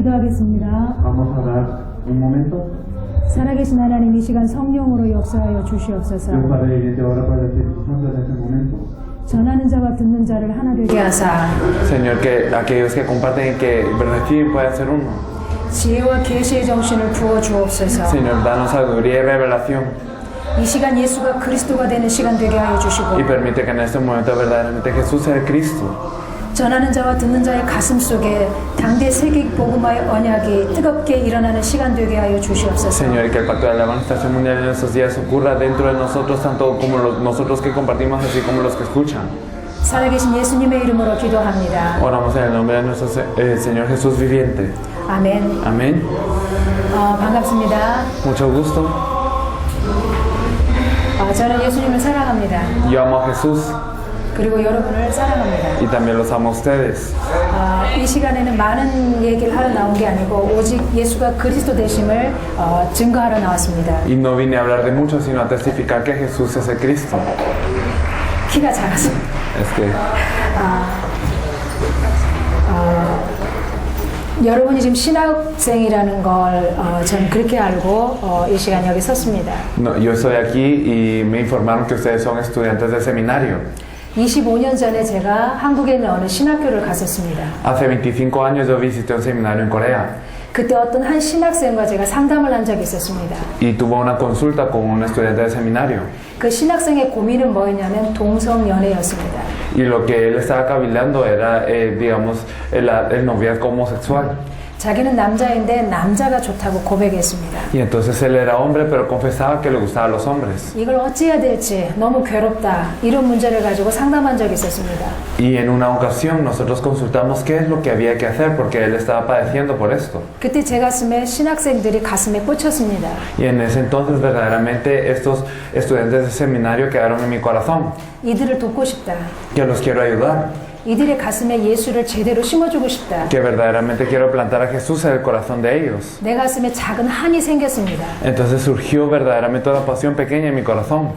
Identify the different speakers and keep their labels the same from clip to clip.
Speaker 1: 기도하겠습니다.
Speaker 2: Vamos a dar un momento.
Speaker 1: 살아계신 하나님, 이 시간 성령으로 역사하여 주시옵소서.
Speaker 2: Dios Padre viviente, ahora para el Espíritu Santo en este momento.
Speaker 1: 전하는 자와 듣는 자를 하나 되게 하사
Speaker 3: Señor, que aquellos que comparten y que reciben puedan ser uno.
Speaker 1: 지혜와 계시의 정신을 부어 주옵소서.
Speaker 3: Señor, danos sabiduría y revelación
Speaker 1: 이 시간 예수가 그리스도가 되는 시간 되게 하여 주시고
Speaker 3: y permite que en este momento verdaderamente Jesús sea el Cristo.
Speaker 1: 전하는 자와 듣는 자의 가슴 속에 당대 세계 복음화의 언약이 뜨겁게 일어나는 시간 되게 하여 주시옵소서.
Speaker 3: Señor, y que el pacto de la manifestación mundial en estos días ocurra dentro de nosotros, tanto como nosotros que compartimos, así como los que escuchan.
Speaker 1: 살아계신 예수님의 이름으로 기도합니다.
Speaker 3: Oramos en el nombre de nuestro Señor Jesús viviente.
Speaker 1: 아멘.
Speaker 3: Amén.
Speaker 1: 반갑습니다.
Speaker 3: Mucho gusto.
Speaker 1: 저는 예수님을 사랑합니다.
Speaker 3: Yo amo a Jesús
Speaker 1: 그리고 여러분을 사랑합니다.
Speaker 3: y también los amo a ustedes.
Speaker 1: 이 시간에는 많은 얘기를 하러 나온 게 아니고 오직 예수가 그리스도 되심을 증거하러 나왔습니다.
Speaker 3: Y no vine a hablar de mucho, sino a testificar que Jesús es el Cristo.
Speaker 1: 키가 작아서.
Speaker 3: Es que
Speaker 1: 여러분이 지금 신학생이라는 걸 전 그렇게 알고 이 시간 여기 섰습니다.
Speaker 3: no, yo estoy aquí y me informaron que ustedes son estudiantes de seminario.
Speaker 1: 25년 전에 제가 한국에 있는 어느 신학교를 갔었습니다.
Speaker 3: Hace 25 años yo visité un seminario en Corea
Speaker 1: 그때 어떤 한 신학생과 제가 상담을 한 적이 있었습니다.
Speaker 3: y tuve una consulta con un estudiante de seminario.
Speaker 1: 그 신학생의 고민은 뭐였냐면 동성연애였습니다.
Speaker 3: Y lo que él estaba cavilando era, digamos, el noviazgo homosexual.
Speaker 1: 자기는 남자인데 남자가 좋다고 고백했습니다.
Speaker 3: Y entonces él era hombre, pero confesaba que le gustaban los hombres.
Speaker 1: 이걸 어찌해야 될지 너무 괴롭다 이런 문제를 가지고 상담한 적이 있었습니다.
Speaker 3: Y en una ocasión nosotros consultamos qué es lo que había que hacer porque él estaba padeciendo por esto.
Speaker 1: 그때 제 가슴에 신학생들이 가슴에 꽂혔습니다.
Speaker 3: Y en ese entonces verdaderamente estos estudiantes de seminario quedaron en mi corazón.
Speaker 1: 이들을 돕고 싶다.
Speaker 3: Que los quiero ayudar.
Speaker 1: 이들의 가슴에 예수를 제대로 심어주고 싶다.
Speaker 3: Que verdaderamente quiero plantar a Jesús en el corazón de ellos.
Speaker 1: 내 가슴에 작은 한이 생겼습니다.
Speaker 3: Entonces surgió verdaderamente una pasión pequeña en mi corazón.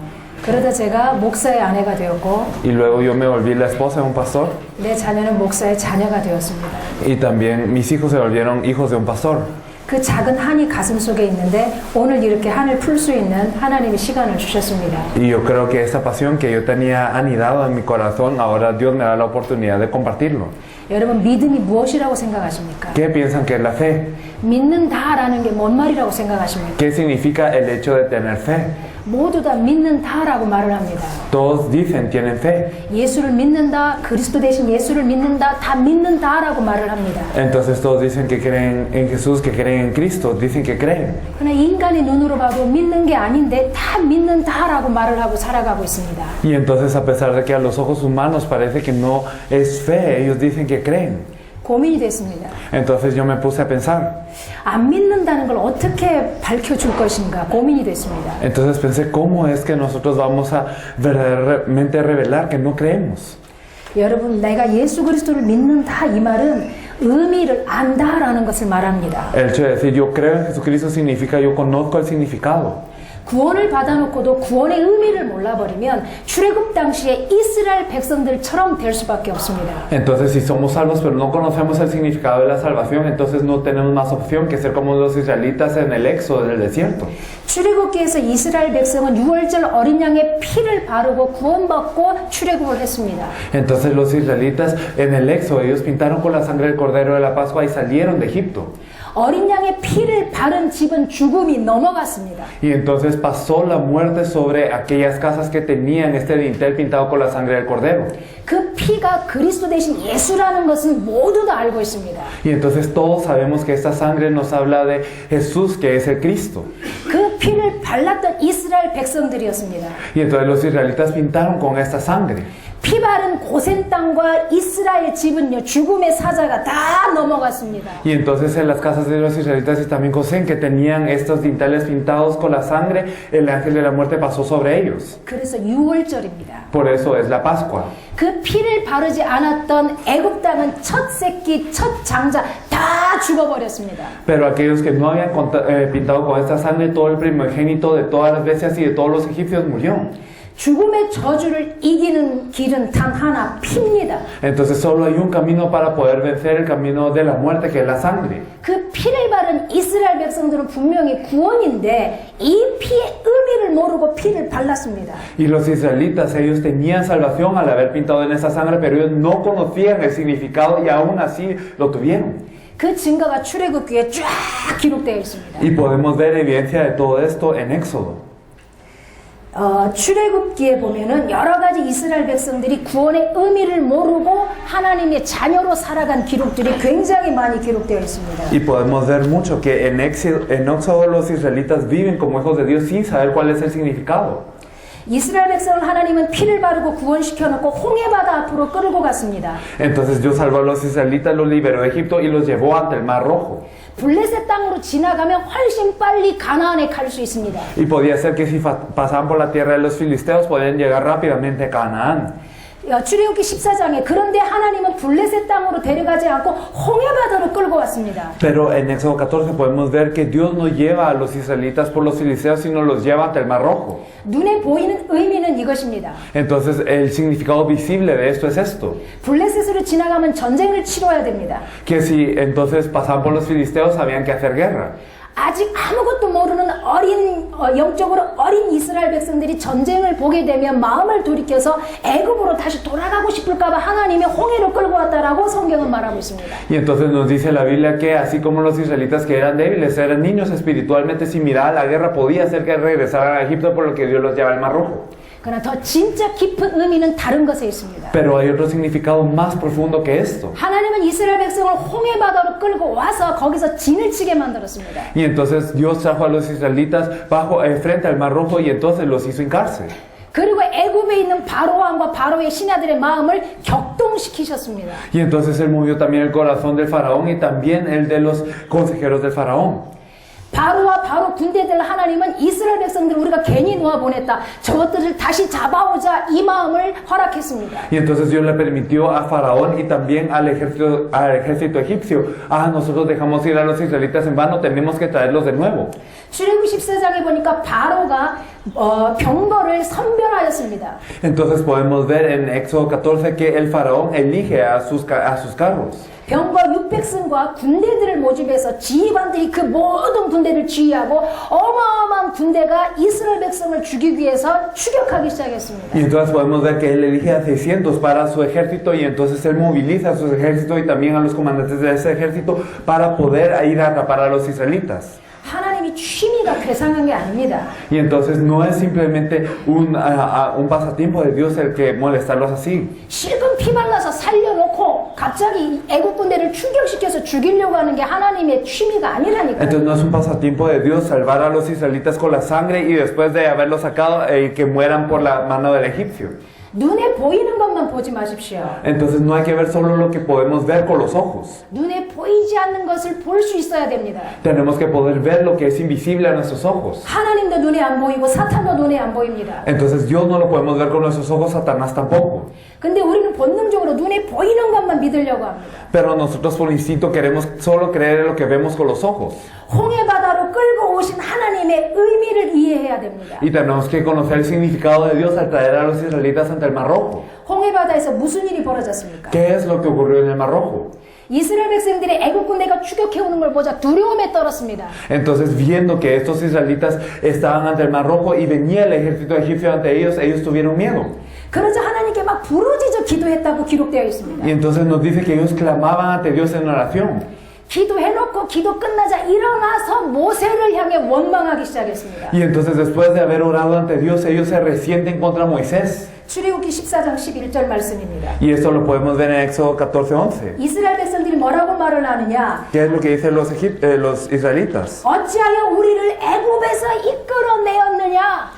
Speaker 1: 그러다 제가 목사의 아내가 되었고
Speaker 3: Y luego yo me volví la esposa de un pastor.
Speaker 1: 내 자녀는 목사의 자녀가 되었습니다.
Speaker 3: Y también mis hijos se volvieron hijos de un pastor.
Speaker 1: 그 작은 한이 가슴 속에 있는데 오늘 이렇게 한을 풀 수 있는 하나님의 시간을 주셨습니다.
Speaker 3: Y yo creo que esta pasión que yo tenía anidado en mi corazón, ahora Dios me da la oportunidad de compartirlo.
Speaker 1: 여러분 믿음이 무엇이라고 생각하십니까?
Speaker 3: ¿Qué piensan que es la fe?
Speaker 1: 믿는다라는 게 뭔 말이라고 생각하십니까?
Speaker 3: ¿Qué significa el hecho de tener fe?
Speaker 1: 모두 다 믿는다라고 말을 합니다.
Speaker 3: Todos dicen tienen fe.
Speaker 1: 예수를 믿는다, 그리스도 대신 예수를 믿는다, 다 믿는다라고 말을 합니다.
Speaker 3: Entonces todos dicen que creen en Jesús, que creen en Cristo, dicen que creen.
Speaker 1: 그러나 인간의 눈으로 봐도 믿는 게 아닌데 다 믿는다라고 말을 하고 살아가고 있습니다.
Speaker 3: Y entonces a pesar de que a los ojos humanos parece que no es fe, ellos dicen que creen.
Speaker 1: 고민이 됐습니다.
Speaker 3: Entonces yo me puse a pensar.
Speaker 1: 안 믿는다는 걸 어떻게 밝혀줄 것인가 고민이 됐습니다.
Speaker 3: Entonces pensé, ¿cómo es que nosotros vamos a verdaderamente revelar que no creemos?
Speaker 1: 여러분, 내가 예수 그리스도를 믿는다 이 말은 의미를 안다라는 것을 말합니다.
Speaker 3: El hecho de decir yo creo en Jesucristo significa yo conozco el significado.
Speaker 1: 구원을 받아놓고도 구원의 의미를 몰라버리면 출애굽 당시에 이스라엘 백성들처럼 될 수밖에 없습니다.
Speaker 3: Entonces si somos salvos pero no conocemos el significado de la salvación, entonces no tenemos más opción que ser como los israelitas en el éxodo del desierto.
Speaker 1: 출애굽기에서 이스라엘 백성은 유월절 어린 양의 피를 바르고 구원받고 출애굽을 했습니다.
Speaker 3: Entonces los israelitas en el éxodo ellos pintaron con la sangre del cordero de la Pascua y salieron de Egipto.
Speaker 1: 어린 양의 피를 바른 집은 죽음이 넘어갔습니다.
Speaker 3: Y entonces pasó la muerte sobre aquellas casas que tenían este dintel pintado con la sangre del cordero.
Speaker 1: 그 피가 그리스도 대신 예수라는 것은 모두 다 알고 있습니다.
Speaker 3: Y entonces todos sabemos que esta sangre nos habla de Jesús, que es el Cristo.
Speaker 1: 그 피를 발랐던 이스라엘 백성들이었습니다.
Speaker 3: Y entonces los israelitas pintaron con esta sangre.
Speaker 1: 피 바른 고센 땅과 이스라엘 집은요 죽음의 사자가 다 넘어갔습니다.
Speaker 3: Y entonces en las casas de los israelitas y también Gosén, que tenían estos dintales pintados con la sangre, el ángel de la muerte pasó sobre ellos.
Speaker 1: 그래서 유월절입니다.
Speaker 3: Por eso es la Pascua.
Speaker 1: 그 pi를 바르지 않았던 애굽 땅은 첫 새끼, 첫 장자 다 죽어버렸습니다.
Speaker 3: Pero aquellos que no habían pintado con esta sangre, todo el primogénito de todas las bestias y de todos los egipcios murió.
Speaker 1: 죽음의 저주를 이기는 길은 단 하나, 피입니다.
Speaker 3: Entonces solo hay un camino para poder vencer el camino de la muerte, que es la sangre.
Speaker 1: 그 피를 바른 이스라엘 백성들은 분명히 구원인데 이 피의 의미를 모르고 피를 발랐습니다.
Speaker 3: Y los israelitas, ellos tenían salvación al haber pintado en esa sangre, pero ellos no conocían el significado y aún así lo tuvieron.
Speaker 1: 그 증거가 출애굽기에 쫙 기록되어 있습니다.
Speaker 3: Y podemos ver evidencia de todo esto en Éxodo.
Speaker 1: 출애굽기에 보면은 여러 가지 이스라엘 백성들이 구원의 의미를 모르고 하나님의 자녀로 살아간 기록들이 굉장히 많이 기록되어 있습니다.
Speaker 3: Y podemos ver mucho que en Éxodo los israelitas viven como hijos de Dios sin saber cuál es el significado.
Speaker 1: 이스라엘 백성을 하나님은 피를 바르고 구원시켜 놓고 홍해바다 앞으로 끌고 갔습니다.
Speaker 3: Entonces Dios salvó a los israelitas, los liberó de Egipto y los llevó ante el Mar Rojo.
Speaker 1: 블레셋 땅으로 지나가면 훨씬 빨리 가나안에 갈 수 있습니다.
Speaker 3: Y podía ser que si pasaban por la tierra de los filisteos podían llegar rápidamente a Canaán.
Speaker 1: 출애굽기 14장에 그런데 하나님은 블레셋 땅으로 데려가지 않고 홍해바다로 끌고 왔습니다.
Speaker 3: Pero en Éxodo 14 podemos ver que Dios no lleva a los israelitas por los filisteos, sino los lleva ante el Mar Rojo.
Speaker 1: 눈에 보이는 의미는 이것입니다.
Speaker 3: Entonces el significado visible de esto es esto.
Speaker 1: 블레셋으로 지나가면 전쟁을 치러야 됩니다.
Speaker 3: Que si entonces pasaban por los filisteos sabían que hacer guerra.
Speaker 1: 아직 아무것도 모르는 영적으로 어린 이스라엘 백성들이 전쟁을 보게 되면 마음을 돌이켜서 애굽으로 다시 돌아가고 싶을까봐 하나님이 홍해로 끌고 왔다라고 성경은 말하고 있습니다.
Speaker 3: Y entonces nos dice la Biblia que así como los israelitas que eran débiles, eran niños espiritualmente, si miraban la guerra podía hacer que regresaran a Egipto, por lo que Dios los lleva al Mar Rojo.
Speaker 1: 그러나 더 진짜 깊은 의미는 다른 것에 있습니다.
Speaker 3: Pero hay otro significado más profundo que esto.
Speaker 1: 하나님은 이스라엘 백성을 홍해바다로 끌고 와서 거기서 진을 치게 만들었습니다.
Speaker 3: Y entonces Dios trajo a los israelitas frente al Mar Rojo y entonces los hizo hincarse.
Speaker 1: 그리고 애굽에 있는 바로 왕과 바로의 신하들의 마음을 격동시키셨습니다.
Speaker 3: Y entonces él movió también el corazón del faraón y también el de los consejeros del faraón.
Speaker 1: 바로와 바로 군대들 하나님은 이스라엘 백성들 우리가 괜히 놓아보냈다. 저것들을 다시 잡아오자 이 마음을 허락했습니다.
Speaker 3: Y entonces Dios le permitió a Faraón y también al ejército egipcio. Nosotros dejamos ir a los israelitas en vano, tenemos que traerlos de nuevo.
Speaker 1: 출애굽기 14장에 보니까 바로가 병거를 선별하였습니다.
Speaker 3: Entonces podemos ver en Éxodo 14 que el faraón elige a sus carros.
Speaker 1: 병거 600승과 군대들을 모집해서 지휘관들이 그 모든 군대를 지휘하고 어마어마한 군대가 이스라엘 백성을 죽이기 위해서 추격하기 시작했습니다.
Speaker 3: Y entonces podemos ver que él elige a 600 para su ejército y entonces él moviliza a su ejército y también a los comandantes de ese ejército para poder ir a atrapar a los israelitas.
Speaker 1: 하나님이 취미가 괴상한 게 아닙니다.
Speaker 3: Y entonces no es simplemente un pasatiempo de Dios el que molestarlos así.
Speaker 1: 실컷 피 발라서 살려놓고 갑자기 애국 군대를 충격시켜서 죽이려고 하는 게 하나님의 취미가 아니라니까요.
Speaker 3: Entonces no es un pasatiempo de Dios salvar a los israelitas con la sangre y después de haberlos sacado que mueran por la mano del egipcio.
Speaker 1: 눈에 보이는 것만 보지 마십시오.
Speaker 3: Entonces no hay que ver solo lo que podemos ver con los ojos.
Speaker 1: 눈에 보이지 않는 것을 볼 수 있어야 됩니다.
Speaker 3: Tenemos que poder ver lo que es invisible a nuestros ojos.
Speaker 1: 하나님도 눈에 안 보이고 사탄도 눈에 안 보입니다.
Speaker 3: Entonces Dios no lo podemos ver con nuestros ojos, Satanás tampoco.
Speaker 1: 근데 우리는 본능적으로 눈에 보이는 것만 믿으려고 합니다.
Speaker 3: Pero nosotros por instinto queremos solo creer en lo que vemos con los ojos.
Speaker 1: 홍해바다로 끌고 오신 하나님의 의미를 이해해야 됩니다.
Speaker 3: Y tenemos que conocer el significado de Dios al traer a los israelitas ante el Mar Rojo.
Speaker 1: 홍해바다에서 무슨 일이 벌어졌습니까?
Speaker 3: ¿Qué es lo que ocurrió en el Mar Rojo?
Speaker 1: 이스라엘 백성들이 애국 군대가 추격해오는 걸 보자 두려움에 떨었습니다.
Speaker 3: Entonces, viendo que estos israelitas estaban ante el Mar Rojo y venía el ejército egipcio ante ellos, ellos tuvieron miedo.
Speaker 1: 그러자 하나님께 막 부르짖어 기도했다고 기록되어 있습니다.
Speaker 3: Y entonces nos dice que ellos clamaban ante Dios en oración.
Speaker 1: 기도해놓고 기도 끝나자 일어나서 모세를 향해 원망하기 시작했습니다.
Speaker 3: Y entonces después de haber orado ante Dios, ellos se resienten contra Moisés.
Speaker 1: 출애굽기 14장 11절 말씀입니다.
Speaker 3: Y esto lo podemos ver en Éxodo 14:11.
Speaker 1: 이스라엘 백성들이 뭐라고 말을 하느냐?
Speaker 3: ¿Qué es lo que dicen los israelitas?
Speaker 1: 어찌하여 우리를 애굽에서 이끌어내었느냐?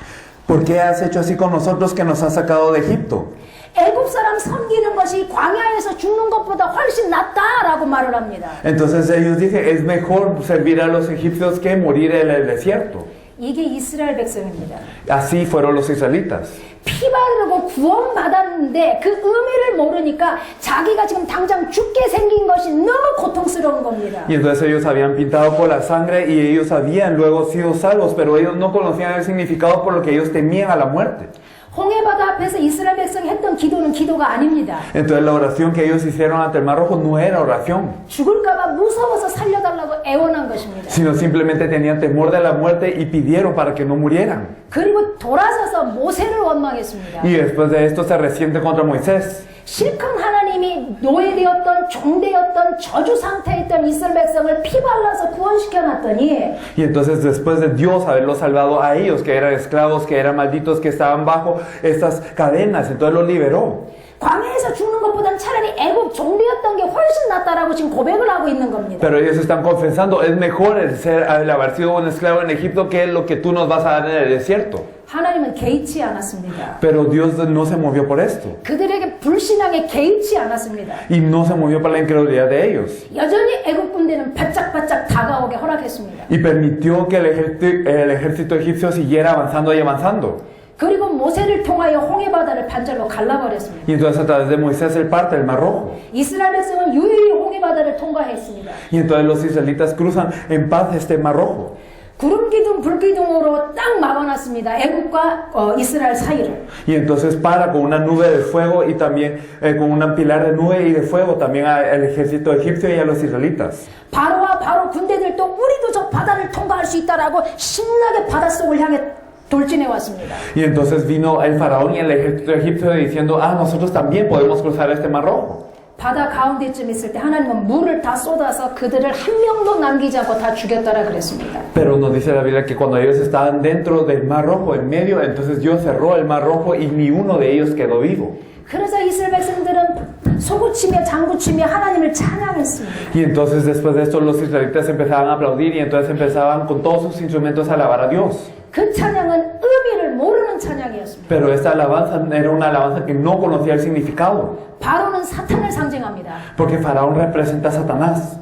Speaker 3: ¿Por qué has hecho así con nosotros que nos has sacado de Egipto?
Speaker 1: 애굽 사람 섬기는 것이 광야에서 죽는 것보다 훨씬 낫다라고 말을 합니다.
Speaker 3: Entonces ellos dicen, es mejor servir a los egipcios que morir en el desierto.
Speaker 1: 이게 이스라엘 백성입니다.
Speaker 3: Así fueron los israelitas.
Speaker 1: 피 바르고 구원받았는데 그 의미를 모르니까 자기가 지금 당장 죽게 생긴 것이 너무 고통스러운 겁니다.
Speaker 3: Y entonces ellos habían pintado con la sangre y ellos habían luego sido salvos, pero ellos no conocían el significado por lo que ellos temían a la muerte.
Speaker 1: 홍해바다 앞에서 이스라엘 백성이 했던 기도는 기도가 아닙니다.
Speaker 3: Entonces la oración que ellos hicieron ante el Mar Rojo no era oración,
Speaker 1: 죽을까봐 무서워서 살려달라고 애원한 것입니다.
Speaker 3: sino simplemente tenían temor de la muerte y pidieron para que no murieran.
Speaker 1: 그리고 돌아서서 모세를 원망했습니다.
Speaker 3: Y después de esto se resiente contra Moisés.
Speaker 1: 실컷 하나님이 노예되었던 종되었던 저주 상태에 있던 이스라엘 백성을 피 발라서 구원시켜놨더니
Speaker 3: Y entonces después de Dios haberlos salvado a ellos, que eran esclavos, que eran malditos, que estaban bajo estas cadenas, entonces los liberó.
Speaker 1: 광야에서 죽는 것보단 차라리 애굽 종되었던 게 훨씬 낫다라고 지금 고백을 하고 있는 겁니다.
Speaker 3: Pero ellos están confesando, es mejor el haber sido un esclavo en Egipto que lo que tú nos vas a dar en el desierto.
Speaker 1: 하나님은 개의치 않았습니다.
Speaker 3: Pero Dios no se movió por esto.
Speaker 1: 그들에게 불신앙에 개의치 않았습니다.
Speaker 3: Y no se movió por la incredulidad de ellos.
Speaker 1: 여전히 애굽 군대는 바짝바짝 다가오게 허락했습니다.
Speaker 3: Y permitió que el ejército egipcio siguiera avanzando y avanzando.
Speaker 1: 그리고 모세를 통하여 홍해바다를 반절로 갈라버렸습니다.
Speaker 3: Y entonces a través de Moisés él parte el Mar Rojo.
Speaker 1: 이스라엘 백성은 유유히 홍해바다를 통과했습니다.
Speaker 3: Y entonces los israelitas cruzan en paz este Mar Rojo.
Speaker 1: 구름 기둥, 불 기둥으로 딱 막아놨습니다. 애굽과 이스라엘 사이를.
Speaker 3: Y entonces para con una nube de fuego y también con un pilar de nube y de fuego también al ejército egipcio y a los israelitas.
Speaker 1: 바로와 바로 군대들도 우리도 저 바다를 통과할 수 있다라고 신나게 바닷속을 향해 돌진해 왔습니다.
Speaker 3: Y entonces vino el faraón y el ejército egipcio diciendo, nosotros también podemos cruzar este Mar Rojo.
Speaker 1: 바다 가운데쯤 있을 때 하나님은 물을 다 쏟아서 그들을 한 명도 남기지 않고 다 죽였다라 그랬습니다.
Speaker 3: Pero nos dice la Biblia que cuando ellos estaban dentro del Mar Rojo, en medio, entonces Dios cerró el Mar Rojo y ni uno de ellos quedó vivo.
Speaker 1: 그래서 이스라엘 백성들은 소구치며 장구치며 하나님을 찬양했습니다.
Speaker 3: Y entonces después de esto los israelitas empezaban a aplaudir y entonces empezaban con todos sus instrumentos a alabar a Dios.
Speaker 1: 그 찬양은 의미를 모르는 찬양이었습니다.
Speaker 3: Pero esta alabanza era una alabanza que no conocía el significado.
Speaker 1: 바로는 사탄을 상징합니다.
Speaker 3: Porque Faraón representa a Satanás.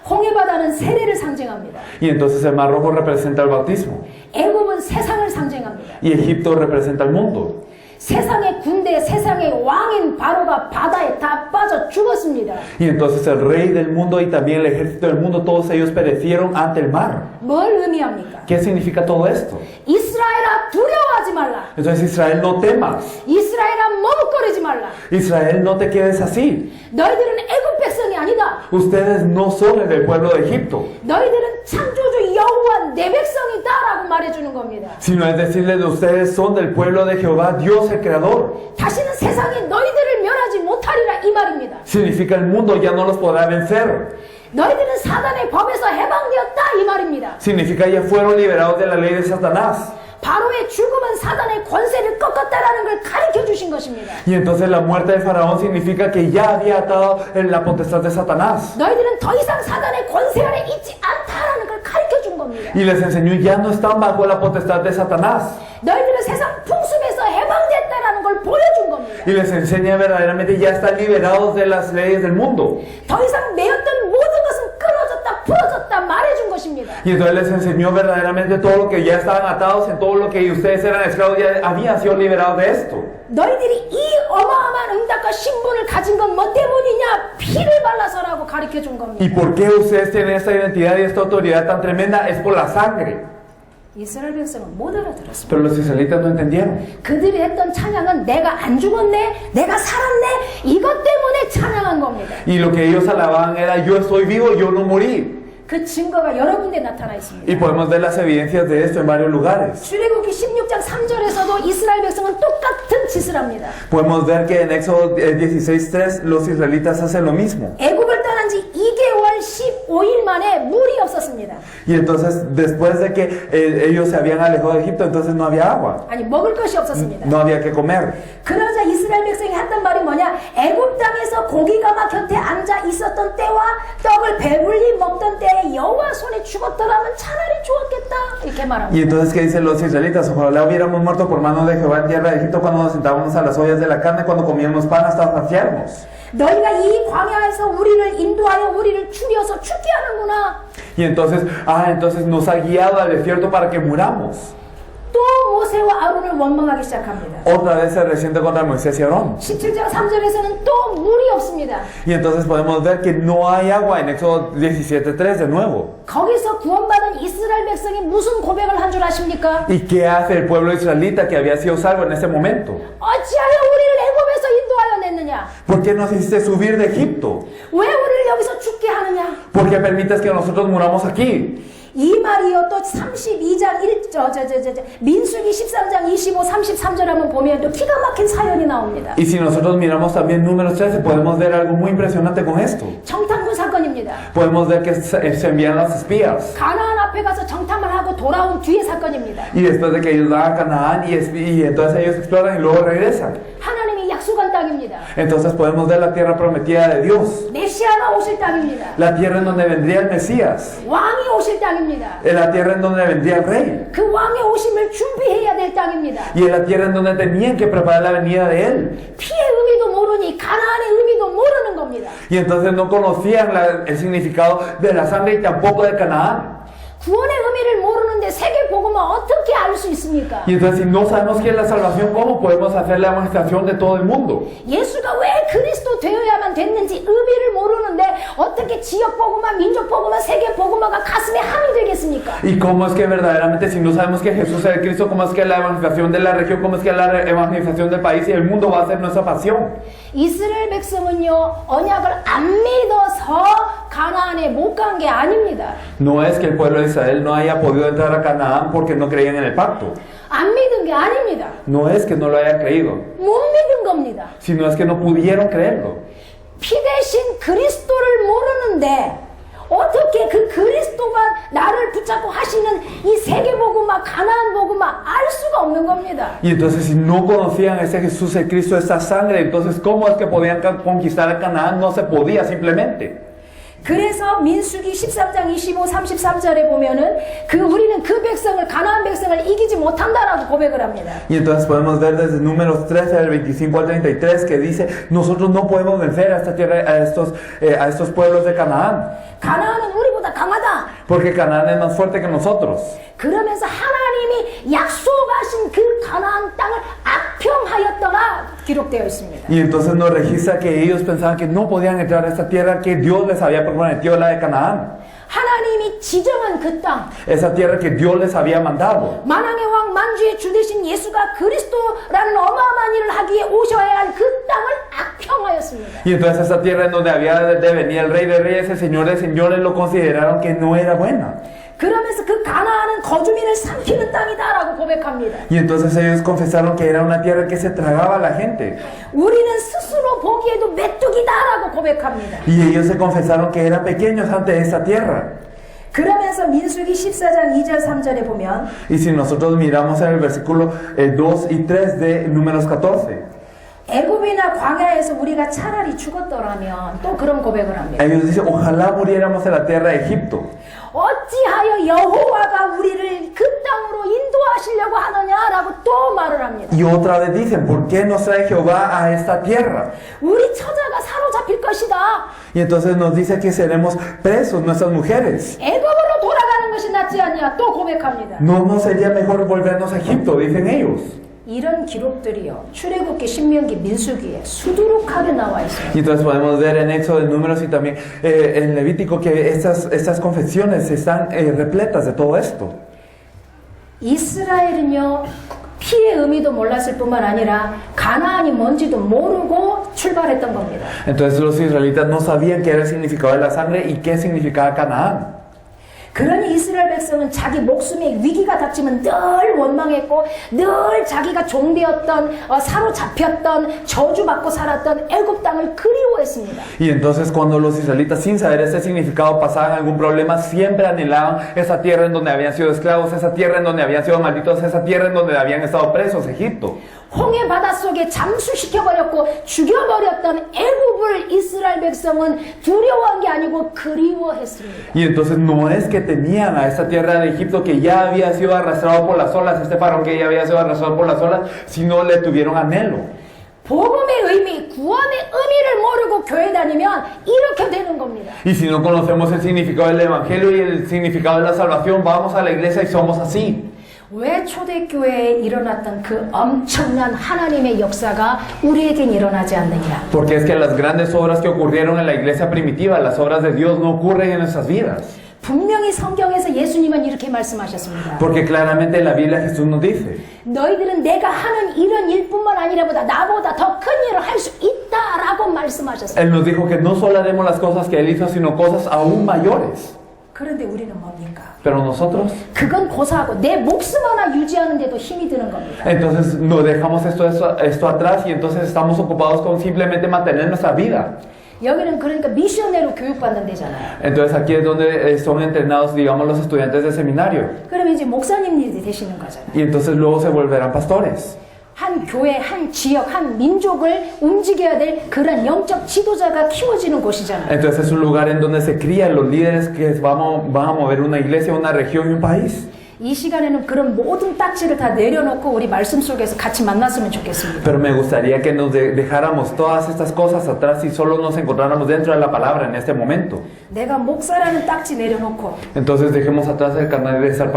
Speaker 1: 홍해바다는 세례를 상징합니다.
Speaker 3: Y entonces el Mar Rojo representa el bautismo.
Speaker 1: 애굽은 세상을 상징합니다.
Speaker 3: Y Egipto representa el mundo.
Speaker 1: 세상의 군대, 세상의 왕인 바로가 바다에 다 빠져 죽었습니다.
Speaker 3: Y entonces el rey del mundo y también el ejército del mundo, todos ellos perecieron ante el mar.
Speaker 1: 뭘 의미합니까?
Speaker 3: ¿Qué significa todo esto?
Speaker 1: 이스라엘아 두려워하지 말라.
Speaker 3: Entonces Israel, no temas.
Speaker 1: 이스라엘아 머뭇거리지 말라.
Speaker 3: Israel, no te quedes así.
Speaker 1: 너희들은 애굽 백성이 아니다.
Speaker 3: Ustedes no son del pueblo de Egipto,
Speaker 1: 너희들은 창조주 여호와 내 백성이다라고 말해주는 겁니다.
Speaker 3: sino es decirles, ustedes son del pueblo de Jehová, Dios el Creador.
Speaker 1: 다시는 세상이 너희들을 멸하지 못하리라 이 말입니다.
Speaker 3: Significa el mundo ya no los podrá vencer.
Speaker 1: 너희들은 사단의 법에서 해방되었다 이 말입니다.
Speaker 3: Significa ya fueron liberados de la ley de Satanás.
Speaker 1: 바로의 죽음은 사단의 권세를 꺾었다라는 걸 가르쳐 주신 것입니다.
Speaker 3: Y entonces la muerte de Faraón significa que ya había atado en la potestad de Satanás.
Speaker 1: 너희들은 더 이상 사단의 권세 아래 있지 않다라는 걸 가르쳐 준 겁니다.
Speaker 3: Y les enseñó, ya no están bajo la potestad de Satanás.
Speaker 1: 너희들은 세상 풍습에서 해방됐다라는 걸 보여준 겁니다.
Speaker 3: Y les enseña verdaderamente, ya están liberados de las leyes del mundo.
Speaker 1: 더 이상 매였던 모든 것은 끊어졌다, 풀어졌다 말해준 것입니다.
Speaker 3: Y entonces les enseñó verdaderamente todo lo que ya estaban atados, en todo lo que ustedes eran esclavos, ya habían sido liberados de esto.
Speaker 1: 너희들이 이 어마어마한 응답과 신분을 가진 건 뭐 때문이냐? 피를 발라서라고 가르쳐 준 겁니다.
Speaker 3: ¿Y por qué ustedes tienen esta identidad y esta autoridad tan tremenda? Es por la sangre.
Speaker 1: 이스라엘 백성은 못 알아들었습니다.
Speaker 3: Pero los israelitas no entendieron.
Speaker 1: 그들이 했던 찬양은 내가 안 죽었네, 내가 살았네, 이것 때문에 찬양한 겁니다.
Speaker 3: Y lo que ellos alababan era, yo estoy vivo, yo no morí.
Speaker 1: 그 증거가 여러 군데 나타나 있습니다.
Speaker 3: Y podemos ver las evidencias de esto en varios lugares.
Speaker 1: 출애굽기 16장 3절에서도 이스라엘 백성은 똑같은 짓을 합니다.
Speaker 3: Podemos ver que en Éxodo 16:3 los israelitas hacen lo mismo.
Speaker 1: 애굽을 떠난 지 2개월 15일 만에 물이 없었습니다.
Speaker 3: Y entonces, después de que ellos se habían alejado de Egipto, entonces no había agua.
Speaker 1: 아니 먹을 것이 없었습니다.
Speaker 3: No había que comer.
Speaker 1: 그러자 이스라엘 백성이 했던 말이 뭐냐? 애굽 땅에서 고기가 막 곁에 앉아 있었던 때와 떡을 배불리 먹던 때에 여호와 손에 죽었더라면 차라리 좋았겠다 이렇게 말합니다.
Speaker 3: Y entonces, ¿qué dicen los israelitas? Ojalá hubiéramos muerto por manos de Jehová en tierra de Egipto cuando nos sentábamos a las ollas de la carne, cuando comíamos pan hasta saciarnos.
Speaker 1: 너희가 이 광야에서 우리를 인도하여 우리를 죽여서 죽게 하는구나.
Speaker 3: Y entonces, entonces nos ha guiado al desierto para que muramos.
Speaker 1: 또 또 모세와 아론을 원망하기 시작합니다.
Speaker 3: Otra vez se resiente contra Moisés y Aarón.
Speaker 1: 17장 3절에서는 또 물이 없습니다.
Speaker 3: Y entonces podemos ver que no hay agua en Éxodo 17:3 de nuevo.
Speaker 1: 거기서 구원받은 이스라엘 백성이 무슨 고백을 한 줄 아십니까?
Speaker 3: ¿Y qué hace el pueblo israelita que había sido salvo en ese momento?
Speaker 1: 어찌하여 우리를 애굽에서 인도하여 냈느냐?
Speaker 3: ¿Por qué nos hiciste subir de Egipto?
Speaker 1: 왜 우리를 여기서 죽게 하느냐?
Speaker 3: ¿Por qué permites que nosotros muramos aquí?
Speaker 1: 이 말이요 또 32장 1 민수기 13장 25, 33절 한번 보면 또 기가 막힌 사연이 나옵니다.
Speaker 3: Y si nosotros miramos también números 13, podemos ver algo muy impresionante con esto.
Speaker 1: 정탐꾼 사건입니다.
Speaker 3: Podemos ver que se envían los espías.
Speaker 1: 가나안 앞에 가서 정탐을 하고 돌아온 뒤의 사건입니다.
Speaker 3: Y después de que ellos van a Canaán y entonces ellos exploran y luego regresan.
Speaker 1: 하나님이 약속한 땅입니다.
Speaker 3: Entonces podemos ver la tierra prometida de Dios.
Speaker 1: 메시아가 오실 땅입니다.
Speaker 3: La tierra en donde vendría el Mesías.
Speaker 1: 왕이 오실 땅입니다.
Speaker 3: En la tierra en donde vendría el rey.
Speaker 1: 그 왕의 오심을 준비해야 될 땅입니다.
Speaker 3: Y en la tierra en donde tenían que preparar la venida de él.
Speaker 1: 피의 의미도 모르니 가나안의 의미도 모르는 겁니다.
Speaker 3: Y entonces no conocían el significado de la sangre y tampoco de Canaán.
Speaker 1: 구원의 의미를 모르는데 세계 복음을 어떻게 알 수 있습니까?
Speaker 3: Y entonces si no sabemos qué es la salvación, ¿cómo podemos hacer la evangelización de todo el mundo?
Speaker 1: 예수가 왜 그리스도 되어야만 됐는지 의미를 모르는데 어떻게 지역 복음화, 민족 복음화, 세계 복음화가 가슴에 함이 되겠습니까?
Speaker 3: Y cómo es que verdaderamente si no sabemos que Jesús es el Cristo, cómo es que la evangelización de la región, cómo es que la evangelización del país y el mundo va a ser nuestra pasión.
Speaker 1: 이스라엘 백성은요 언약을 안 믿어서 가나안에 못 간 게 아닙니다.
Speaker 3: No es que el pueblo de Israel no haya podido entrar a Canaán porque no creían en el pacto.
Speaker 1: 안 믿은 게 아닙니다.
Speaker 3: No es que no lo haya creído,
Speaker 1: 못 믿은 겁니다.
Speaker 3: sino es que no pudieron creerlo.
Speaker 1: 피 대신 그리스도를 모르는데 어떻게 그 그리스도가 나를 붙잡고 하시는 이 세계 복음화, 가나안 복음화 알 수가 없는 겁니다.
Speaker 3: Y entonces si no conocían a ese Jesús, el Cristo, esa sangre, entonces ¿cómo es que podían conquistar a Canaán? No se podía simplemente.
Speaker 1: 그래서 민수기 13장 25, 33절에 보면은 우리는 그 백성을 가나안 백성을 이기지 못한다라고 고백을 합니다.
Speaker 3: Y entonces podemos ver desde números 13 del 25 al 33 que dice nosotros no podemos vencer a esta tierra, a estos pueblos de Canaán.
Speaker 1: 가나안은 우리보다 강하다.
Speaker 3: Porque Canaán es más fuerte que nosotros.
Speaker 1: 그러면서 하나님이 약속하신 그 가나안 땅을 악평하였더라 기록되어 있습니다.
Speaker 3: Y entonces nos registra que ellos pensaban que no podían entrar a esta tierra que Dios les había prometido, la de Canaán.
Speaker 1: 하나님이 지정한 그 땅,
Speaker 3: Esa tierra que Dios les había mandado.
Speaker 1: 만왕의 왕 만주의 주 되신 예수가 그리스도라는 어마어마한 일을 하기에 오셔야 할 그 땅을 악평하였습니다.
Speaker 3: Y entonces esa tierra en donde había de venir el rey de reyes, el señor de señores, lo consideraron que no era buena.
Speaker 1: 그러면서 그 가나안은 거주민을 삼키는 땅이다라고 고백합니다.
Speaker 3: Y entonces ellos confesaron que era una tierra que se tragaba a la gente.
Speaker 1: 우리는 스스로 보기에도 메뚜기다라고 고백합니다.
Speaker 3: Y ellos se confesaron que eran pequeños ante esta tierra.
Speaker 1: 그러면서 민수기 14장 2절 3절에 보면
Speaker 3: Y si nosotros miramos en el versículo 2 y 3 de números 14.
Speaker 1: 애굽이나 광야에서 우리가 차라리 죽었더라면 또 그런 고백을 합니다.
Speaker 3: Ellos dicen, ojalá muriéramos en la tierra de Egipto.
Speaker 1: 어찌하여 여호와가 우리를 그 땅으로 인도하시려고 하느냐라고 또 말을 합니다.
Speaker 3: Y otra vez dicen, ¿por qué nos trae Jehová a esta tierra?
Speaker 1: 우리 처자가 사로잡힐 것이다.
Speaker 3: Y entonces nos dice que seremos presos, nuestras mujeres.
Speaker 1: 애굽으로 돌아가는 것이 낫지 않냐 또 고백합니다.
Speaker 3: No sería mejor volvernos a Egipto, dicen ellos.
Speaker 1: 이런 기록들이요 출애굽기, 신명기, 민수기에 수두룩하게 나와 있어요.
Speaker 3: Y entonces podemos ver en Éxodo, en Números y también en Levítico que estas confesiones están repletas de todo esto.
Speaker 1: 이스라엘은요 피의 의미도 몰랐을 뿐만 아니라 가나안이 뭔지도 모르고 출발했던 겁니다.
Speaker 3: Entonces los israelitas no sabían qué era el significado de la sangre y qué significaba Canaán.
Speaker 1: 그러니 이스라엘 백성은 자기 목숨에 위기가 닥치면 늘 원망했고 늘 자기가 종되었던 사로잡혔던 저주받고 살았던 애굽 땅을 그리워했습니다.
Speaker 3: Y entonces cuando los israelitas sin saber ese significado pasaban algún problema, siempre anhelaban esa tierra en donde habían sido esclavos, esa tierra en donde habían sido malditos, esa tierra en donde habían estado presos, Egipto.
Speaker 1: 홍해 바닷속에 잠수시켜버렸고 죽여버렸던 애굽을 이스라엘 백성은 두려워한 게 아니고 그리워했습니다.
Speaker 3: Y entonces no es que tenían a esta tierra de Egipto que ya había sido arrastrado por las olas, este faraón que ya había sido arrastrado por las olas, sino le tuvieron anhelo.
Speaker 1: 복음의 의미, 구원의 의미를 모르고 교회 다니면 이렇게 되는 겁니다.
Speaker 3: Y si no conocemos el significado del evangelio y el significado de la salvación, vamos a la iglesia y somos así.
Speaker 1: 왜 초대교회에 일어났던 그 엄청난 하나님의 역사가 우리에겐 일어나지 않느냐?
Speaker 3: Porque es que las grandes obras que ocurrieron en la iglesia primitiva, las obras de Dios no ocurren en nuestras vidas.
Speaker 1: 분명히 성경에서 예수님은 이렇게 말씀하셨습니다.
Speaker 3: Porque claramente en la Biblia Jesús nos dice,
Speaker 1: 너희들은 내가 하는 이런 일뿐만 아니라보다 나보다 더 큰 일을 할 수 있다라고 말씀하셨습니다.
Speaker 3: Él nos dijo que no solo haremos las cosas que Él hizo, sino cosas aún mayores.
Speaker 1: 그런데 우리는 뭡니까?
Speaker 3: Pero nosotros,
Speaker 1: 그건 고사하고 내 목숨 하나 유지하는데도 힘이 드는 겁니다.
Speaker 3: entonces no dejamos esto atrás y entonces estamos ocupados con simplemente mantener nuestra vida.
Speaker 1: 여기는 그러니까 미셔너리로 교육받는 데잖아요.
Speaker 3: Entonces aquí es donde son entrenados, digamos, los estudiantes de seminario.
Speaker 1: 그러면 이제 목사님들이 되시는 거잖아요.
Speaker 3: Y entonces luego se volverán pastores.
Speaker 1: 한 교회, 한 지역, 한 민족을 움직여야 될 그런 영적 지도자가 키워지는 곳이잖아요.
Speaker 3: Entonces es un lugar en donde se crían los líderes que van a mover una iglesia, una región y un país.
Speaker 1: 이 시간에는 그런 모든 딱지를 다 내려놓고 우리 말씀 속에서 같이 만났으면 좋겠습니다.
Speaker 3: Pero me gustaría que nos dejáramos todas estas cosas atrás y solo nos encontráramos dentro de la palabra en este momento.
Speaker 1: 내가 목사라는 딱지 내려놓고
Speaker 3: Entonces dejemos atrás el carnet de ser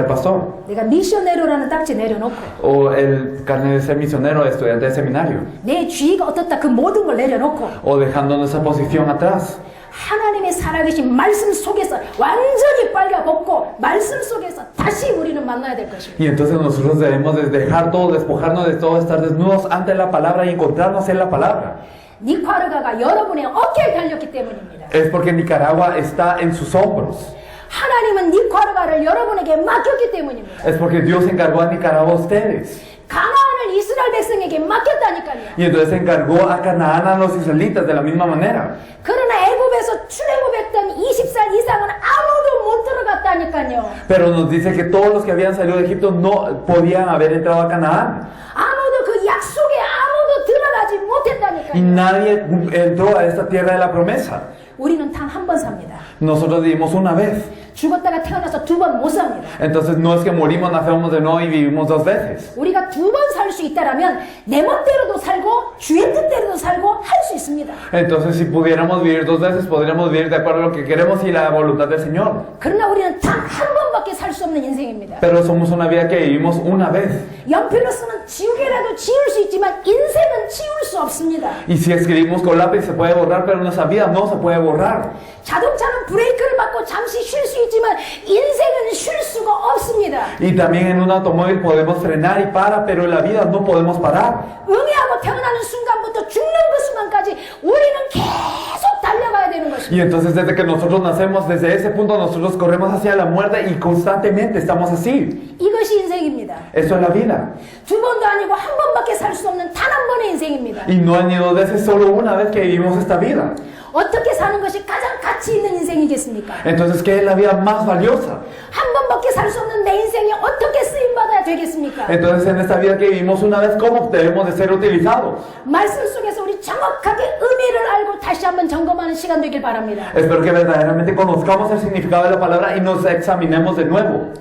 Speaker 3: pastor
Speaker 1: 내가 미셔너리라는 딱지 내려놓고
Speaker 3: o el carnet de ser misionero, estudiante de seminario,
Speaker 1: 내 주의가 어떻다 그 모든 걸 내려놓고
Speaker 3: o dejando nuestra posición atrás.
Speaker 1: 하나님의 살아계신 말씀 속에서 완전히 빨가벗고 말씀 속에서 다시 우리는 만나야 될 것입니다.
Speaker 3: Y entonces nosotros debemos de dejar todo, despojarnos de todo, estar desnudos ante la palabra y encontrarnos en la palabra.
Speaker 1: 니카르가가 여러분의 어깨에 달렸기 때문입니다.
Speaker 3: Es porque Nicaragua está en sus hombros.
Speaker 1: 하나님은 니카르가를 여러분에게 맡겼기 때문입니다.
Speaker 3: Es porque Dios encargó a Nicaragua a ustedes.
Speaker 1: 가나안을 이스라엘 백성에게 맡겼다니까요.
Speaker 3: Y entonces encargó a Canaán a los israelitas de la misma manera.
Speaker 1: 그러나 애굽에서 출애굽했던 20살 이상은 아무도 못 들어갔다니까요.
Speaker 3: Pero nos dice que todos los que habían salido de Egipto no podían haber entrado a Canaán.
Speaker 1: 아무도 그 약속에 아무도 들어가지
Speaker 3: Y
Speaker 1: 못했다니까요.
Speaker 3: nadie entró a esta tierra de la promesa.
Speaker 1: 우리는 단 한 번 삽니다.
Speaker 3: Nosotros vivimos una vez.
Speaker 1: 죽었다가 태어나서 두 번 못 삽니다.
Speaker 3: Entonces no es que morimos, nacemos de nuevo y vivimos dos veces.
Speaker 1: 우리가 두 번 살 수 있다라면 내 멋대로도 살고 주의 뜻대로도 살고 할 수 있습니다.
Speaker 3: Entonces si pudiéramos vivir dos veces, podríamos vivir de acuerdo a lo que queremos y la voluntad del Señor.
Speaker 1: 그러나 우리는 단 한 번밖에 살 수 없는 인생입니다.
Speaker 3: Pero somos una vida que vivimos una vez.
Speaker 1: 연필로서는 지우개라도 지울 수 있지만 인생은 지울 수 없습니다.
Speaker 3: Y si escribimos con lápiz se puede borrar, pero nuestra vida no se puede borrar.
Speaker 1: 자동차는 브레이크를 받고 잠시 쉴 수 있지만 인생은 쉴 수가 없습니다.
Speaker 3: Y también en un automóvil podemos frenar y parar, pero en la vida no podemos parar.
Speaker 1: 응애하고 태어나는 순간부터 죽는 그 순간까지 우리는 계속 달려가야 되는 것입니다.
Speaker 3: Y entonces desde que nosotros nacemos, desde ese punto nosotros corremos hacia la muerte y constantemente estamos así.
Speaker 1: 이것이 인생입니다.
Speaker 3: Eso es la vida.
Speaker 1: 두 번도 아니고 한 번밖에 살 수 없는 단 한 번의 인생입니다.
Speaker 3: Y no ni dos veces, solo una vez que vivimos esta vida.
Speaker 1: 어떻게 사는 것이 가장 가치 있는 인생이겠습니까?
Speaker 3: Entonces, ¿qué es la vida más valiosa?
Speaker 1: 한 번밖에 살 수 없는 내 인생이 어떻게 쓰임받아야 되겠습니까?
Speaker 3: Entonces, en esta vida que vivimos una vez, ¿cómo debemos de ser utilizados?
Speaker 1: 말씀 속에서 우리 정확하게 의미를 알고 다시 한번 점검하는 시간 되길 바랍니다.
Speaker 3: Espero que verdaderamente conozcamos el significado de la palabra y nos examinemos de nuevo.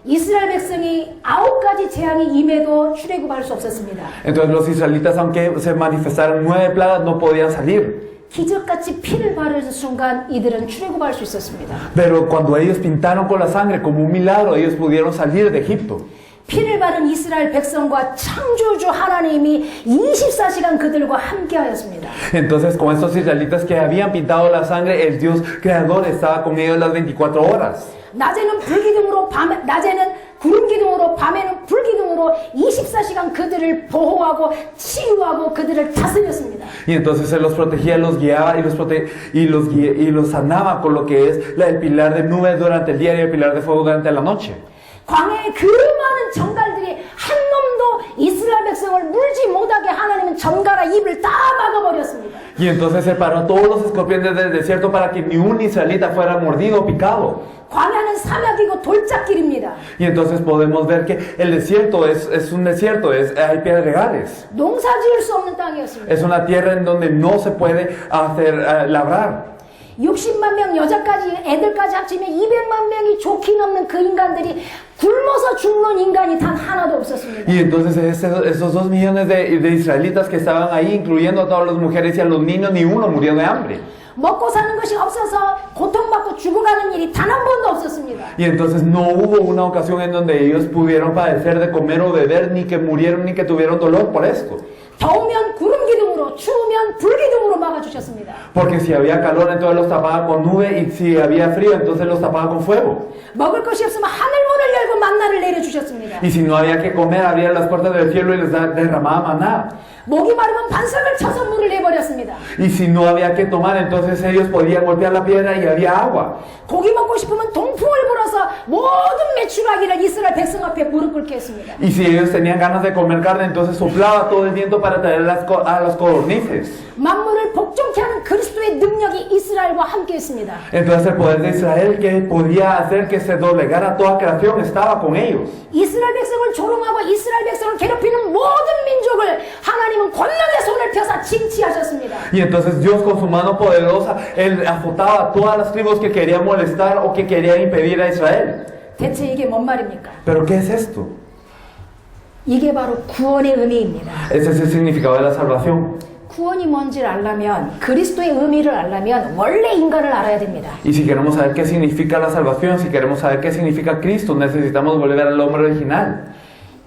Speaker 1: 이스라엘 백성이 9가지 재앙이 임해도 출애굽할 수 없었습니다.
Speaker 3: Entonces, los israelitas, aunque se manifestaron 9 plagas, no podían salir.
Speaker 1: 기적같이 피를 바르는 순간 이들은 출애굽할 수 있었습니다.
Speaker 3: Pero cuando ellos pintaron con la sangre como un milagro, ellos pudieron salir de Egipto.
Speaker 1: 피를 바른 이스라엘 백성과 창조주 하나님이 24시간 그들과 함께하였습니다.
Speaker 3: Entonces, con estos israelitas que habían pintado la sangre, el Dios creador estaba con ellos las 24 horas.
Speaker 1: 낮에는 불기둥으로 낮에는 구름 기둥으로 밤에는 불기둥으로 24시간 그들을 보호하고 치유하고 그들을 다스렸습니다.
Speaker 3: Y entonces se los protegía, los guiaba y los sanaba con lo que es el pilar de nubes durante el día y el pilar de fuego durante la noche.
Speaker 1: 광야의 그 많은 정갈들이 한 놈도 이스라엘 백성을 물지 못하게 하나님은 정갈아 입을 다 막아버렸습니다.
Speaker 3: Y entonces separó a todos los escorpiones del desierto para que ni un israelita fuera mordido o picado.
Speaker 1: 광야는 사막이고 돌짝길입니다.
Speaker 3: Y entonces podemos ver que el desierto es un desierto, hay pedregales.
Speaker 1: 농사지을 수 없는 땅이었습니다.
Speaker 3: Es una tierra en donde no se puede hacer labrar.
Speaker 1: 60만 명 여자까지 애들까지 합치면 200만 명이 좋게 넘는 그 인간들이 굶어서 죽는 인간이 단 하나도 없었습니다.
Speaker 3: Y entonces esos 2 millones de israelitas que estaban ahí, incluyendo a todas las mujeres y a los niños, ni uno murió de hambre.
Speaker 1: 먹고 사는 것이 없어서 고통받고 죽어가는 일이 단 한 번도 없었습니다.
Speaker 3: Y entonces no hubo una ocasión en donde ellos pudieron padecer de comer o beber, ni que murieron, ni que tuvieron dolor por esto.
Speaker 1: 더우면 구름 기둥으로, 추우면 불 기둥으로 막아주셨습니다.
Speaker 3: Porque si había calor, entonces los tapaba con nube, y si había frío, entonces los tapaba con fuego.
Speaker 1: 먹을 것이 없으면 하늘문을 열고 만나를 내려주셨습니다.
Speaker 3: Y si no había que comer, abría las puertas del cielo y les derramaba maná.
Speaker 1: 목이 마르면 반석을 쳐서 물을 내버렸습니다.
Speaker 3: Y si no había que tomar, entonces ellos podían golpear la piedra y había agua.
Speaker 1: 고기 먹고 싶으면 동풍을 불어서 모든 메추라기를 이스라엘 백성 앞에 무릎 꿇게 했습니다.
Speaker 3: Y si ellos tenían ganas de comer carne, entonces soplaba todo el viento para traer a los codornices.
Speaker 1: 만물을 복종케 하는 그리스도의 능력이 이스라엘과 함께 있습니다.
Speaker 3: Entonces el poder de Israel que podía hacer que se doblegara toda creación estaba con ellos.
Speaker 1: 이스라엘 백성을 조롱하고 이스라엘 백성을 괴롭히는 모든 민족을 하나님은 권능의 손을 펴서 징치하셨습니다.
Speaker 3: Y entonces Dios con su mano poderosa, Él azotaba a todas las tribus que querían molestar o que querían impedir a Israel.
Speaker 1: 대체 이게 뭔 말입니까?
Speaker 3: ¿Pero qué es esto?
Speaker 1: 이게 바로 구원의 의미입니다.
Speaker 3: Ese es el significado de la salvación.
Speaker 1: 구원이 뭔지를 알려면 그리스도의 의미를 알려면 원래 인간을 알아야 됩니다.
Speaker 3: Y si queremos saber qué significa la salvación, si queremos saber qué significa Cristo, necesitamos volver al hombre original.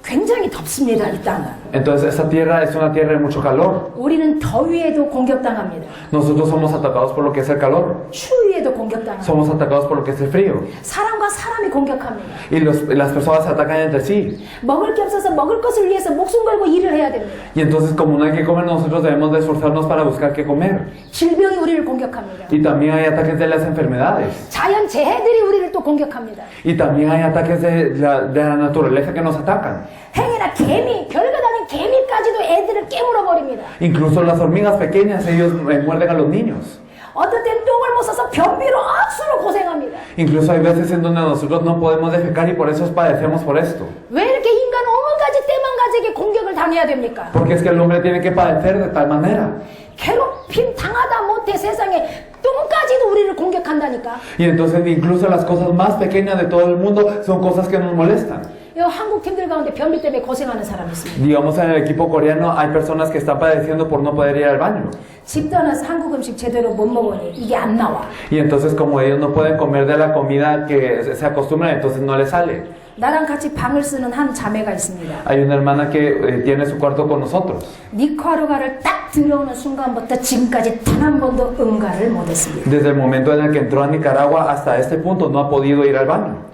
Speaker 1: 굉장히 덥습니다, 이 땅은.
Speaker 3: Entonces esa tierra es una tierra de mucho calor.
Speaker 1: 우리는 더위에도 공격당합니다.
Speaker 3: Nosotros somos atacados por lo que es el calor.
Speaker 1: 추위에도 공격당합니다.
Speaker 3: Somos atacados por lo que es el frío.
Speaker 1: 사람과 사람이 공격합니다.
Speaker 3: Y las personas se atacan entre sí.
Speaker 1: 먹을 게 없어서 먹을 것을 위해서 목숨 걸고 일을 해야 됩니다.
Speaker 3: Y entonces como no hay que comer, nosotros debemos de esforzarnos para buscar qué comer.
Speaker 1: 질병이 우리를 공격합니다.
Speaker 3: Y también hay ataques de las enfermedades.
Speaker 1: 자연 재해들이 우리를 또 공격합니다.
Speaker 3: Y también hay ataques de la naturaleza que nos atacan.
Speaker 1: 행여나 개미, 별것 아닌 개미까지도 애들을 깨물어 버립니다.
Speaker 3: Incluso las hormigas pequeñas, ellos muerden a los niños.
Speaker 1: 어떨 땐 똥을 못 싸서 변비로 억수로 고생합니다.
Speaker 3: Incluso hay veces en donde nosotros no podemos defecar y por eso padecemos por esto.
Speaker 1: 왜 이렇게 인간 온 가지 때만 가지게 공격을 당해야 됩니까?
Speaker 3: Porque es que el hombre tiene que padecer de tal manera.
Speaker 1: 괴롭힘 당하다 못해 세상에 똥까지도 우리를 공격한다니까.
Speaker 3: Y entonces incluso las cosas más pequeñas de todo el mundo son cosas que nos molestan.
Speaker 1: 요 한국 팀들 가운데 변비 때문에 고생하는 사람이 있습니다.
Speaker 3: Digamos en el equipo coreano hay personas que están padeciendo por no poder ir al baño.
Speaker 1: 집 떠나서 한국 음식 제대로 못 먹으니 이게 안 나와.
Speaker 3: Y entonces como ellos no pueden comer de la comida que se acostumbran, entonces no les sale.
Speaker 1: 나랑 같이 방을 쓰는 한 자매가 있습니다.
Speaker 3: Hay una hermana que tiene su cuarto con nosotros.
Speaker 1: 니카루가를 딱 들어오는 순간부터 지금까지 단 한 번도 응가를 못했습니다.
Speaker 3: Desde el momento en el que entró a Nicaragua hasta este punto no ha podido ir al baño.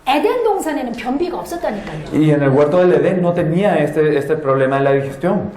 Speaker 1: 에덴 동산에는 변비가 없었다니까요.
Speaker 3: Y en el huerto del Edén no tenía este problema de la digestión.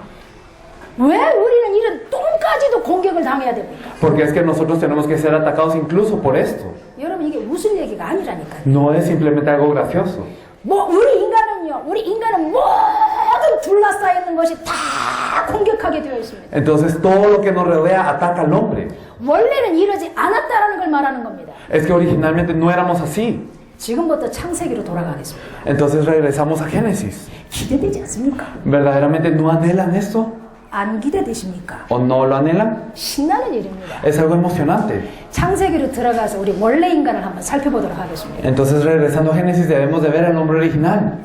Speaker 1: 왜 우리는 이런 똥까지도 공격을 당해야 됩니까?
Speaker 3: Porque es que nosotros tenemos que ser atacados incluso por esto.
Speaker 1: 여러분 이게 웃을 얘기가 아니라니까요.
Speaker 3: No es simplemente algo gracioso.
Speaker 1: 우리 인간은 모든 둘러싸여 있는 것이 다 공격하게 되어 있습니다.
Speaker 3: Entonces todo lo que nos rodea ataca al hombre.
Speaker 1: 원래는 이러지 않았다라는 걸 말하는 겁니다.
Speaker 3: Es que originalmente no éramos así.
Speaker 1: 지금부터 창세기로 돌아가겠습니다.
Speaker 3: Entonces regresamos a Génesis.
Speaker 1: 기대되지 않습니까?
Speaker 3: ¿Verdaderamente no anhelan esto?
Speaker 1: 안 기대되십니까?
Speaker 3: ¿O no lo anhelan?
Speaker 1: 신나는 일입니다.
Speaker 3: Es algo emocionante.
Speaker 1: 창세기로 들어가서 우리 원래 인간을 한번 살펴보도록 하겠습니다.
Speaker 3: Entonces regresando a Génesis debemos de ver el hombre original.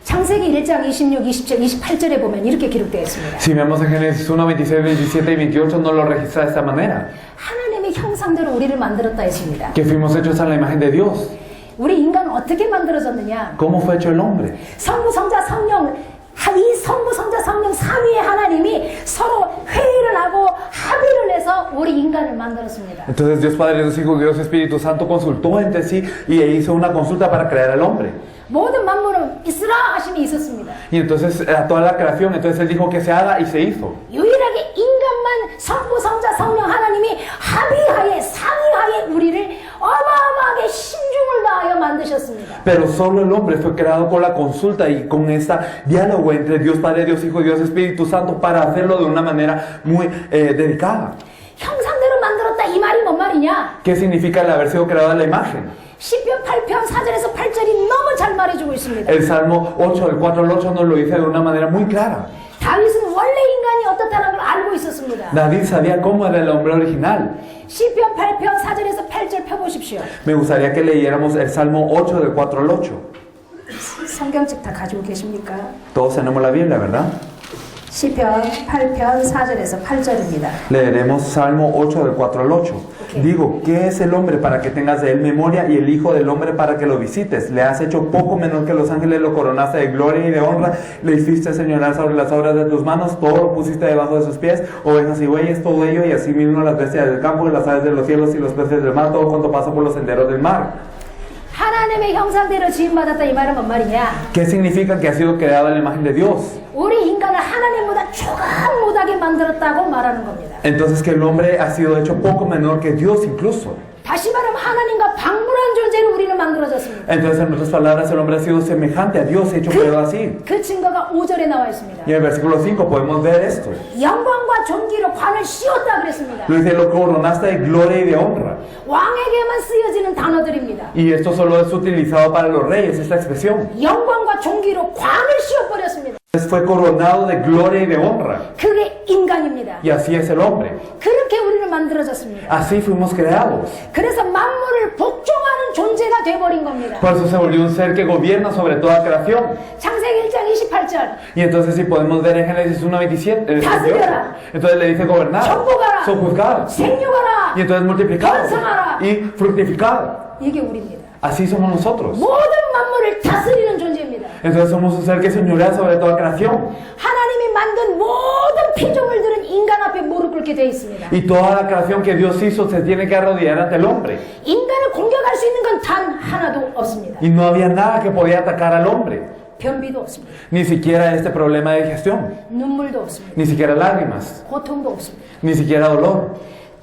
Speaker 1: 창세기 1장 26, 27, 28절에 보면 이렇게 기록되어 있습니다.
Speaker 3: Si vemos en Génesis 1, 26, 27 y 28 no lo registra de esta manera.
Speaker 1: 하나님의 형상대로 우리를 만들었다 했습니다.
Speaker 3: Que fuimos hechos a la imagen de Dios.
Speaker 1: 우리 인간은 어떻게 만들어졌느냐?
Speaker 3: ¿Cómo fue hecho el hombre?
Speaker 1: 성부, 성자, 성령, 이 성부, 성자, 성령 3위의 하나님이 서로 회의를 하고 합의를 해서 우리 인간을 만들었습니다.
Speaker 3: Entonces Dios Padre, Dios Hijo, Dios Espíritu Santo consultó entre sí y hizo una consulta para crear al hombre.
Speaker 1: 모든 만물은 있으라 하심이 있었습니다.
Speaker 3: Y entonces a toda la creación, entonces Él dijo que se haga y se hizo.
Speaker 1: 유일하게 인간만 성부, 성자, 성령 하나님이 합의하에 상의하에 우리를 어마어마하게 신중을 다하여 만드셨습니다.
Speaker 3: Pero solo el hombre fue creado con la consulta y con este diálogo entre Dios Padre, Dios Hijo y Dios Espíritu Santo para hacerlo de una manera muy dedicada.
Speaker 1: 형상대로 만들었다 이 말이 뭔 말이냐?
Speaker 3: ¿Qué significa el haber sido creado a la imagen?
Speaker 1: 시편 8편 4절에서 8절이 너무 잘 말해주고 있습니다.
Speaker 3: El Salmo 8, del 4 al 8 nos lo dice de una manera muy clara.
Speaker 1: 다윗은 원래 인간이 어떻다는 걸 알고 있었습니다.
Speaker 3: David sabía cómo era el hombre original.
Speaker 1: 시편 8편 4절에서 8절 펴보십시오.
Speaker 3: Me gustaría que leyéramos el Salmo 8, del 4 al 8.
Speaker 1: 성경책 다 가지고 계십니까?
Speaker 3: Todos tenemos la Biblia, ¿verdad?
Speaker 1: 시편 8편 4절에서 8절입니다.
Speaker 3: Leeremos Salmo 8 del 4 al 8.
Speaker 1: Ok.
Speaker 3: Digo, ¿qué es el hombre para que tengas de él memoria y el hijo del hombre para que lo visites? Le has hecho poco menor que los ángeles, lo coronaste de gloria y de honra, le hiciste señorar sobre las obras de tus manos, todo lo pusiste debajo de sus pies, ovejas y bueyes, todo ello, y así mismo las bestias del campo y las aves de los cielos y los peces del mar, todo cuanto pasa por los senderos del mar.
Speaker 1: 하나님의 형상대로 지음받았다 이 말은 뭔 말이냐?
Speaker 3: ¿Qué significa que ha sido creado en la imagen de Dios?
Speaker 1: 우리 인간을 하나님보다 조금 못하게 만들었다고 말하는 겁니다.
Speaker 3: Entonces que el hombre ha sido hecho poco menor que Dios incluso.
Speaker 1: 다시 말하면 하나님과 방불한 존재로 우리는 만들어졌습니다.
Speaker 3: Entonces en otras palabras el hombre ha sido semejante a Dios, hecho creado así.
Speaker 1: 그 증거가 5절에 나와 있습니다.
Speaker 3: Y en el versículo 5 podemos ver esto.
Speaker 1: 영광과 존귀로 관을 씌웠다 그랬습니다.
Speaker 3: Lo dice, lo coronaste de gloria y de honra.
Speaker 1: 왕에게만 쓰여지는 단어들입니다.
Speaker 3: Y esto solo es utilizado para los reyes, esta expresión.
Speaker 1: 영광과 존귀로 관을 씌워버렸습니다.
Speaker 3: Fue coronado de gloria y de honra.
Speaker 1: 그게 인간입니다.
Speaker 3: Y así es el hombre.
Speaker 1: 그렇게 우리는 만들어졌습니다.
Speaker 3: Así fuimos creados.
Speaker 1: 그래서 만물을 복종하는 존재가 돼버린 겁니다.
Speaker 3: Por eso se volvió un ser que gobierna sobre toda creación.
Speaker 1: 창세기 1장 28절
Speaker 3: Y entonces si podemos ver en Génesis 1:27,
Speaker 1: 다스려라.
Speaker 3: entonces le dice gobernar,
Speaker 1: 정복하라.
Speaker 3: sojuzgar,
Speaker 1: 생육하라.
Speaker 3: y entonces multiplicar
Speaker 1: 번성하라.
Speaker 3: y fructificar.
Speaker 1: 이게 우리입니다.
Speaker 3: Así somos nosotros.
Speaker 1: 모든 만물을 다스리는 존재입니다.
Speaker 3: Entonces somos un ser que señorea sobre toda creación.
Speaker 1: 하나님이 만든 모든 피조물들은 인간 앞에 무릎 꿇게 되어 있습니다.
Speaker 3: Y toda la creación que Dios hizo se tiene que arrodillar ante el hombre.
Speaker 1: 인간을 공격할 수 있는 건 단 하나도 없습니다.
Speaker 3: Y no había nada que podía atacar al hombre.
Speaker 1: 변비도 없습니다.
Speaker 3: Ni siquiera este problema de digestión.
Speaker 1: 눈물도 없습니다.
Speaker 3: Ni siquiera lágrimas.
Speaker 1: 고통도 없습니다.
Speaker 3: Ni siquiera dolor.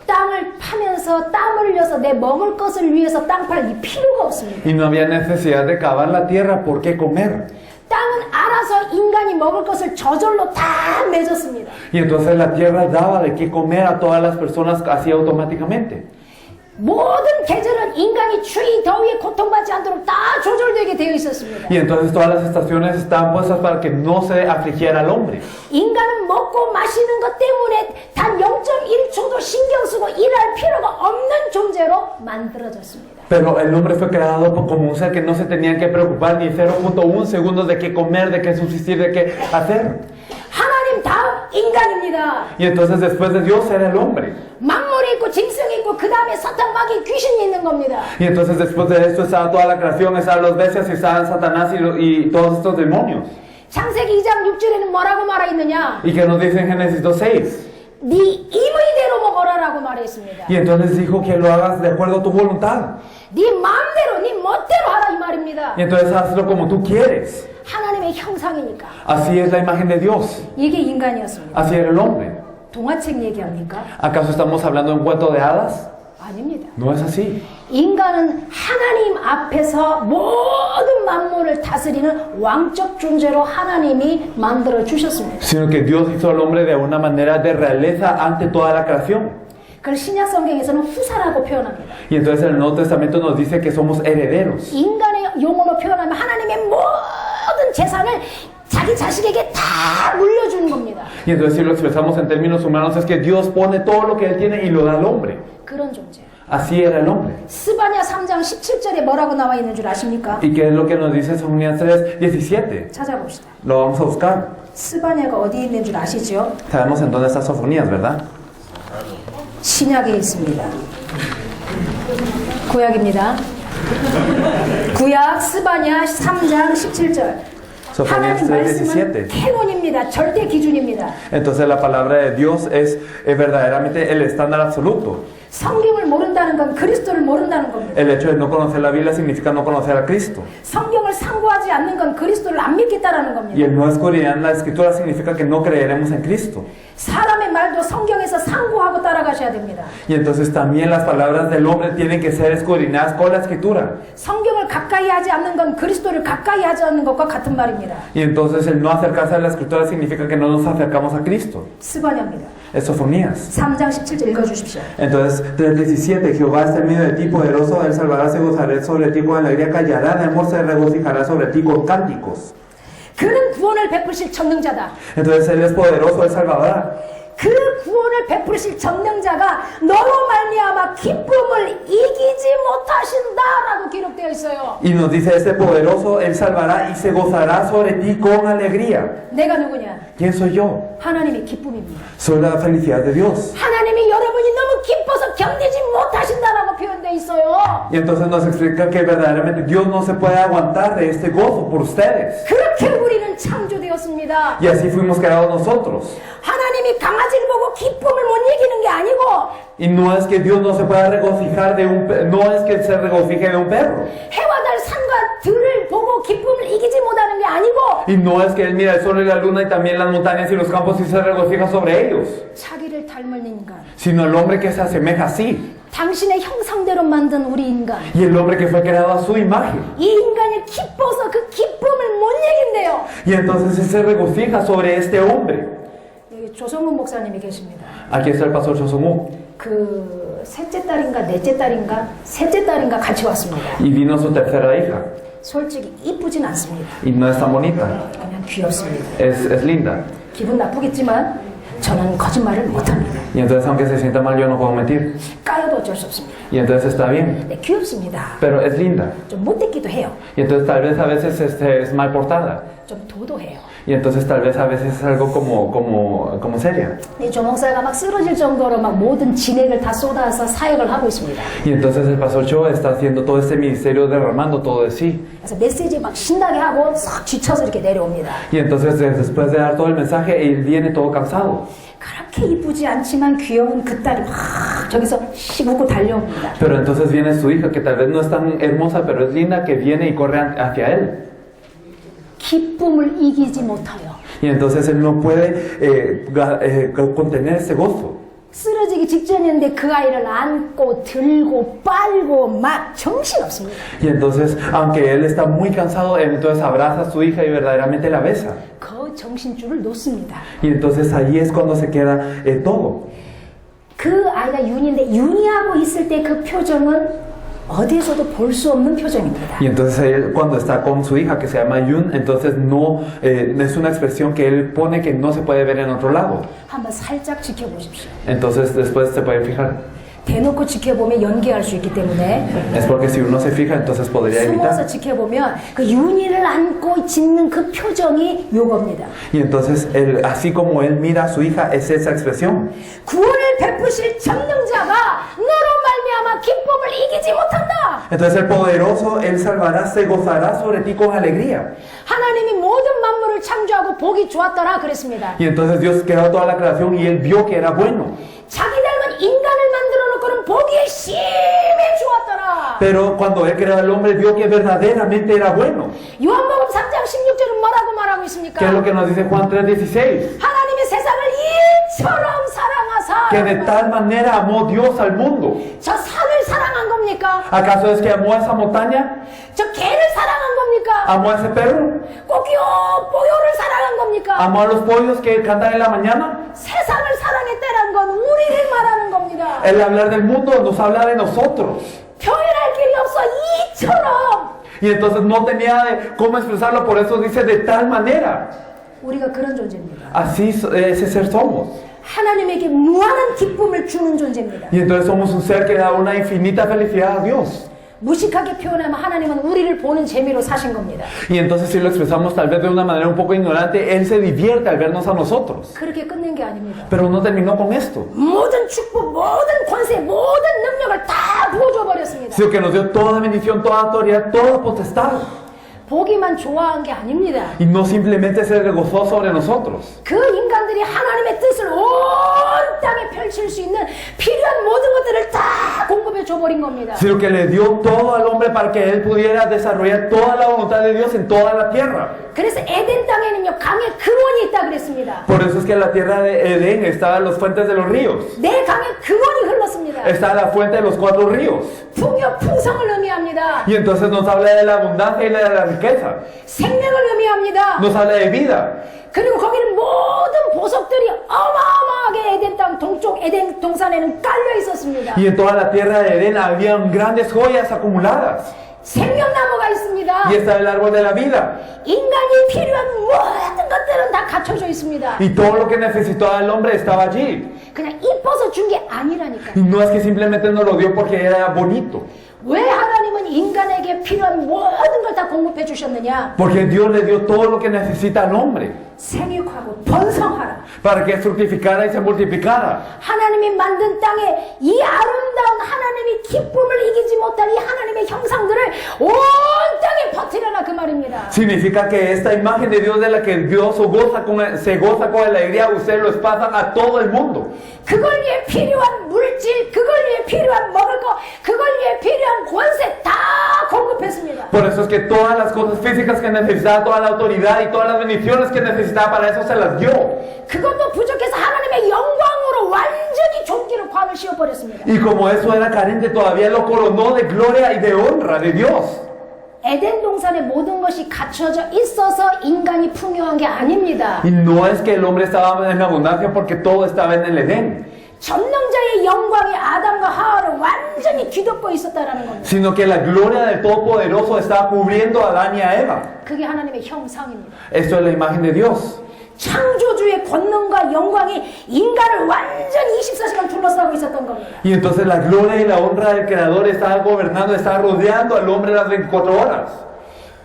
Speaker 1: 땅을 파면서 땀을 흘려서 내 먹을 것을 위해서 땅 팔 이 필요가 없습니다.
Speaker 3: Y no había necesidad de cavar la tierra por qué comer.
Speaker 1: 땅은 알아서 인간이 먹을 것을 저절로 다 맺었습니다.
Speaker 3: Y entonces la tierra daba de qué comer a todas las personas así automáticamente.
Speaker 1: 모든 계절은 인간이 추위, 더위에 고통받지 않도록 다 조절되게 되어 있었습니다.
Speaker 3: Y entonces todas las estaciones estaban puestas para que no se afligiera al hombre.
Speaker 1: 인간은 먹고 마시는 것 때문에 단 0.1초도 신경 쓰고 일할 필요가 없는 존재로 만들어졌습니다.
Speaker 3: Pero el hombre fue creado como un ser que no se tenía que preocupar ni 0.1 segundos de qué comer, de qué subsistir, de qué hacer.
Speaker 1: 하나님 다음 인간입니다.
Speaker 3: Y entonces después de Dios era el hombre.
Speaker 1: 만물이 있고 짐승이 있고 그 다음에 사탄 마귀 귀신이 있는 겁니다.
Speaker 3: Y entonces después de esto estaba toda la creación, estaban los bestias y estaban Satanás y todos estos demonios.
Speaker 1: 창세기 2장 6절에는 뭐라고 말하 있느냐?
Speaker 3: Y que nos dice en Génesis 2:6.
Speaker 1: 네 임의대로 먹어라라고 말했습니다.
Speaker 3: Y entonces dijo que lo hagas de acuerdo a tu voluntad.
Speaker 1: 네 마음대로 네 멋대로 하라 이 말입니다.
Speaker 3: Y entonces hazlo como tú quieres.
Speaker 1: 하나님의 형상이니까.
Speaker 3: Así es la imagen de Dios.
Speaker 1: 이게 인간이었습니다.
Speaker 3: Así era el hombre.
Speaker 1: 동화책 얘기합니까?
Speaker 3: ¿Acaso estamos hablando de un cuento de hadas?
Speaker 1: 아닙니다.
Speaker 3: No es así.
Speaker 1: 인간은 하나님 앞에서 모든 만물을 다스리는 왕적 존재로 하나님이 만들어 주셨습니다.
Speaker 3: Sino que Dios hizo al hombre de una manera de realeza ante toda la creación.
Speaker 1: 그걸 신약 성경에서는 후사라고 표현합니다.
Speaker 3: Y entonces el Nuevo Testamento nos dice que somos herederos.
Speaker 1: 인간의 용어로 표현하면 하나님의 모든 재산을 자기 자식에게 다 물려주는 겁니다.
Speaker 3: Y entonces si lo expresamos en términos humanos es que Dios pone todo lo que Él tiene y lo da al hombre.
Speaker 1: 그런 존재.
Speaker 3: Así era el hombre.
Speaker 1: 스바냐 3장 17절에 뭐라고 나와 있는 줄 아십니까?
Speaker 3: ¿Y qué es lo que nos dice Sofonías 3:17?
Speaker 1: 찾아봅시다.
Speaker 3: Lo vamos a buscar.
Speaker 1: 스바냐가 어디 있는 줄 아시죠?
Speaker 3: Sabemos en dónde está Sofonías, ¿verdad?
Speaker 1: 신약에 있습니다. 구약입니다. 구약 스바냐 3장 17절.
Speaker 3: Sofonías
Speaker 1: 하나님 말씀은
Speaker 3: 3:17.
Speaker 1: 캐논입니다. 절대 기준입니다.
Speaker 3: Entonces la palabra de Dios es verdaderamente el estándar absoluto.
Speaker 1: 성경을 모른다는 건 그리스도를 모른다는 겁니다.
Speaker 3: El hecho de no conocer la Biblia significa no conocer a Cristo.
Speaker 1: 성경을 상고하지 않는 건 그리스도를 안 믿겠다라는
Speaker 3: Y
Speaker 1: 겁니다.
Speaker 3: el no escudriñar la Escritura significa que no creeremos en Cristo.
Speaker 1: 사람의 말도 성경에서 상고하고 따라가셔야 됩니다.
Speaker 3: Y entonces también las palabras del hombre tienen que ser escudriñadas con la Escritura.
Speaker 1: 성경을 가까이 하지 않는 건 그리스도를 가까이 하지 않는 것과 같은 말입니다.
Speaker 3: Y entonces el no acercarse a la Escritura significa que no nos acercamos a Cristo.
Speaker 1: 스바냐입니다.
Speaker 3: Es Sofonías.
Speaker 1: 3장 17절 읽어주십시오.
Speaker 2: Entonces, 3:17, Jehová está en medio de ti, poderoso, Él salvará, se gozará sobre ti con alegría, callará de amor, se regocijará sobre ti con cánticos.
Speaker 1: 그는 구원을 베푸실 전능자다.
Speaker 3: Entonces Él es poderoso, Él salvará.
Speaker 1: 그 구원을 베푸실 전능자가 너로 말미암아 기쁨을 이기지 못하신다라고 기록되어 있어요.
Speaker 3: Y nos dice, este poderoso, Él salvará y se gozará sobre ti con alegría.
Speaker 1: 내가 누구냐?
Speaker 3: ¿Quién soy yo?
Speaker 1: 하나님의 기쁨입니다.
Speaker 3: Soy la felicidad de Dios.
Speaker 1: 하나님이 여러분이 너무 기뻐서 견디지 못하신다라고 표현되어 있어요.
Speaker 3: Y entonces nos explica que verdaderamente Dios no se puede aguantar de este gozo por ustedes.
Speaker 1: 그렇게 우리는 창조되었습니다.
Speaker 3: Y así fuimos creados nosotros.
Speaker 1: 하나님이 강아지를 보고 기쁨을 못 이기는 게 아니고
Speaker 3: Y no es que Dios no se pueda regocijar de no es que se regocije de un perro.
Speaker 1: 해와 달 산과 들을 보고 기쁨을 이기지 못하는 게 아니고
Speaker 3: Y no es que Él mira el sol y la luna y también las montañas y los campos y se regocija sobre ellos.
Speaker 1: 자기를 닮은 인간,
Speaker 3: Sino el hombre que se asemeja así.
Speaker 1: 당신의 형상대로 만든 우리 인간,
Speaker 3: Y el hombre que fue creado a su imagen.
Speaker 1: 이 인간이 기뻐서 그 기쁨을 못 이긴대요.
Speaker 3: Y entonces Él se regocija sobre este hombre.
Speaker 1: 여기 조성훈 목사님이 계십니다.
Speaker 3: Aquí está el pastor Chosungu.
Speaker 1: 그 셋째 딸인가 넷째 딸인가 셋째 딸인가 같이 왔습니다.
Speaker 3: Y vino su tercera hija.
Speaker 1: 솔직히 이쁘진 않습니다.
Speaker 3: Y no es tan bonita.
Speaker 1: 그냥 귀엽습니다.
Speaker 3: Es linda.
Speaker 1: 기분 나쁘겠지만 저는 거짓말을 못합니다.
Speaker 3: Y entonces aunque se sienta mal yo no puedo mentir.
Speaker 1: 까여도 어쩔 수 없습니다.
Speaker 3: Y entonces está bien.
Speaker 1: 네, 귀엽습니다.
Speaker 3: Pero es linda.
Speaker 1: 좀 못됐기도 해요.
Speaker 3: Y entonces tal vez a veces es mal portada.
Speaker 1: 좀 도도해요.
Speaker 3: Y entonces tal vez a veces es algo como seria.
Speaker 1: 이 조목사가 막 쓰러질 정도로 막 모든 진액을 다 쏟아서 사역을 하고 있습니다.
Speaker 3: Y entonces el pastor Cho está haciendo todo este ministerio derramando todo de sí.
Speaker 1: 그래서 메시지 막 신나게 하고 싹 지쳐서 이렇게 내려옵니다.
Speaker 3: Y entonces después de dar todo el mensaje, él viene todo cansado.
Speaker 1: 그렇게 이쁘지 않지만 귀여운 그 딸이 막 저기서 씹고 달려옵니다.
Speaker 3: Pero entonces viene su hija, que tal vez no es tan hermosa, pero es linda, que viene y corre hacia él.
Speaker 1: 기쁨을 이기지 못하여
Speaker 3: Y entonces él no puede contener ese gozo.
Speaker 1: 쓰러지기 직전이었는데 그 아이를 안고 들고 빨고 막 정신없습니다.
Speaker 3: Y entonces, aunque él está muy cansado, él entonces abraza a su hija y verdaderamente la besa.
Speaker 1: 그 정신줄을 놓습니다.
Speaker 3: Y entonces ahí es cuando se queda todo.
Speaker 1: 그 아이가 윤인데 윤이하고 있을 때 그 표정은 어디에서도 볼 수 없는 표정입니다.
Speaker 3: Y entonces él, cuando está con su hija que se llama Yun, entonces no es una expresión que él pone que no se puede ver en otro lado.
Speaker 1: 한번 살짝 지켜보십시오.
Speaker 3: Entonces después se puede fijar.
Speaker 1: 대놓고 지켜보면 연기할 수 있기 때문에
Speaker 3: Es porque si uno se fija, entonces podría
Speaker 1: 숨어서
Speaker 3: evitar.
Speaker 1: 지켜보면 그 윤희를 안고 짓는 그 표정이 요겁니다.
Speaker 3: Y entonces, así como él mira a su hija, es esa expresión.
Speaker 1: 구원을 베푸실 전능자가 너로 말미암아 기쁨을 이기지 못한다.
Speaker 3: Entonces el poderoso, él salvará, se gozará sobre ti con alegría.
Speaker 1: 하나님이 모든 만물을 창조하고 보기 좋았더라 그랬습니다.
Speaker 3: Y entonces Dios creó toda la creación y él vio que era bueno.
Speaker 1: 자기 닮은 인간을 만들어 놓고는 보기에 심히 좋았더라.
Speaker 3: Pero cuando él creó al hombre, vio que verdaderamente era bueno.
Speaker 1: 요한복음 3장 16절은 뭐라고 말하고 있습니까?
Speaker 3: ¿Qué es lo que nos dice Juan 3:16?
Speaker 1: 하나님이 세상을 이처럼 사랑하사
Speaker 3: Que de tal manera amó Dios al mundo.
Speaker 1: 저 산을 사랑한 겁니까?
Speaker 3: ¿Acaso es que amó a esa montaña?
Speaker 1: 저 개를 사랑한 겁니까?
Speaker 3: ¿Amó a ese perro?
Speaker 1: 꼬끼요 뽀요를 사랑한 겁니까?
Speaker 3: ¿Amó a los pollos que cantan en la mañana?
Speaker 1: 세상을 사랑했다는 건 우리를 말하는 겁니다.
Speaker 3: El hablar del mundo nos habla de nosotros.
Speaker 1: 표현할 길이 없어 이처럼.
Speaker 3: Y entonces no tenía cómo expresarlo, por eso dice de tal manera.
Speaker 1: 우리가 그런 존재입니다.
Speaker 3: Así ese ser somos.
Speaker 1: 하나님에게 무한한 기쁨을 주는 존재입니다.
Speaker 3: Y entonces somos un ser que da una infinita felicidad a Dios.
Speaker 1: 무식하게 표현하면 하나님은 우리를 보는 재미로 사신 겁니다.
Speaker 3: Y entonces si lo expresamos tal vez de una manera un poco ignorante, Él se divierte al vernos a nosotros.
Speaker 1: 그렇게 끝낸 게 아닙니다.
Speaker 3: Pero no terminó con esto,
Speaker 1: 모든 축복, 모든 권세, 모든 능력을 다 부어줘 버렸습니다.
Speaker 3: sino que nos dio toda bendición, toda autoridad, toda potestad.
Speaker 1: 보기만 좋아한 게 아닙니다.
Speaker 3: Y no simplemente se regozó sobre nosotros,
Speaker 1: 그 인간들이 하나님의 뜻을 온 땅에 펼칠 수 있는 필요한 모든 것들을 다 공급해 줘버린 겁니다.
Speaker 3: sino que le dio todo al hombre para que Él pudiera desarrollar toda la voluntad de Dios en toda la tierra.
Speaker 1: 그래서 에덴 땅에는요 강의 근원이 있다 그랬습니다.
Speaker 3: Por eso es que en la tierra de Edén estaban las fuentes de los ríos.
Speaker 1: 내 강의 근원이 흘렀습니다.
Speaker 3: Está la fuente de los 4 ríos.
Speaker 1: 풍요 풍성을 의미합니다.
Speaker 3: Y entonces nos habla de la abundancia y de la riqueza.
Speaker 1: 생명을 의미합니다.
Speaker 3: Nos habla de vida.
Speaker 1: 그리고 거기는 모든 보석들이 어마어마하게 에덴 땅 동쪽 에덴 동산에는 깔려 있었습니다.
Speaker 3: Y en toda la tierra de Edén habían grandes joyas acumuladas.
Speaker 1: 생명나무가 있습니다.
Speaker 3: Y está el árbol de la vida.
Speaker 1: 인간이 필요한 모든 것들은 다 갖춰져 있습니다.
Speaker 3: Y todo lo que necesitaba el hombre estaba allí.
Speaker 1: 그냥 이뻐서 준 게 아니라니까요.
Speaker 3: Y no es que simplemente nos lo dio porque era bonito.
Speaker 1: 왜 하나님은 인간에게 필요한 모든 걸 다 공급해 주셨느냐?
Speaker 3: Porque Dios le dio todo lo que necesita al hombre
Speaker 1: 생육하고 번성하라.
Speaker 3: para que fructificara y se multiplicara.
Speaker 1: 하나님이 만든 땅에 이 아름다운 하나님이 기쁨을 이기지 못할 이 하나님의 형상들을 온 땅에 퍼뜨려라 그 말입니다.
Speaker 3: Significa que esta imagen de Dios de la que Dios se goza con alegría, ustedes lo pasan a todo el mundo.
Speaker 1: 그걸 위해 필요한 물질, 그걸 위해 필요한 먹을 거, 그걸 위해 필요한 권세 다 공급했습니다.
Speaker 3: Por eso es que todas las cosas físicas que necesitaba, toda la autoridad y todas las bendiciones que necesitaba, para eso se las dio.
Speaker 1: 그것도 부족해서 하나님의 영광으로 완전히 존귀로 관을 씌워버렸습니다.
Speaker 3: Y como eso era carente, todavía lo coronó de gloria y de honra de Dios.
Speaker 1: 에덴 동산의 모든 것이 갖춰져 있어서 인간이 풍요한 게 아닙니다.
Speaker 3: Y no es que el hombre estaba en abundancia porque todo estaba en el Edén,
Speaker 1: 전능자의 영광이 아담과 하와를 완전히 뒤덮고 있었다라는 겁니다.
Speaker 3: sino que la gloria del Todopoderoso estaba cubriendo a Adán y a Eva.
Speaker 1: 그게 하나님의 형상입니다.
Speaker 3: Esto es la imagen de Dios.
Speaker 1: 창조주의 권능과 영광이 인간을 완전히 24시간 둘러싸고 있었던 겁니다.
Speaker 3: Y entonces la gloria y la honra del Creador estaba gobernando, estaba rodeando al hombre las 24 horas.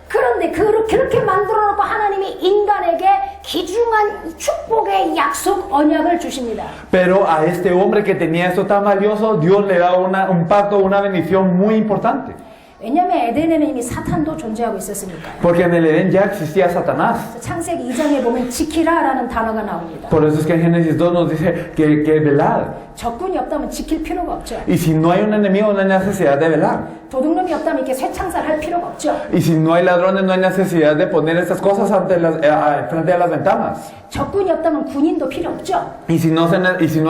Speaker 1: 그런데 그렇게 만들어놓고 하나님이 인간에게 귀중한 축복의 약속 언약을 주십니다.
Speaker 3: Pero a este hombre que tenía esto tan valioso, Dios le da un pacto, una bendición muy importante.
Speaker 1: 왜냐하면 에덴에는 이미 사탄도 존재하고 있었으니까요.
Speaker 3: Porque en el Edén ya existía Satanás.
Speaker 1: 창세기 2장에 보면 지키라라는 단어가 나옵니다.
Speaker 3: Por eso es que en Génesis 2 nos dice que velad.
Speaker 1: 적군이 없다면 지킬 필요가 없죠.
Speaker 3: Y si no hay un enemigo, no hay necesidad de velar.
Speaker 1: 도둑놈이 없다면 이렇게 쇠창살할 필요가 없죠.
Speaker 3: Y si no hay ladrones, no hay necesidad de poner estas cosas frente a las ventanas.
Speaker 1: 적군이 없다면 군인도 필요 없죠.
Speaker 3: Y si no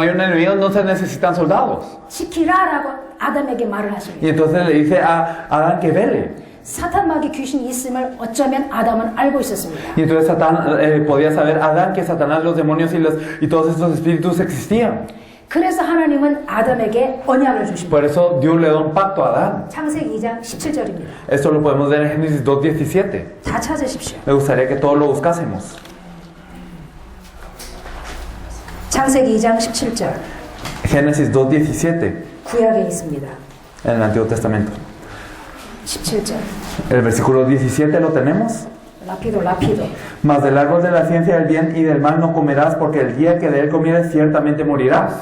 Speaker 3: hay un enemigo, no se necesitan soldados.
Speaker 1: 지키라라고 아담에게 말을 하십니다.
Speaker 3: Y entonces le dice a Adán que vele.
Speaker 1: 사탄 마귀 귀신이 있음을 어쩌면 아담은 알고 있었습니다.
Speaker 3: Y entonces podía saber Adán que Satanás, los demonios y todos estos espíritus existían.
Speaker 1: 그래서 하나님은 아담에게 언약을 주십니다.
Speaker 3: Por eso Dios le da un pacto a Adán.
Speaker 1: 창세기 2장 17절입니다.
Speaker 3: Esto lo podemos ver en Génesis 2:17.
Speaker 1: 다 찾으십시오.
Speaker 3: Me gustaría que todos lo buscásemos.
Speaker 1: 창세기 2장 17절
Speaker 3: Génesis 2:17,
Speaker 1: 구약에 있습니다.
Speaker 3: en el Antiguo Testamento.
Speaker 1: 17절
Speaker 3: El versículo 17 lo tenemos.
Speaker 1: 라피도
Speaker 3: Mas del árbol de la ciencia del bien y del mal no comerás, porque el día que de él comieres ciertamente morirás.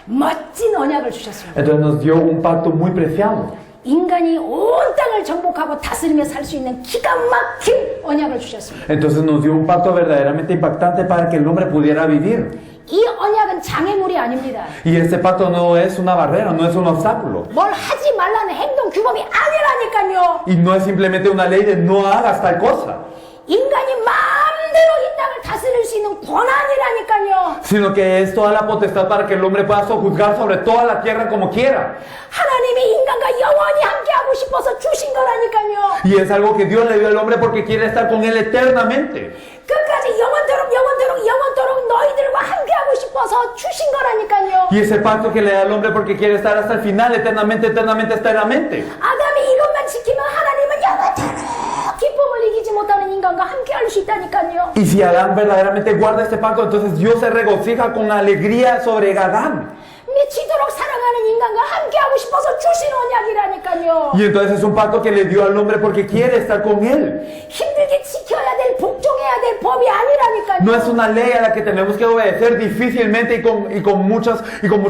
Speaker 1: 멋진 언약을 주셨습니다.
Speaker 3: Entonces nos dio un pacto muy preciado.
Speaker 1: 인간이 온 땅을 정복하고 다스리며 살 수 있는 기가 막힌 언약을 주셨습니다.
Speaker 3: Entonces nos dio un pacto verdaderamente impactante para que el hombre pudiera vivir.
Speaker 1: 이 언약은 장애물이 아닙니다.
Speaker 3: Y este pacto no es una barrera, no es un obstáculo.
Speaker 1: 뭘 하지 말라는 행동 규범이 아니라니까요.
Speaker 3: Y no es simplemente una ley de no hagas tal cosa,
Speaker 1: 인간이 마음대로 이 땅을 다스릴 수 있는 권한이라니까요.
Speaker 3: sino que es toda la potestad para que el hombre pueda sojuzgar sobre toda la tierra como quiera.
Speaker 1: 하나님이 인간과 영원히 함께하고 싶어서 주신 거라니까요.
Speaker 3: Y es algo que Dios le dio al hombre porque quiere estar con él eternamente.
Speaker 1: 끝까지 영원토록 너희들과 함께하고 싶어서 주신 거라니까요.
Speaker 3: Y es el pacto que le da al hombre porque quiere estar hasta el final, eternamente.
Speaker 1: 아담이 이것만 지키면 하나님은 영원토록 기쁨을 이기지 못하는 인간과 함께할 수 있다니까요.
Speaker 3: Y si Adán verdaderamente guarda este pacto, entonces Dios se regocija con alegría sobre Adán.
Speaker 1: 미치도록 사랑하는 인간과 함께하고 싶어서 주신 언약이라니까요.
Speaker 3: Y entonces es un pacto que le dio al hombre porque quiere estar con él.
Speaker 1: 힘들게 지켜야 될, 복종해야 될 법이 아니라니까요.
Speaker 3: No es una ley a la que tenemos que obedecer difícilmente y con mucho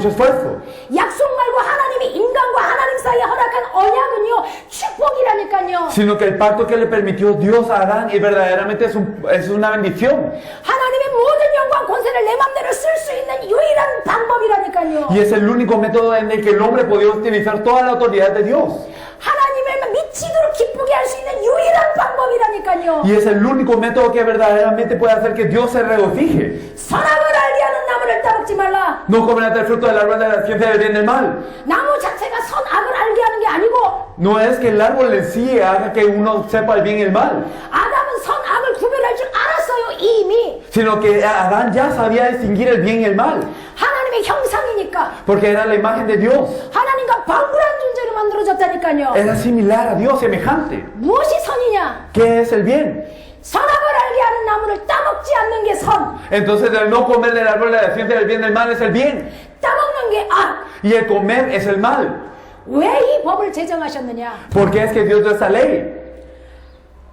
Speaker 3: esfuerzo.
Speaker 1: 약속 말고 하나님이 인간과 하나님 사이에 허락한 언약은요, 축복이라니까요.
Speaker 3: Sino que el pacto que le permitió Dios a Adán y verdaderamente es una bendición.
Speaker 1: 하나님의 모든 영광 권세를 내 맘대로 쓸 수 있는 유일한 방법이라니까요.
Speaker 3: Y es el único método en el que el hombre podía utilizar toda la autoridad de Dios.
Speaker 1: 하나님을 미치도록 기쁘게 할 수 있는 유일한 방법이라니까요.
Speaker 3: Y es el único método que verdaderamente puede hacer que Dios se regocije.
Speaker 1: 선악을 알게 하는 나무를 따먹지 말라.
Speaker 3: No comerás del fruto del árbol de la ciencia del bien y del mal.
Speaker 1: 나무 자체가 선악을 알게 하는 게 아니고
Speaker 3: No es que el árbol en sí haga que uno sepa el bien y el mal,
Speaker 1: 아담은 선악을 구별할 줄 알았어요, 이미.
Speaker 3: sino que Adán ya sabía distinguir el bien y el mal,
Speaker 1: 하나님의 형상이니까.
Speaker 3: porque era la imagen de Dios.
Speaker 1: 하나님과 방불한 존재로 만들어졌다니까요.
Speaker 3: Era similar a Dios, semejante.
Speaker 1: 무엇이 선이냐?
Speaker 3: ¿Qué es el bien?
Speaker 1: 선악을 알게 하는 나무를 따먹지 않는 게 선.
Speaker 3: Entonces el no comer del árbol de la ciencia del bien y del mal es el bien,
Speaker 1: 따먹는 게 악.
Speaker 3: y el comer es el mal.
Speaker 1: 왜 이 법을 제정하셨느냐?
Speaker 3: ¿Por qué es que Dios dio esa ley?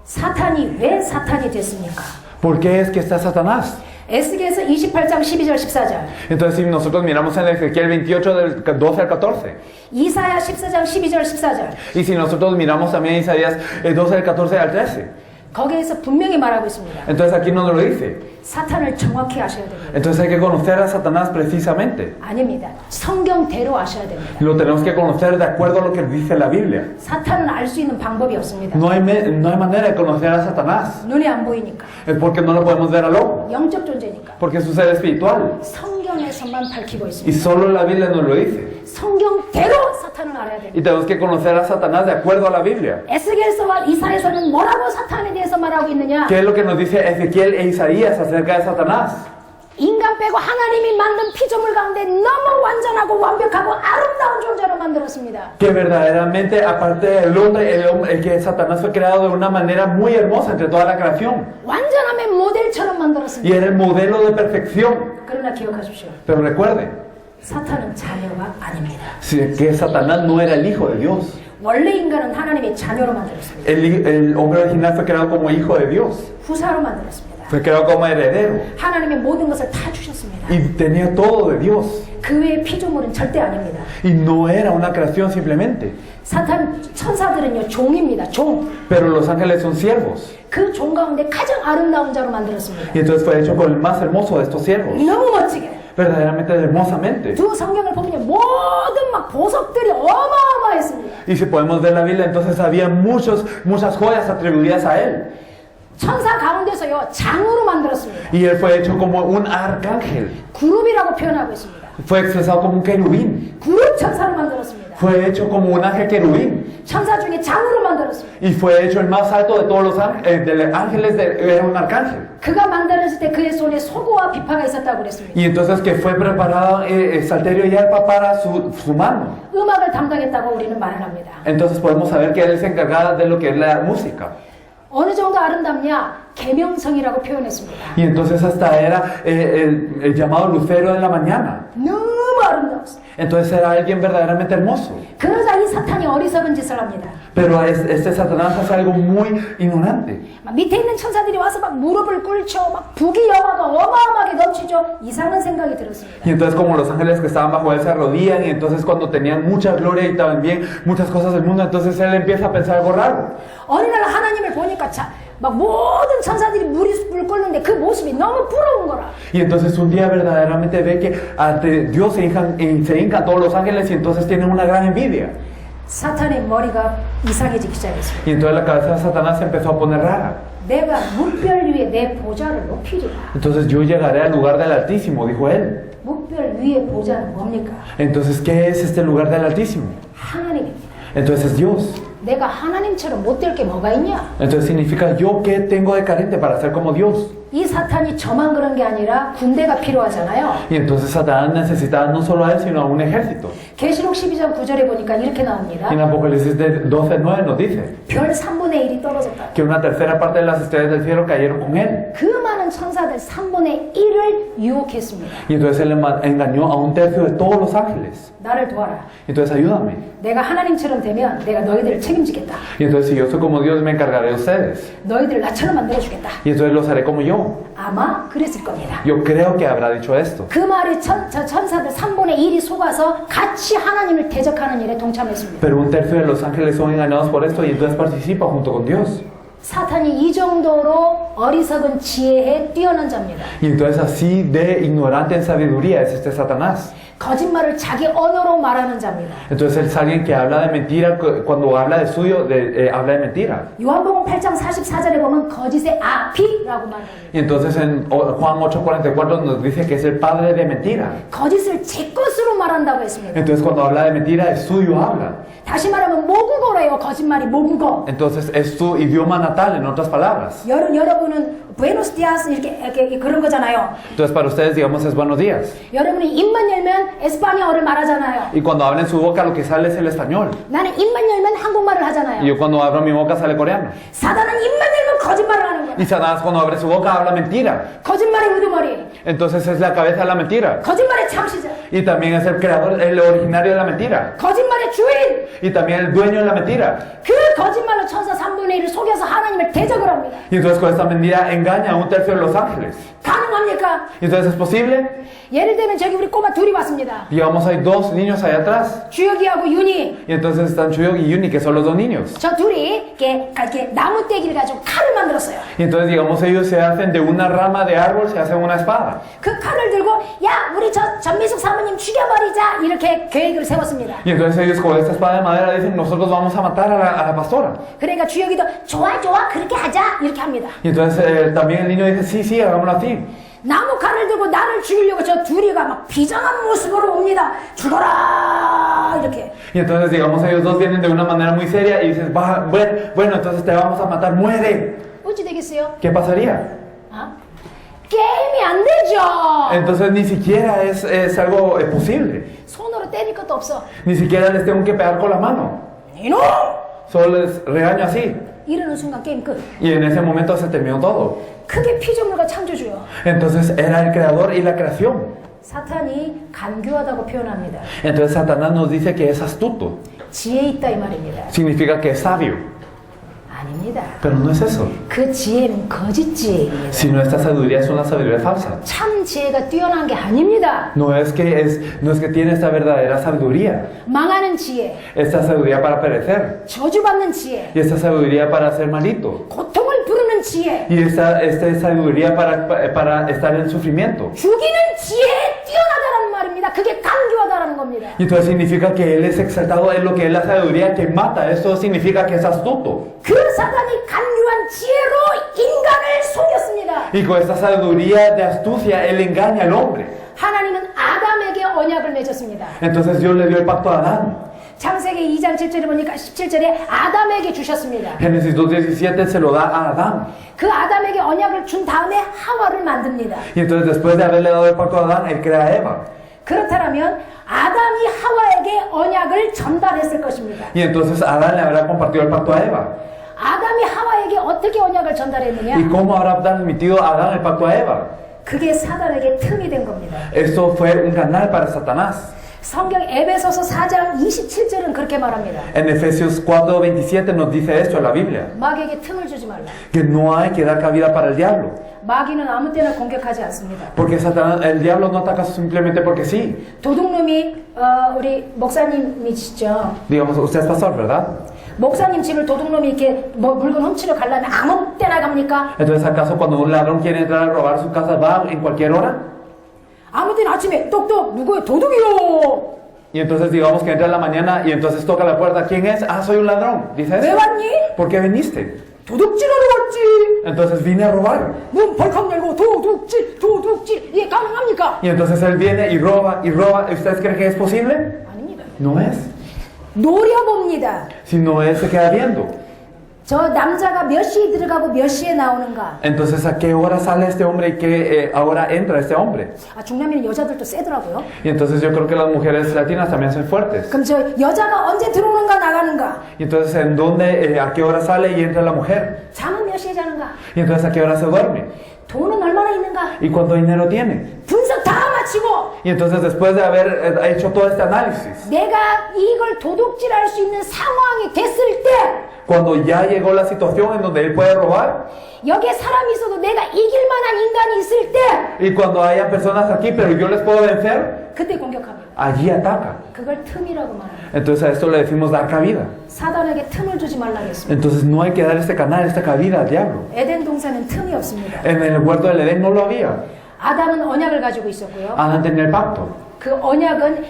Speaker 1: 사탄이 왜 사탄이 됐습니까?
Speaker 3: ¿Por qué es que está Satanás?
Speaker 1: 에스겔서 28장 12절 14절,
Speaker 3: Entonces, si nosotros miramos en Ezequiel 28, del 12 al 14,
Speaker 1: 이사야 14장 12절 14절,
Speaker 3: y si nosotros miramos también Isaías 12 del 14 al 13,
Speaker 1: 거기에서 분명히 말하고 있습니다.
Speaker 3: entonces aquí nos lo dice.
Speaker 1: 사탄을 정확히 아셔야 됩니다.
Speaker 3: Entonces hay que conocer a Satanás precisamente.
Speaker 1: 아닙니다. 성경대로 아셔야 됩니다.
Speaker 3: Lo tenemos que conocer de acuerdo a lo que dice la Biblia.
Speaker 1: 사탄은 알 수 있는 방법이 없습니다.
Speaker 3: No hay manera de conocer a Satanás.
Speaker 1: 눈에 안 보이니까.
Speaker 3: Es porque no lo podemos ver al ojo.
Speaker 1: 영적 존재니까.
Speaker 3: Porque es un ser espiritual.
Speaker 1: 성경에서만 밝히고
Speaker 3: Y
Speaker 1: 있습니다.
Speaker 3: solo la Biblia nos lo dice.
Speaker 1: 성경대로 사탄을 알아야
Speaker 3: Y
Speaker 1: 됩니다.
Speaker 3: tenemos que conocer a Satanás de acuerdo a la Biblia.
Speaker 1: 에스겔서와 이사야서는 뭐라고 사탄에 대해서 말하고 있느냐?
Speaker 3: ¿Qué es lo que nos dice Ezequiel e Isaías acerca de Satanás?
Speaker 1: 인간 빼고 하나님이 만든 피조물 가운데 너무 완전하고 완벽하고 아름다운 존재로 만들었습니다.
Speaker 3: Que verdaderamente, aparte del hombre, que Satanás fue creado de una manera muy hermosa entre toda la creación.
Speaker 1: 완전함의 모델처럼
Speaker 3: Y
Speaker 1: 만들었습니다.
Speaker 3: era el modelo de perfección.
Speaker 1: 그러나 기억하십시오.
Speaker 3: Pero recuerden,
Speaker 1: 사탄은 자녀가 아닙니다.
Speaker 3: que Satanás no era el hijo de Dios.
Speaker 1: 원래 인간은 하나님의 자녀로 만들었습니다.
Speaker 3: El hombre original fue creado como hijo de Dios.
Speaker 1: 후사로 만들었습니다.
Speaker 3: Fue creado como heredero.
Speaker 1: 하나님의 모든 것을 다 주셨습니다.
Speaker 3: Y tenía todo de Dios.
Speaker 1: 그 외의 피조물은 절대 아닙니다.
Speaker 3: Y no era una creación simplemente.
Speaker 1: 사탄 천사들은요 종입니다. 종.
Speaker 3: Pero los ángeles son siervos.
Speaker 1: 그 종 가운데 가장 아름다운 자로 만들었습니다.
Speaker 3: Y entonces fue hecho con el más hermoso de estos siervos.
Speaker 1: 너무 멋지게.
Speaker 3: Verdaderamente hermosamente.
Speaker 1: 두 성경을 보면 모든 막 보석들이 어마어마했습니다.
Speaker 3: Y si podemos ver la Biblia, entonces había muchas joyas atribuidas a él.
Speaker 1: 천사 가운데서요 장으로 만들었습니다.
Speaker 3: Y él fue hecho como un arcángel.
Speaker 1: 그룹이라고 표현하고 있습니다.
Speaker 3: Fue expresado como un querubín.
Speaker 1: 그룹 천사로 만들었습니다.
Speaker 3: Fue hecho como un ángel querubín.
Speaker 1: 천사 중에 장으로 만들었습니다.
Speaker 3: Y fue hecho el más alto de todos los ángeles, era un arcángel.
Speaker 1: 그가 만들어질 때 그의 손에 소고와 비파가 있었다고 그랬습니다.
Speaker 3: Y entonces que fue preparado salterio y arpa para su mano.
Speaker 1: 음악을 담당했다고 우리는 말을 합니다.
Speaker 3: Entonces podemos saber que él se encargaba de lo que es la música.
Speaker 1: 어느 정도 아름답냐? 계명성이라고 표현했습니다.
Speaker 3: Y entonces hasta era el llamado lucero de la mañana.
Speaker 1: 너무 아름다웠어요.
Speaker 3: Entonces era alguien verdaderamente hermoso.
Speaker 1: 그러자 이 사탄이 어리석은 짓을 합니다.
Speaker 3: Pero este Satanás hace algo muy ignorante.
Speaker 1: 막 밑에 있는 천사들이 와서 막 무릎을 꿇죠. 막 부귀영화가 어마어마하게 넘치죠. 이상한 생각이 들었습니다.
Speaker 3: Y entonces como los ángeles que estaban bajo él se arrodillan y entonces cuando tenían mucha gloria y también muchas cosas del mundo, entonces él empieza a pensar algo raro.
Speaker 1: 어느 날 하나님을 보니까 막 모든 천사들이 무릎을 꿇는데 그 모습이 너무 부러운 거라.
Speaker 3: Y entonces un día verdaderamente ve que ante Dios se hincan todos los ángeles y entonces tienen una gran envidia.
Speaker 1: 사탄의 머리가 이상해지기 시작했습니다.
Speaker 3: Y entonces la cabeza de Satanás se empezó a poner rara.
Speaker 1: 내가 묵별 위에 내 보좌를 높이리라.
Speaker 3: Entonces yo llegaré al lugar del Altísimo, dijo él.
Speaker 1: 묵별 위의 보좌는 뭡니까?
Speaker 3: Entonces, ¿qué es este lugar del Altísimo?
Speaker 1: 하나님입니다.
Speaker 3: Entonces es Dios.
Speaker 1: 내가 하나님처럼 못 될 게 뭐가 있냐?
Speaker 3: Entonces significa, ¿yo qué tengo de carente para ser como Dios?
Speaker 1: 이 사탄이 저만 그런 게 아니라 군대가 필요하잖아요.
Speaker 3: Y entonces Satanás necesitaba no solo a él, sino a un ejército.
Speaker 1: 계시록 12장 9절에 보니까 이렇게 나옵니다.
Speaker 3: Y en Apocalipsis 12:9 nos dice
Speaker 1: 별 3분의 1이 떨어졌다.
Speaker 3: que una tercera parte de las estrellas del cielo cayeron con él.
Speaker 1: 그 많은 천사들 3분의 1을 유혹했습니다.
Speaker 3: Y entonces él engañó a un tercio de todos los ángeles.
Speaker 1: 나를 도와라.
Speaker 3: Entonces ayúdame.
Speaker 1: 내가 하나님처럼 되면 내가 너희들을 책임지겠다.
Speaker 3: Y entonces si yo soy como Dios, me encargaré de ustedes.
Speaker 1: 너희들을 나처럼 만들어주겠다.
Speaker 3: Y entonces los haré como yo.
Speaker 1: 아마 그랬을 겁니다.
Speaker 3: Yo creo que habrá dicho esto.
Speaker 1: 그 말에 저 천사들 3분의 1이 속아서 같이 하나님을 대적하는 일에 동참했습니다.
Speaker 3: Pero un tercio de los ángeles son engañados por esto y entonces participa junto con Dios.
Speaker 1: 사탄이 이 정도로 어리석은 지혜에 뛰어난 자입니다.
Speaker 3: Y entonces así de ignorante en sabiduría es este Satanás.
Speaker 1: 거짓말을 자기 언어로 말하는 자입니다.
Speaker 3: Entonces es alguien que habla de mentira, cuando habla de suyo, habla de mentira.
Speaker 1: 요한복음 8장 44절에 보면 거짓의 아비라고 말합니다.
Speaker 3: Y entonces en Juan 8:44 nos dice que es el padre de mentira.
Speaker 1: 거짓을 제 것으로 말한다고 했습니다.
Speaker 3: Entonces cuando habla de mentira, es suyo habla.
Speaker 1: 다시 말하면 모국어래요. 거짓말이 모국어.
Speaker 3: Entonces es su idioma natal, en otras palabras.
Speaker 1: 여러분은 부에노스 디아스 이렇게 그런 거잖아요.
Speaker 3: Entonces para ustedes, digamos, es buenos días.
Speaker 1: 여러분이 입만 열면 에스파니어를 말하잖아요.
Speaker 3: Y cuando abren su boca, lo que sale es el español.
Speaker 1: 나는 입만 열면 한국말을
Speaker 3: Y
Speaker 1: 하잖아요.
Speaker 3: yo cuando abro mi boca sale coreano.
Speaker 1: 사단은 입만 열면 거짓말을 하는 거야.
Speaker 3: Y Satanás cuando abre su boca habla mentira.
Speaker 1: 거짓말의 우두머리,
Speaker 3: Entonces es la cabeza de la mentira.
Speaker 1: 거짓말의 창시자.
Speaker 3: Y también es el creador, el originario de la mentira.
Speaker 1: 거짓말의 주인.
Speaker 3: Y también el dueño de la mentira.
Speaker 1: 그 거짓말로 천사 3분의 1을 속여서 하나님을 대적을 합니다.
Speaker 3: Y entonces con esta mentira engaña a un tercio de los ángeles.
Speaker 1: 가능합니까?
Speaker 3: Y entonces es posible.
Speaker 1: 예를 들면 저기 우리 꼬마 둘이 왔습니다.
Speaker 3: Digamos, hay dos niños allá atrás.
Speaker 1: 주혁이하고 윤희.
Speaker 3: Y entonces están Chuyok y Yuni, que son los dos niños.
Speaker 1: 저 둘이 이렇게 나무 떼기를 가지고 칼을 만들었어요.
Speaker 3: Y entonces, digamos, ellos se hacen de una rama de árbol, se hacen una espada.
Speaker 1: 그 칼을 들고 야 우리 저 전미숙 사모님 죽여버리자 이렇게 계획을 세웠습니다.
Speaker 3: Y entonces ellos con esta espada de madera dicen, nosotros vamos a matar a la pastora.
Speaker 1: 그러니까 주혁이도 좋아 좋아 그렇게 하자 이렇게 합니다.
Speaker 3: Y entonces también el niño dice, sí, sí, hagámoslo así.
Speaker 1: 나무 칼을 들고 나를 죽이려고 저 둘이가 막 비장한 모습으로 옵니다. 죽어라 이렇게.
Speaker 3: Y entonces, digamos, ellos dos vienen de una manera muy seria y dicen, bueno, entonces te vamos a matar, muere.
Speaker 1: 어찌 되겠어요?
Speaker 3: ¿Qué pasaría?
Speaker 1: 아? 게임이 안 되죠.
Speaker 3: Entonces ni siquiera es algo posible.
Speaker 1: 손으로 때릴 것도 없어.
Speaker 3: Ni siquiera les tengo que pegar con la mano.
Speaker 1: 이놈!
Speaker 3: Solo les regaño así.
Speaker 1: 이러는 순간 게임 끝.
Speaker 3: Y en ese momento se terminó todo.
Speaker 1: 크게 피조물과 창조주요.
Speaker 3: Entonces era el creador y la creación.
Speaker 1: 사탄이 간교하다고 표현합니다.
Speaker 3: Entonces Satanás nos dice que es astuto.
Speaker 1: 지혜 있다 이 말입니다.
Speaker 3: Significa que es sabio.
Speaker 1: 아닙니다.
Speaker 3: Pero no es eso.
Speaker 1: 그 지혜는 거짓 지혜입니다.
Speaker 3: Sino esta sabiduría es una sabiduría falsa.
Speaker 1: 참 지혜가 뛰어난 게 아닙니다.
Speaker 3: No es que tiene esta verdadera sabiduría.
Speaker 1: 망하는 지혜,
Speaker 3: Esta sabiduría para perecer.
Speaker 1: 저주받는 지혜,
Speaker 3: Y esta sabiduría para ser malito.
Speaker 1: 고통을 부르는 지혜,
Speaker 3: Y esta sabiduría para estar en sufrimiento.
Speaker 1: 죽이는 지혜에 뛰어나다라는 말입니다. 그게 간교하다라는 겁니다.
Speaker 3: Y entonces significa que él es exaltado en lo que es la sabiduría que mata. Eso significa que es astuto.
Speaker 1: 그 사단이 간교한 지혜로 인간을 속였습니다.
Speaker 3: Y con esta sabiduría de astucia, él engaña al hombre.
Speaker 1: 하나님은 아담에게 언약을 맺었습니다.
Speaker 3: Entonces Dios le dio el pacto a Adán.
Speaker 1: 창세기 2장 7절에 보니까 17절에 아담에게 주셨습니다.
Speaker 3: Génesis 2:17 se lo da a Adán.
Speaker 1: 그 아담에게 언약을 준 다음에 하와를 만듭니다.
Speaker 3: Y entonces después de haberle dado el pacto a Adán, él crea a Eva.
Speaker 1: 그렇다면 아담이 하와에게 언약을 전달했을 것입니다.
Speaker 3: Y entonces Adán le habrá compartido el pacto a Eva.
Speaker 1: 아담이 하와에게 어떻게 언약을
Speaker 3: ¿Y
Speaker 1: 전달했느냐?
Speaker 3: cómo habrá transmitido a Adán el pacto a Eva?
Speaker 1: 그게 사단에게 틈이 된 겁니다.
Speaker 3: Esto fue un canal para Satanás.
Speaker 1: 성경 에베소서 4장 27절은 그렇게 말합니다.
Speaker 3: En Efesios 4:27 nos dice esto en la Biblia.
Speaker 1: 마귀에게 틈을 주지 말라.
Speaker 3: Que no hay que dar cabida para el diablo.
Speaker 1: 마귀는 아무 때나 공격하지 않습니다.
Speaker 3: Porque Satanás, el diablo no ataca simplemente porque sí.
Speaker 1: 도둑놈이 우리 목사님이시죠.
Speaker 3: Digamos, usted es pastor, ¿verdad?
Speaker 1: 목사님 집을 도둑놈이 이렇게 뭐 물건 훔치러 가려면 아무 때나 갑니까?
Speaker 3: Entonces, ¿acaso cuando un ladrón quiere entrar a robar su casa va en cualquier hora?
Speaker 1: 아무 때나 아침에 똑똑 누구예요? 도둑이요.
Speaker 3: Y entonces digamos que entra en la mañana y entonces toca la puerta. ¿Quién es? Ah, soy un ladrón. Dice
Speaker 1: 왜
Speaker 3: eso.
Speaker 1: 왔니?
Speaker 3: ¿Por qué viniste?
Speaker 1: 도둑질하러 왔지.
Speaker 3: Entonces vine a robar.
Speaker 1: 문 벌컥 열고 도둑질 이게 가능합니까?
Speaker 3: Y entonces él viene y roba y roba. ¿Ustedes creen que es posible?
Speaker 1: 아닙니다.
Speaker 3: No es.
Speaker 1: 노려봅니다.
Speaker 3: Sino él se queda viendo.
Speaker 1: 저 남자가 몇 시에 들어가고 몇 시에 나오는가?
Speaker 3: Entonces, ¿a qué hora sale este hombre y qué hora entra este hombre?
Speaker 1: 아, 중남미는 여자들도 세더라고요.
Speaker 3: Y entonces yo creo que las mujeres latinas también son fuertes.
Speaker 1: 그럼 저 여자가 언제 들어오는가 나가는가?
Speaker 3: Y entonces, ¿en dónde, a qué hora sale y entra la mujer?
Speaker 1: 잠은 몇 시에 자는가?
Speaker 3: Y entonces, ¿a qué hora se duerme?
Speaker 1: 돈은 얼마나 있는가?
Speaker 3: ¿Y cuánto dinero tiene?
Speaker 1: 분석 다 마치고
Speaker 3: Y entonces, después de haber hecho todo este análisis,
Speaker 1: 내가 이걸 도둑질할 수 있는 상황이 됐을 때
Speaker 3: cuando ya llegó la situación en donde él puede robar,
Speaker 1: 여기에 사람이 있어도 내가 이길 만한 인간이 있을 때
Speaker 3: y cuando haya personas aquí, pero yo les puedo vencer,
Speaker 1: 그때 공격합니다.
Speaker 3: allí ataca.
Speaker 1: 그걸 틈이라고 말합니다.
Speaker 3: Entonces, a esto le decimos dar cabida.
Speaker 1: 사단에게 틈을 주지 말라 했습니다.
Speaker 3: Entonces, no hay que dar este canal, esta cabida al diablo.
Speaker 1: 에덴 동산은 틈이 없습니다.
Speaker 3: En el huerto del Edén no lo había.
Speaker 1: 아담은 언약을 가지고 있었고요.
Speaker 3: Adán tenía el pacto.
Speaker 1: 그 언약은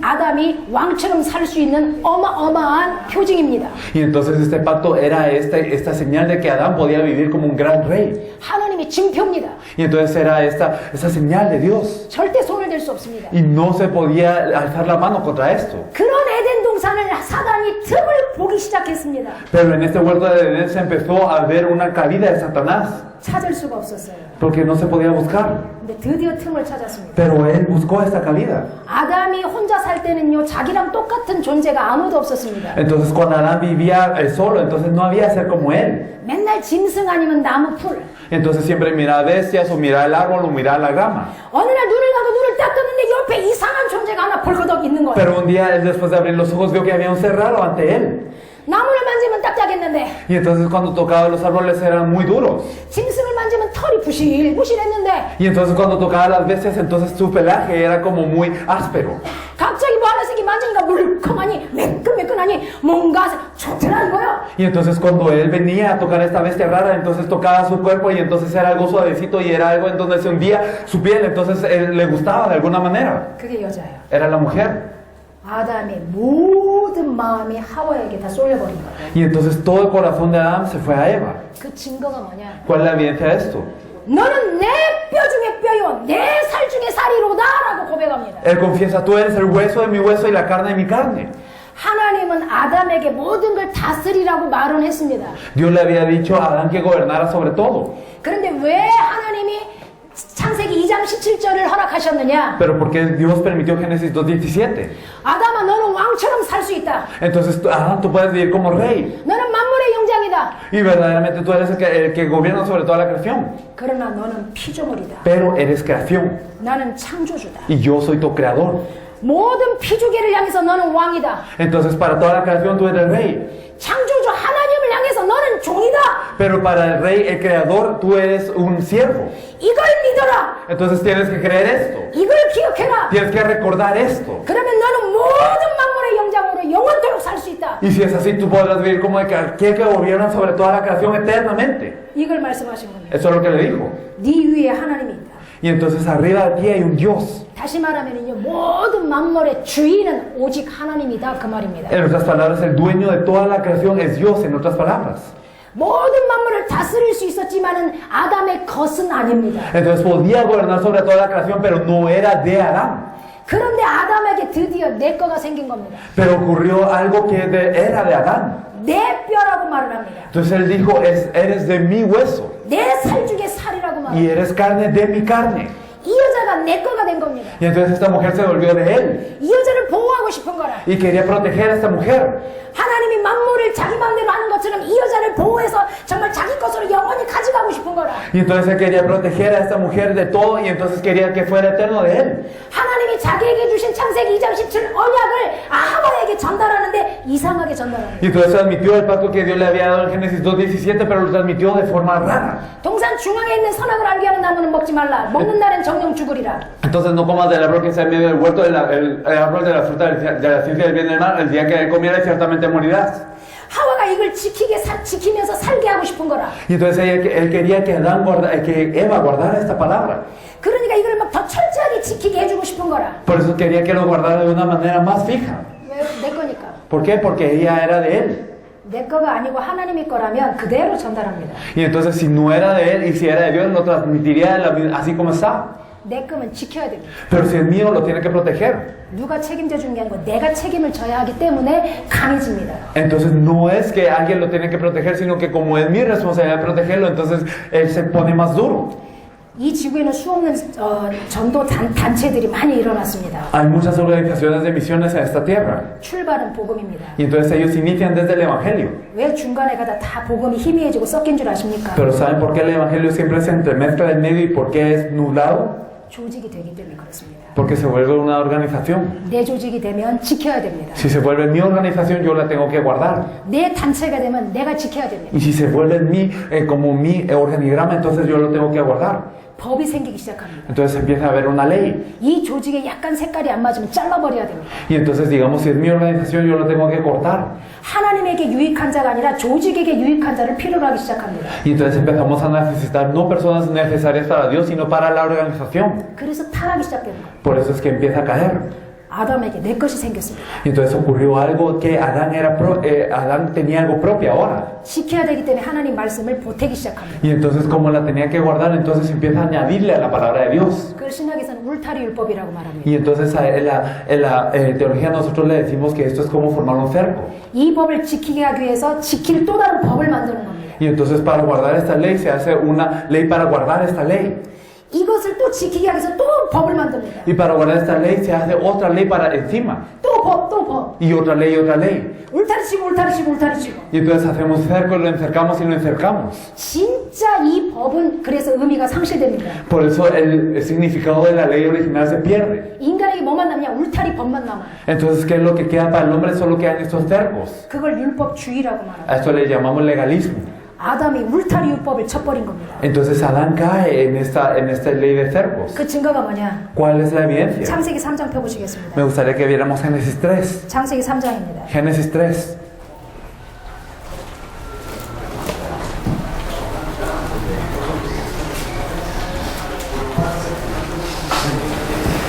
Speaker 1: 아담이 왕처럼 살 수 있는 어마어마한 표징입니다.
Speaker 3: Y entonces este pacto era esta señal de que Adán podía vivir como un gran rey.
Speaker 1: 하나님의 징표입니다.
Speaker 3: Y entonces era esta señal de Dios.
Speaker 1: 절대 손을 댈 수 없습니다.
Speaker 3: Y no se podía alzar la mano contra esto.
Speaker 1: 그런 에덴 동산을 사단이 틈을 보기 시작했습니다.
Speaker 3: Pero en este huerto de Edén se empezó a ver una cabida de Satanás.
Speaker 1: 찾을 수가 없었어요.
Speaker 3: Porque no se podía buscar.
Speaker 1: 근데 드디어 틈을 찾았습니다.
Speaker 3: Pero él buscó esta cabida.
Speaker 1: 아담이 혼자 살 때는요, 자기랑 똑같은 존재가 아무도 없었습니다.
Speaker 3: Entonces cuando Adán vivía solo, entonces no había ser como él.
Speaker 1: 맨날 짐승 아니면 나무 풀.
Speaker 3: Entonces siempre miraba bestias o miraba el árbol o miraba la grama.
Speaker 1: 어느 날 눈을 감고 눈을 딱 떴는데 옆에 이상한 존재가 하나 벌거덕 있는 거예요.
Speaker 3: Pero un día él después de abrir los ojos vio que había un ser raro ante él.
Speaker 1: 나무를 만지면 딱딱했는데
Speaker 3: Y entonces cuando tocaba los árboles eran muy duros.
Speaker 1: 짐승을 만지면 털이 부실부실했는데
Speaker 3: Y entonces cuando tocaba las bestias entonces su pelaje era como muy áspero.
Speaker 1: 갑자기 뭐 하나씩 만지니까 물컹하니 매끈매끈하니 뭔가 좋더라는 거예요.
Speaker 3: Y entonces cuando él venía a tocar esta bestia rara, entonces tocaba su cuerpo y entonces era algo suavecito y era algo en donde se hundía su piel, entonces él le gustaba de alguna manera.
Speaker 1: 그게 여자예요.
Speaker 3: Era la mujer.
Speaker 1: 아담의 모든 마음이 하와에게 다 쏠려버린 거예요.
Speaker 3: Y entonces todo el corazón de Adán se fue a Eva.
Speaker 1: 그 증거가 뭐냐?
Speaker 3: ¿Cuál es la evidencia de esto?
Speaker 1: 너는 내 뼈 중에 뼈요 내 살 중에 살이로다 라고 고백합니다.
Speaker 3: Él confiesa, tú eres el hueso de mi hueso y la carne de mi carne.
Speaker 1: 하나님은 아담에게 모든 걸 다스리라고 말은 했습니다.
Speaker 3: Dios le había dicho a Adán que gobernara sobre todo.
Speaker 1: 그런데 왜 하나님이 창세기 2장 17절을 허락하셨느냐?
Speaker 3: Pero ¿por qué Dios permitió Génesis 2:17?
Speaker 1: 아담아 너는 왕처럼 살 수 있다.
Speaker 3: Entonces, Adán, tú puedes vivir como rey.
Speaker 1: 너는 만물의 영장이다.
Speaker 3: Y verdaderamente tú eres el que gobierna sobre toda la creación.
Speaker 1: 그러나 너는 피조물이다.
Speaker 3: Pero eres creación.
Speaker 1: 나는 창조주다.
Speaker 3: Y yo soy tu creador.
Speaker 1: 모든 피조계를 향해서 너는 왕이다.
Speaker 3: Entonces, para toda la creación tú eres el rey.
Speaker 1: 창조주 하나님을 향해서 너는 종이다.
Speaker 3: Pero para el rey, el creador, tú eres un siervo.
Speaker 1: 이걸 믿어라.
Speaker 3: Entonces tienes que creer esto.
Speaker 1: 이걸 기억해라.
Speaker 3: Tienes que recordar esto.
Speaker 1: 그러면 너는 모든 만물의 영장으로 영원토록 살 수 있다.
Speaker 3: Y si es así, tú podrás vivir como aquel que gobierna sobre toda la creación eternamente.
Speaker 1: 이걸 말씀하신 겁니다.
Speaker 3: Eso es lo que le dijo.
Speaker 1: 네 위에 하나님이 있다.
Speaker 3: Y entonces arriba de ti hay un Dios.
Speaker 1: 다시 말하면요, 모든 만물의 주인은 오직 하나님이다 그 말입니다.
Speaker 3: En otras palabras, el dueño de toda la creación es Dios, en otras palabras.
Speaker 1: 모든 만물을 다스릴 수 있었지만은 아담의 것은 아닙니다.
Speaker 3: Entonces podía gobernar sobre toda la creación, pero no era de Adán.
Speaker 1: 그런데 아담에게 드디어 내 거가 생긴 겁니다.
Speaker 3: Pero ocurrió algo que era de Adán.
Speaker 1: 내 뼈라고 말을 합니다.
Speaker 3: Entonces él dijo, eres de mi hueso
Speaker 1: 내 살 중에 살이라고
Speaker 3: y
Speaker 1: 말합니다.
Speaker 3: eres carne de mi carne.
Speaker 1: 이 여자가 내 거가 된 겁니다.
Speaker 3: Y entonces esta mujer se volvió de él
Speaker 1: 이 여자를 보호하고 싶은 거라.
Speaker 3: y quería proteger a esta mujer.
Speaker 1: 하나님이 만물을 자기 맘대로 하는 것처럼 이 여자를 보호해서 정말 자기 것으로 영원히 가져가고 싶은 거라.
Speaker 3: Y entonces él quería proteger a esta mujer de todo y entonces quería que fuera eterno de él.
Speaker 1: 하나님이 자기에게 주신 창세기 2장 17 언약을 하와에게 전달하는데 이상하게 전달합니다.
Speaker 3: Y entonces transmitió el pacto que Dios le había dado en Génesis 2:17, pero lo transmitió de forma rara.
Speaker 1: 동산 중앙에 있는 선악을 알게 하는 나무는 먹지 말라. 먹는 날엔 정령 죽으리라.
Speaker 3: Entonces no comas del árbol que está en medio del huerto, el árbol de la fruta de la ciencia del bien y del mal. El día que comieras ciertamente morirás.
Speaker 1: 하와가 이걸 지키면서 살게 하고 싶은 거라.
Speaker 3: Y entonces él quería que que Eva guardara esta palabra.
Speaker 1: 그러니까 이걸 막 더 철저하게 지키게 해주고 싶은 거라.
Speaker 3: Por eso quería que lo guardara de una manera más fija.
Speaker 1: 왜? 내 거니까.
Speaker 3: ¿Por qué? Porque ella era de él.
Speaker 1: 내 거가 아니고 하나님의 거라면 그대로 전달합니다.
Speaker 3: Y entonces si no era de él y si era de Dios, lo transmitiría así como está.
Speaker 1: 내 거면 지켜야 됩니다.
Speaker 3: Pero si es mío, lo tiene que proteger.
Speaker 1: 누가 책임져 주는 게 아니고 내가 책임을 져야 하기 때문에 강해집니다.
Speaker 3: Entonces no es que alguien lo tiene que proteger, sino que como es mi responsabilidad protegerlo, entonces él se pone más duro.
Speaker 1: 이 지구에는 수없는 전도 단체들이 많이 일어났습니다.
Speaker 3: Hay muchas organizaciones de misiones en esta tierra.
Speaker 1: 출발은 복음입니다.
Speaker 3: Y entonces ellos inician desde el Evangelio.
Speaker 1: 왜 중간에 가다 다 복음이 희미해지고 섞인 줄 아십니까?
Speaker 3: Pero ¿saben por qué el Evangelio siempre se entremezcla en medio y por qué es nublado?
Speaker 1: 조직이 되기 때문에 그렇습니다.
Speaker 3: Porque se vuelve una organización.
Speaker 1: 내 조직이 되면 지켜야 됩니다.
Speaker 3: Si se vuelve mi organización, yo la tengo que guardar.
Speaker 1: 내 단체가 되면 내가 지켜야 됩니다.
Speaker 3: Y si se vuelve como mi organigrama, entonces yo lo tengo que guardar.
Speaker 1: 법이 생기기 시작합니다.
Speaker 3: Entonces empieza a haber una ley.
Speaker 1: 이 조직에 약간 색깔이 안 맞으면 잘라버려야 됩니다.
Speaker 3: Y entonces, digamos, si es mi organización, yo lo tengo que cortar.
Speaker 1: 하나님에게 유익한 자가 아니라 조직에게 유익한 자를 필요로 하기 시작합니다.
Speaker 3: Y entonces empezamos a necesitar no personas necesarias para Dios, sino para la organización.
Speaker 1: 그래서 타락이 시작되는 거예요.
Speaker 3: Por eso es que empieza a caer.
Speaker 1: 아담에게 내 것이 생겼습니다.
Speaker 3: Y entonces ocurrió algo que Adán tenía algo propio ahora.
Speaker 1: 지켜야 되기 때문에 하나님 말씀을 보태기 시작합니다.
Speaker 3: Y entonces como la tenía que guardar, entonces empieza a añadirle a la palabra de Dios.
Speaker 1: 그걸 신학에서는 울타리 율법이라고 말합니다.
Speaker 3: Y entonces en la teología nosotros le decimos que esto es como formar un cerco.
Speaker 1: 이 법을 지키게 하기 위해서 지킬 또 다른 법을 만드는 겁니다.
Speaker 3: Y entonces para guardar esta ley se hace una ley para guardar esta ley.
Speaker 1: 이것을 또 지키기 위해서 또 법을 만듭니다.
Speaker 3: Y para guardar esta ley se hace otra ley para encima.
Speaker 1: 또 법.
Speaker 3: Y otra ley, otra ley.
Speaker 1: 울타리 치고.
Speaker 3: Y entonces hacemos cerco, lo encercamos y lo encercamos.
Speaker 1: 진짜 이 법은 그래서 의미가 상실됩니다.
Speaker 3: Por eso el significado de la ley original se pierde.
Speaker 1: 인간에게 뭐만 남냐? 울타리 법만 남아요.
Speaker 3: Entonces, ¿qué es lo que queda para el hombre? Solo quedan estos cercos.
Speaker 1: 그걸 율법주의라고 말합니다.
Speaker 3: A esto le llamamos legalismo.
Speaker 1: 아담이 울타리 율법을 쳐버린 겁니다.
Speaker 3: Entonces Adán cae en esta ley de cercos.
Speaker 1: 그 증거가 뭐냐?
Speaker 3: ¿Cuál es la evidencia?
Speaker 1: 창세기 3장 펴보시겠습니다.
Speaker 3: Me gustaría que viéramos Génesis 3.
Speaker 1: 창세기 3장입니다.
Speaker 3: Génesis 3.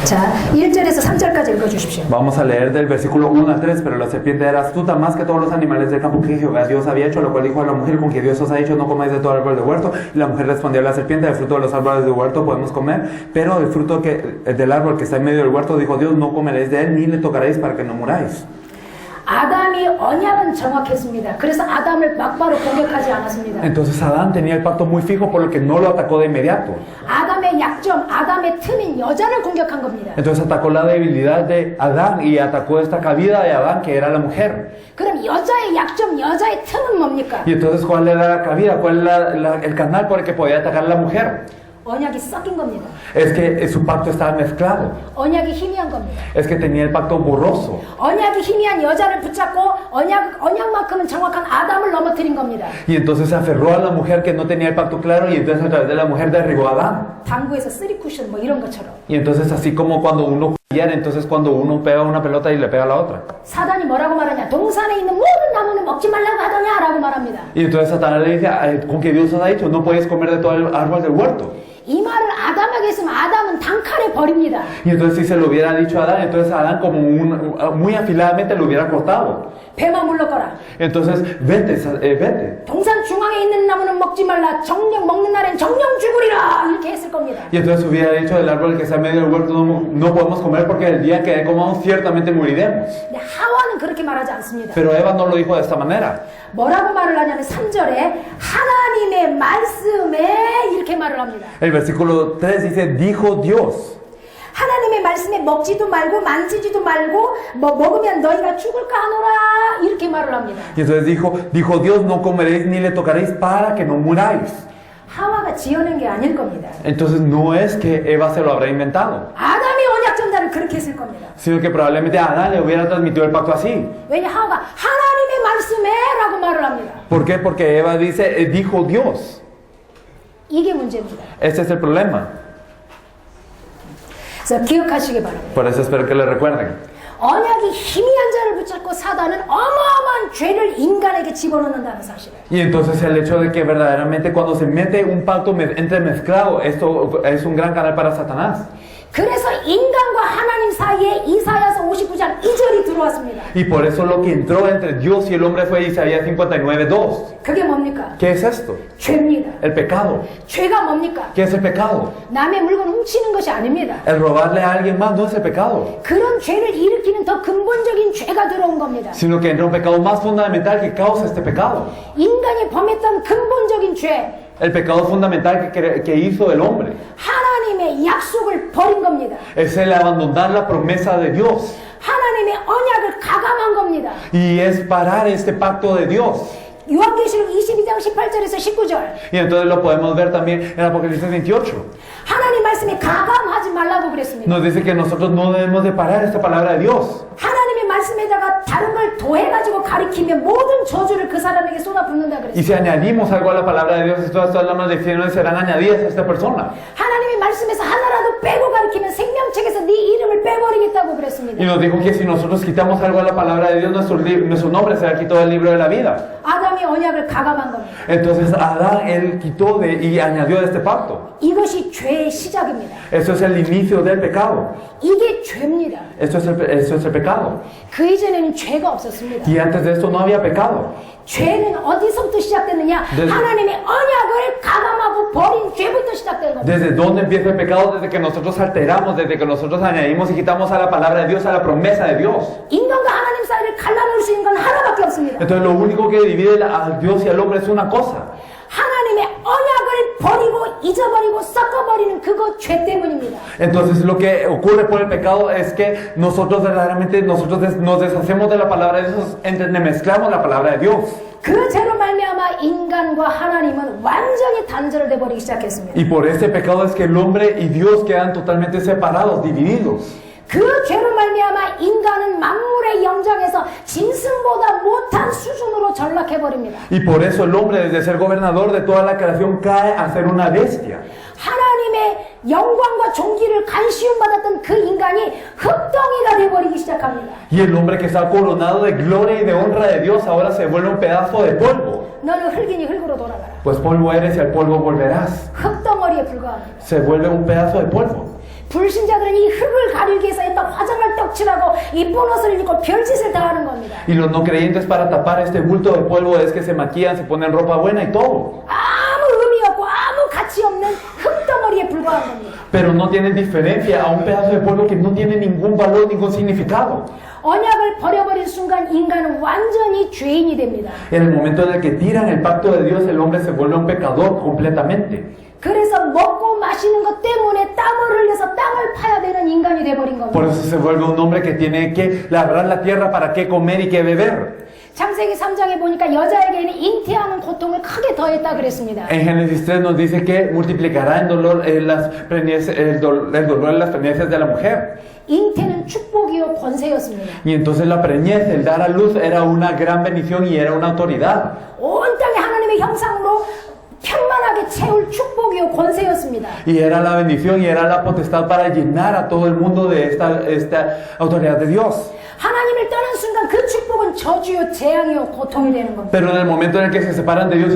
Speaker 1: 자, 1절에서 3절까지 읽어주십시오.
Speaker 3: Vamos a leer del versículo 1 al 3. Pero la serpiente era astuta más que todos los animales del campo que Jehová Dios había hecho, lo cual dijo a la mujer: con que Dios os ha dicho, no comáis de todo árbol del huerto. Y la mujer respondió a la serpiente: del fruto de los árboles del huerto podemos comer, pero del fruto del árbol que está en medio del huerto, dijo Dios, no comeréis de él, ni le tocaréis para que no muráis.
Speaker 1: 아담이 언약은 정확했습니다. 그래서 아담을 막바로 공격하지 않았습니다.
Speaker 3: Entonces Adán tenía el pacto muy fijo, por lo que no lo atacó de inmediato.
Speaker 1: 아담의 약점, 아담의 틈인 여자를 공격한 겁니다.
Speaker 3: Entonces atacó la debilidad de Adán y atacó esta cabida de Adán, que era la mujer.
Speaker 1: 그럼 여자의 약점, 여자의 틈은 뭡니까?
Speaker 3: Y entonces, ¿cuál era la cabida? ¿Cuál era el canal por el que podía atacar a la mujer?
Speaker 1: 언약이 섞인 겁니다.
Speaker 3: Es que su pacto estaba mezclado.
Speaker 1: 언약이 희미한 겁니다.
Speaker 3: Es que tenía el pacto borroso.
Speaker 1: 언약이 희미한 여자를 붙잡고 언약만큼은 정확한 아담을 넘어뜨린 겁니다.
Speaker 3: Y entonces se aferró a la mujer que no tenía el pacto claro, y entonces a través de la mujer derribó a Adán.
Speaker 1: 당구에서 쓰리 쿠션 뭐 이런 것처럼.
Speaker 3: Y entonces, así como cuando uno pierde, entonces cuando uno pega una pelota y le pega a la otra.
Speaker 1: 사단이 뭐라고 말하냐? 동산에 있는 모든 나무는 먹지 말라고 하더냐라고 말합니다.
Speaker 3: Y entonces Satanás le dice: con que Dios os ha dicho, no puedes comer de todo el árbol del huerto.
Speaker 1: 이 말을 아담에게 했으면 아담은 단칼에 버립니다.
Speaker 3: Y entonces, si se lo hubiera dicho a Adán, entonces Adán como muy afiladamente lo hubiera cortado.
Speaker 1: 배만 물러거라.
Speaker 3: Entonces, vete.
Speaker 1: 동산 중앙에 있는 나무는 먹지 말라. 정령 먹는 날엔 정령 죽으리라. 이렇게 했을 겁니다.
Speaker 3: Y entonces hubiera dicho: del árbol que está en medio del huerto no podemos comer, porque el día que comamos ciertamente moriremos.
Speaker 1: 근데 하와는 그렇게 말하지 않습니다.
Speaker 3: Pero Eva no lo dijo de esta manera.
Speaker 1: 뭐라고 말을 하냐면 3절에 하나님의 말씀에 이렇게 말을 합니다.
Speaker 3: El versículo 3 dice: dijo Dios.
Speaker 1: 하나님의 말씀에 먹지도 말고 만지지도 말고 먹으면 너희가 죽을까 하노라 이렇게 말을 합니다.
Speaker 3: Y entonces dijo Dios: no comeréis ni le tocaréis para que no muráis.
Speaker 1: 하와가 지어낸 게 아닐 겁니다.
Speaker 3: Entonces no es que Eva se lo habrá inventado,
Speaker 1: 아담이 언약 전달을 그렇게 했을 겁니다.
Speaker 3: sino que probablemente a Adán le hubiera transmitido el pacto así.
Speaker 1: 왜냐 하와가 하나님의 말씀에라고 말을 합니다.
Speaker 3: ¿Por qué? Porque Eva dice: dijo Dios.
Speaker 1: 이게 문제입니다.
Speaker 3: Este es el problema.
Speaker 1: 그래서 기억하시기 바랍니다.
Speaker 3: Por eso espero que le recuerden.
Speaker 1: 언약이 희미한 자를 붙잡고 사단은 어마어마한 죄를 인간에게 집어넣는다는 사실을.
Speaker 3: Y entonces el hecho de que verdaderamente cuando se mete un pacto entremezclado, esto es un gran canal para Satanás.
Speaker 1: 그래서 인간과 하나님 사이에 이사야서 59장 2절이 들어왔습니다.
Speaker 3: Y por eso lo que entró entre Dios y el hombre fue Isaías 59:2.
Speaker 1: 그게 뭡니까?
Speaker 3: ¿Qué es esto?
Speaker 1: 죄입니다.
Speaker 3: El pecado.
Speaker 1: 죄가 뭡니까?
Speaker 3: ¿Qué es el pecado?
Speaker 1: 남의 물건 훔치는 것이 아닙니다.
Speaker 3: El robarle a alguien más no es el pecado,
Speaker 1: 그런 죄를 일으키는 더 근본적인 죄가 들어온 겁니다.
Speaker 3: sino que entra un pecado más fundamental que causa este pecado.
Speaker 1: 인간이 범했던 근본적인 죄,
Speaker 3: El pecado fundamental que hizo el hombre
Speaker 1: 하나님의 약속을 버린 겁니다.
Speaker 3: es el abandonar la promesa de Dios,
Speaker 1: 하나님의 언약을 가감한 겁니다.
Speaker 3: y es parar este pacto de Dios.
Speaker 1: 요한계시록 22장 18절에서 19절.
Speaker 3: Y entonces lo podemos ver también en Apocalipsis 28.
Speaker 1: 하나님 말씀에 가감하지 말라고 그랬습니다.
Speaker 3: Nos dice que nosotros no debemos de parar esta palabra de Dios.
Speaker 1: 하나님의 말씀에다가 다른 걸 더해가지고 가리키면 모든 저주를 그 사람에게 쏟아붓는다
Speaker 3: Y
Speaker 1: 그랬어요.
Speaker 3: si añadimos algo a la palabra de Dios, todas las maldiciones serán añadidas a esta persona.
Speaker 1: 하나님의 말씀에서 하나라도 빼고 가리키면 생명책에서 네 이름을 빼버리겠다고
Speaker 3: Y
Speaker 1: 그랬습니다.
Speaker 3: nos dijo que si nosotros quitamos algo a la palabra de Dios, nuestro nombre será quitado del libro de la vida.
Speaker 1: 아담이 언약을 가감한 겁니다.
Speaker 3: Entonces Adán, él quitó y añadió de este pacto.
Speaker 1: 이것이 죄의 시작입니다.
Speaker 3: Eso es el inicio del pecado.
Speaker 1: 이게 죄입니다.
Speaker 3: Esto es el pecado.
Speaker 1: 그 이전에는 죄가 없었습니다.
Speaker 3: Y antes de esto no había pecado.
Speaker 1: 죄는 어디서부터 시작됐느냐?
Speaker 3: 네.
Speaker 1: 하나님의 언약을 가감하고 버린 죄부터 시작된 겁니다.
Speaker 3: ¿Desde dónde empieza el pecado? Desde que nosotros alteramos, desde que nosotros añadimos y quitamos a la palabra de Dios, a la promesa de Dios.
Speaker 1: 인간과 하나님 사이를 갈라놓을 수 있는 건 하나밖에 없습니다.
Speaker 3: Entonces lo único que divide a Dios y al hombre es una cosa.
Speaker 1: 하나님의 언약을 버리고 잊어버리고 섞어버리고 잃어버리는 그거 죄 때문입니다.
Speaker 3: Entonces lo que ocurre por el pecado es que nosotros verdaderamente nos deshacemos de la palabra de Dios, entremezclamos la palabra de Dios.
Speaker 1: 그 죄로 말미암아 인간과 하나님은 완전히 단절돼 버리기 시작했습니다.
Speaker 3: Y por ese pecado es que el hombre y Dios quedan totalmente separados, divididos.
Speaker 1: 그 죄로 말미암아 인간은 만물의 영장에서 짐승보다 못한 수준으로 전락해 버립니다.
Speaker 3: Y por eso el hombre, desde ser gobernador de toda la creación, cae a ser una bestia.
Speaker 1: 하나님의 영광과 존귀를 간시움 받았던 그 인간이 흙덩이가 돼 버리기 시작합니다.
Speaker 3: Y el hombre que está coronado de gloria y de honra de Dios ahora se vuelve un pedazo de polvo.
Speaker 1: 너는 흙이니 흙으로 돌아가라.
Speaker 3: Pues polvo eres y al polvo volverás.
Speaker 1: 흙덩어리에 불과합니다.
Speaker 3: Se vuelve un pedazo de polvo.
Speaker 1: 불신자들은 이 흙을 가리기 위해서 일단 화장을 떡칠하고 이쁜 옷을 입고 별짓을 다 하는 겁니다.
Speaker 3: Y los no creyentes, para tapar este bulto de polvo, es que se maquillan, se ponen ropa buena y todo.
Speaker 1: 아무 의미 없고 아무 가치 없는 흙덩어리에 불과한 겁니다.
Speaker 3: Pero no tienen diferencia a un pedazo de polvo que no tiene ningún valor, ningún significado.
Speaker 1: 언약을 버려버린 순간 인간은 완전히 죄인이 됩니다.
Speaker 3: En el momento en el que tiran el pacto de Dios, el hombre se vuelve un pecador completamente.
Speaker 1: 그래서 먹고 마시는 것 때문에 땀을 흘려서 땅을 파야 되는 인간이 돼버린 겁니다.
Speaker 3: Por eso se vuelve un hombre que tiene que labrar la tierra para qué comer y qué beber.
Speaker 1: 창세기 3장에 보니까 여자에게는 잉태하는 고통을 크게 더했다 그랬습니다.
Speaker 3: En Génesis 3 nos dice que multiplicará el dolor en las preñeces de la mujer.
Speaker 1: 잉태는 축복이요 권세였습니다.
Speaker 3: Y entonces la preñez, el dar a luz, era una gran bendición y era una autoridad.
Speaker 1: 온 땅에 하나님의 형상으로 편만하게 채울 축복이요 권세였습니다.
Speaker 3: Y era la bendición y era la potestad para llenar a todo el mundo de esta autoridad de Dios.
Speaker 1: 하나님을 떠난 순간 그 축복은 저주요 재앙이요 고통이 되는 겁니다.
Speaker 3: Pero en el momento en el que se separan de Dios,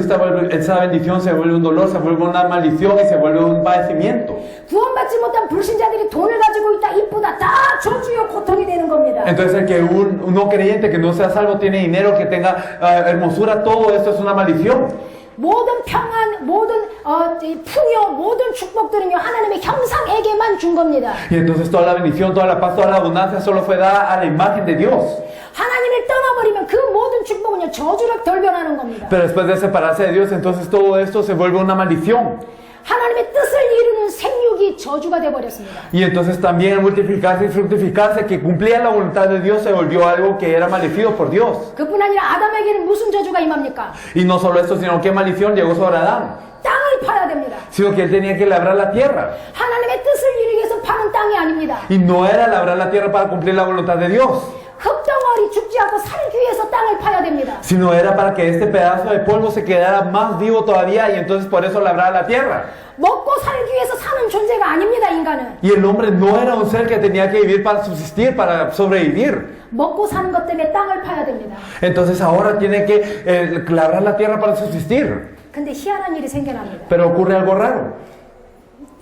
Speaker 3: esa bendición se vuelve un dolor, se vuelve una maldición y se vuelve un padecimiento.
Speaker 1: 구원받지 못한 불신자들이 돈을 가지고 있다 이쁘다 다 저주요 고통이 되는 겁니다.
Speaker 3: Entonces el que un no creyente que no sea salvo tiene dinero, que tenga hermosura, todo esto es una maldición.
Speaker 1: 모든 평안, 모든 풍요, 모든 축복들은요 하나님의 형상에게만 준 겁니다.
Speaker 3: Y entonces toda la bendición, toda la paz, toda la abundancia solo fue dada a la imagen de Dios.
Speaker 1: 하나님을 떠나버리면 그 모든 축복은요 저주로 돌변하는 겁니다.
Speaker 3: Pero después de separarse de Dios, entonces todo esto se vuelve una maldición.
Speaker 1: 하나님의 뜻을 이루는 생육이 저주가 되어버렸습니다.
Speaker 3: Y entonces también multiplicarse y fructificarse, que cumplía la voluntad de Dios, se volvió algo que era maldecido por Dios.
Speaker 1: 그뿐 아니라 아담에게는 무슨 저주가 임합니까?
Speaker 3: Y no solo esto, sino que maldición llegó sobre Adán.
Speaker 1: 땅을 파야 됩니다.
Speaker 3: Sino que él tenía que labrar la tierra.
Speaker 1: 하나님의 뜻을 이루기 위해서 파는 땅이 아닙니다.
Speaker 3: Y no era labrar la tierra para cumplir la voluntad de Dios,
Speaker 1: 흙덩어리 죽지 않고 살기 위해서 땅을 파야 됩니다.
Speaker 3: sino era para que este pedazo de polvo se quedara más vivo todavía, y entonces por eso labraba la tierra.
Speaker 1: 먹고 살기 위해서 사는 존재가 아닙니다, 인간은.
Speaker 3: Y el hombre no era un ser que tenía que vivir para subsistir, para sobrevivir.
Speaker 1: 먹고 사는 것 때문에 땅을 파야 됩니다.
Speaker 3: Entonces ahora tiene que labrar la tierra para subsistir.
Speaker 1: 근데 희한한 일이 생겨납니다.
Speaker 3: Pero ocurre algo raro.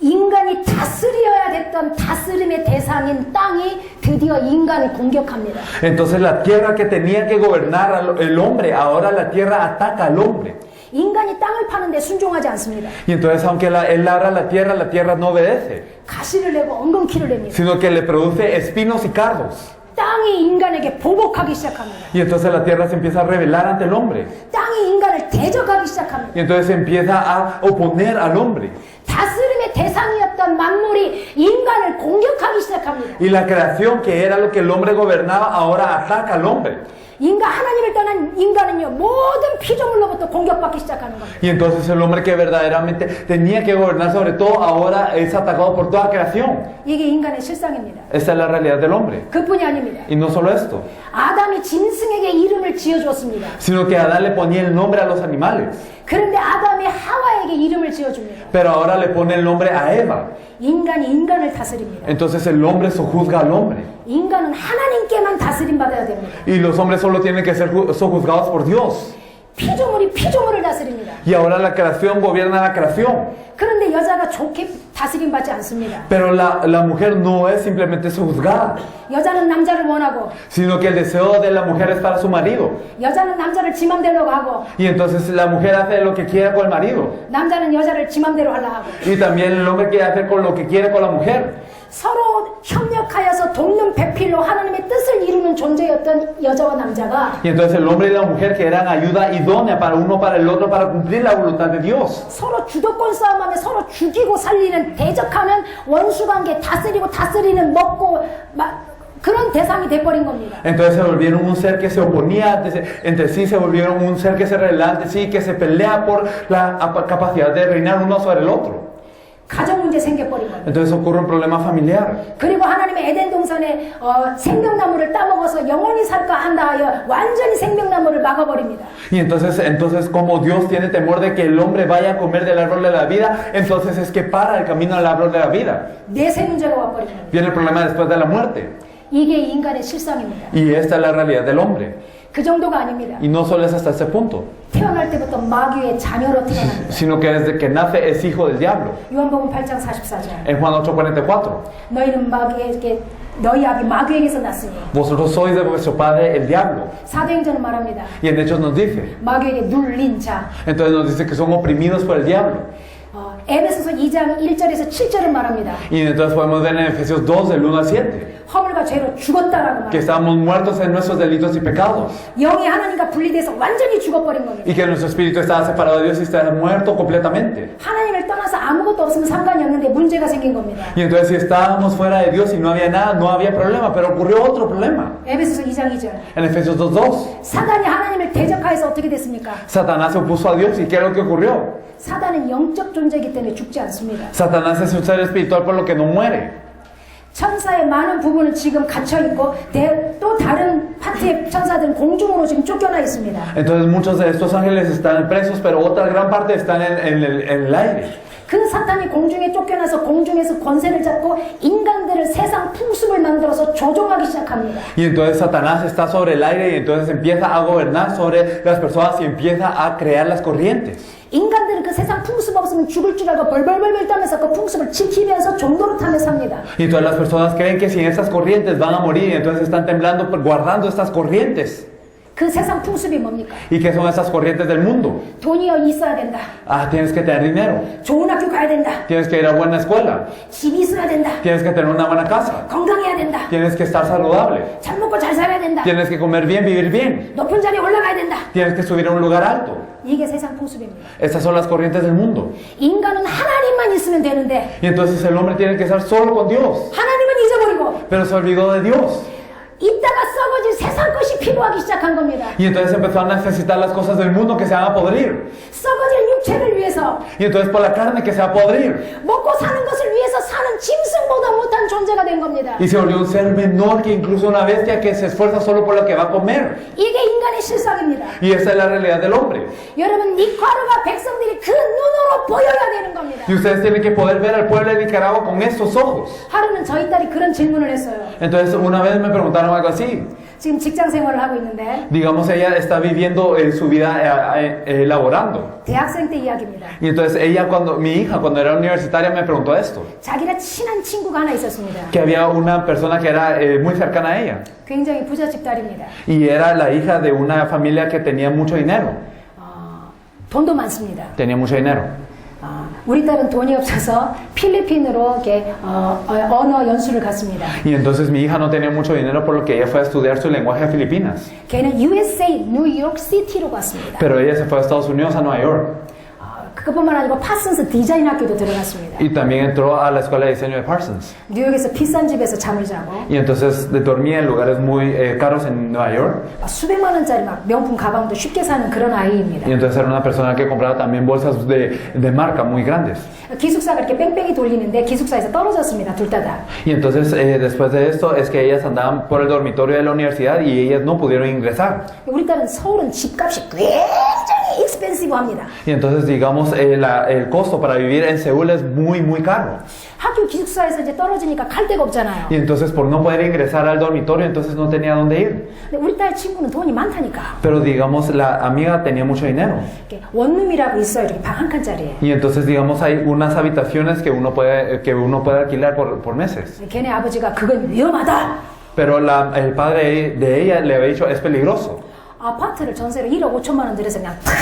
Speaker 1: 인간이 다스려야 됐던 다스림의 대상인 땅이 드디어 인간을 공격합니다.
Speaker 3: Entonces la tierra que tenía que gobernar el hombre, ahora la tierra ataca al hombre.
Speaker 1: 인간이 땅을 파는데 순종하지 않습니다.
Speaker 3: Y entonces aunque él labra la tierra no obedece,
Speaker 1: 가시를 내고 엉겅퀴를 냅니다.
Speaker 3: sino que le produce espinos y cardos.
Speaker 1: 땅이 인간에게 보복하기 시작합니다.
Speaker 3: Y entonces la tierra se empieza a rebelar ante el hombre.
Speaker 1: 땅이 인간을 대적하기 시작합니다.
Speaker 3: Y entonces se empieza a oponer al hombre.
Speaker 1: 다스림의 대상이었던 만물이 인간을 공격하기 시작합니다.
Speaker 3: Y la creación, que era lo que el hombre gobernaba, ahora ataca al hombre.
Speaker 1: 인간 하나님을 떠난 인간은요 모든 피조물로부터 공격받기 시작하는 겁니다.
Speaker 3: Y entonces el hombre que verdaderamente tenía que gobernar sobre todo, ahora es atacado por toda creación.
Speaker 1: 이게 인간의 실상입니다.
Speaker 3: Esta es la realidad del hombre.
Speaker 1: 그뿐이 아닙니다.
Speaker 3: Y no solo esto,
Speaker 1: 아담이 짐승에게 이름을 지어주었습니다.
Speaker 3: sino que Adán le ponía el nombre a los animales.
Speaker 1: 그런데 아담이 하와에게 이름을 지어줍니다.
Speaker 3: Pero ahora le pone el nombre a Eva.
Speaker 1: 인간이 인간을 다스립니다.
Speaker 3: Entonces el hombre sojuzga al hombre.
Speaker 1: 인간은 하나님께만 다스림 받아야 됩니다.
Speaker 3: Y los hombres solo tienen que ser sojuzgados por Dios.
Speaker 1: 피조물이 피조물을 다스립니다.
Speaker 3: Y ahora la creación gobierna la creación.
Speaker 1: 그런데 여자가 좋게 다스림 받지 않습니다.
Speaker 3: Pero la mujer no es simplemente sojuzgada,
Speaker 1: 여자는 남자를 원하고
Speaker 3: sino que el deseo de la mujer es para su marido.
Speaker 1: 여자는 남자를 지 맘대로 하고
Speaker 3: Y entonces la mujer hace lo que quiere con el marido.
Speaker 1: 남자는 여자를 지 맘대로 하려 하고
Speaker 3: Y también el hombre quiere hacer con lo que quiere con la mujer.
Speaker 1: 서로 협력하여서 돕는 배필로 하나님의 뜻을 이루는 존재였던 여자와 남자가
Speaker 3: Y entonces el hombre y la mujer que eran ayuda idónea para uno para el otro para cumplir la voluntad de Dios.
Speaker 1: 서로 주도권 싸움하며 서로 죽이고 살리는 대적하는 원수관계 다스리는 먹고 그런 대상이 돼버린 겁니다.
Speaker 3: Entonces se volvieron un ser que se oponía entre sí, se volvieron un ser que se revela ante sí, que se pelea por la capacidad de reinar uno sobre el otro.
Speaker 1: 가정 문제 생겨버린 겁니다.
Speaker 3: Entonces ocurre un problema familiar.
Speaker 1: 그리고 하나님의 에덴 동산에 생명나무를 따먹어서 영원히 살까 한다 하여 완전히 생명나무를 막아버립니다.
Speaker 3: Y entonces como Dios tiene temor de que el hombre vaya a comer del árbol de la vida, entonces es que para el camino al árbol de la vida.
Speaker 1: 내세 문제가 와버린 겁니다.
Speaker 3: Viene el problema después de la muerte.
Speaker 1: 이게 인간의 실상입니다.
Speaker 3: Y esta es la realidad del hombre.
Speaker 1: 그 정도가 아닙니다.
Speaker 3: Y no solo es hasta ese punto,
Speaker 1: 태어날 때부터 마귀의 자녀로 태어납니다.
Speaker 3: sino que desde que nace es hijo del diablo.
Speaker 1: 요한복음 8장 44절.
Speaker 3: En Juan 8:44,
Speaker 1: 너희는 너희 아비 마귀에게서 났으니.
Speaker 3: vosotros sois de vuestro padre el diablo.
Speaker 1: 사도행전은 말합니다.
Speaker 3: Y en Hechos nos dice,
Speaker 1: 마귀에게 눌린 자.
Speaker 3: entonces nos dice que son oprimidos por el diablo.
Speaker 1: 에베소서 2장 1절에서 7절을 말합니다.
Speaker 3: Y entonces podemos ver en Efesios 2 del 1 al 7,
Speaker 1: 허물과 죄로 죽었다라고
Speaker 3: que
Speaker 1: 말합니다.
Speaker 3: estamos muertos en nuestros delitos y pecados.
Speaker 1: 영이 하나님과 분리돼서 완전히 죽어버린 겁니다.
Speaker 3: Y que nuestro espíritu estaba separado de Dios y estaba muerto completamente.
Speaker 1: 하나님을 떠나서 아무것도 없으면 상관이 없는데 문제가 생긴 겁니다.
Speaker 3: Y entonces si estábamos fuera de Dios y no había nada, no había problema, pero ocurrió otro problema.
Speaker 1: 에베소서 2장 2절.
Speaker 3: En Efesios 2:2,
Speaker 1: 사단이 하나님을 대적하여서 어떻게 됐습니까?
Speaker 3: Satanás se opuso a Dios y ¿qué es lo que ocurrió?
Speaker 1: 사단은 영적 존재이기 때문에 죽지 않습니다.
Speaker 3: Satanás es un ser espiritual por lo que no muere.
Speaker 1: 천사의 많은 부분은 지금 갇혀있고 또 다른 파트의 천사들은 공중으로 지금 쫓겨나 있습니다.
Speaker 3: Entonces muchos de estos ángeles están presos, pero otra gran parte están en el aire.
Speaker 1: 그 사탄이 공중에 쫓겨나서 공중에서 권세를 잡고 인간들을 세상 풍습을 만들어서 조종하기 시작합니다.
Speaker 3: Y entonces Satanás está sobre el aire y entonces empieza a gobernar sobre las personas y empieza a crear las corrientes.
Speaker 1: 인간들은 그 세상 풍습 없으면 죽을 줄 알고 벌벌벌벌 떨면서 그 풍습을 지키면서 종도를 타며 삽니다.
Speaker 3: Y todas las personas creen que sin estas corrientes van a morir y entonces están temblando guardando estas corrientes.
Speaker 1: 그 세상 풍습이 뭡니까?
Speaker 3: ¿Y qué son estas corrientes del mundo?
Speaker 1: 돈이 있어야 된다.
Speaker 3: Ah, tienes que tener dinero,
Speaker 1: 좋은 학교 가야 된다.
Speaker 3: tienes que ir a buena escuela,
Speaker 1: 집이 있어야 된다.
Speaker 3: tienes que tener una buena casa,
Speaker 1: 건강해야 된다.
Speaker 3: tienes que estar saludable,
Speaker 1: 잘 먹고 잘 살아야 된다.
Speaker 3: tienes que comer bien, vivir bien,
Speaker 1: 높은 자리에 올라가야 된다.
Speaker 3: tienes que subir a un lugar alto.
Speaker 1: 이게 세상 풍습입니다.
Speaker 3: Estas son las corrientes del mundo.
Speaker 1: 인간은 하나님만 있으면 되는데
Speaker 3: Y entonces el hombre tiene que estar solo con Dios,
Speaker 1: 하나님은 잊어버리고
Speaker 3: pero se olvidó de Dios.
Speaker 1: 이따가 썩어질 세상 것이 필요하기 시작한 겁니다.
Speaker 3: Y entonces empezó a necesitar las cosas del mundo que se van a podrir.
Speaker 1: 썩어질 육체를 위해서
Speaker 3: Y entonces por la carne que se va a podrir.
Speaker 1: 먹고 사는 것을 위해서 사는 짐승보다 못한 존재가 된 겁니다.
Speaker 3: Y se volvió un ser menor que incluso una bestia que se esfuerza solo por lo que va a comer.
Speaker 1: 이게 인간의 실상입니다.
Speaker 3: Y esa es la realidad del hombre.
Speaker 1: 여러분 니카루가 백성들이 그 눈으로 보여야 되는 겁니다.
Speaker 3: Y ustedes tienen que poder ver al pueblo de Nicaragua con estos ojos.
Speaker 1: 하루는 저희 딸이 그런 질문을 했어요.
Speaker 3: Entonces una vez me preguntaron algo así.
Speaker 1: 지금 직장 생활을 하고 있는데
Speaker 3: Digamos ella está viviendo su vida laborando.
Speaker 1: 대학생 때 이야기입니다.
Speaker 3: Y entonces ella mi hija cuando era universitaria me preguntó esto.
Speaker 1: 자기가 친한 친구가 하나 있었습니다.
Speaker 3: Que había una persona que era muy cercana a ella.
Speaker 1: 굉장히 부잣집 딸입니다.
Speaker 3: Y era la hija de una familia que tenía mucho dinero.
Speaker 1: 돈도 많습니다.
Speaker 3: Tenía mucho dinero.
Speaker 1: 우리 딸은 돈이 없어서 필리핀으로 이렇게 언어 연수를 갔습니다.
Speaker 3: Y entonces mi hija no tenía mucho dinero por lo que ella fue a estudiar su lenguaje a Filipinas.
Speaker 1: 걔는 USA 뉴욕 시티로 갔습니다.
Speaker 3: Pero ella se fue a Estados Unidos, a Nueva York.
Speaker 1: 그것뿐만 아니고 파슨스 디자인 학교도 들어갔습니다.
Speaker 3: Y también entró a la escuela de diseño de Parsons.
Speaker 1: 뉴욕에서 비싼 집에서 잠을 자고
Speaker 3: Y entonces dormía en lugares muy caros en Nueva York.
Speaker 1: 수백만 원짜리 막 명품 가방도 쉽게 사는 그런 아이입니다.
Speaker 3: Y entonces era una persona que compraba también bolsas de marca muy grandes.
Speaker 1: 기숙사가 이렇게 뺑뺑이 돌리는데 기숙사에서 떨어졌습니다. 둘 다.
Speaker 3: Y entonces después de esto es que ellas andaban por el dormitorio de la universidad y ellas no pudieron ingresar.
Speaker 1: 우리 딸은 서울은 집값이 굉장히 익스펜시브합니다.
Speaker 3: Y entonces digamos el costo para vivir en Seúl es muy muy caro.
Speaker 1: 학교 기숙사에서 이제 떨어지니까 갈 데가 없잖아요.
Speaker 3: Y entonces por no poder ingresar al dormitorio entonces no tenía dónde ir.
Speaker 1: 근데 우리 딸 친구는 돈이 많다니까.
Speaker 3: Pero digamos la amiga tenía mucho dinero.
Speaker 1: 이렇게 원룸이라고 있어요. 이렇게 방 한 칸짜리.
Speaker 3: Y entonces digamos hay unas habitaciones que uno puede alquilar por meses.
Speaker 1: 걔네 아버지가 그건 위험하다.
Speaker 3: Pero el padre de ella le había dicho es peligroso.
Speaker 1: 아파트를 전세로 1억 5천만 원 들여서 그냥 탁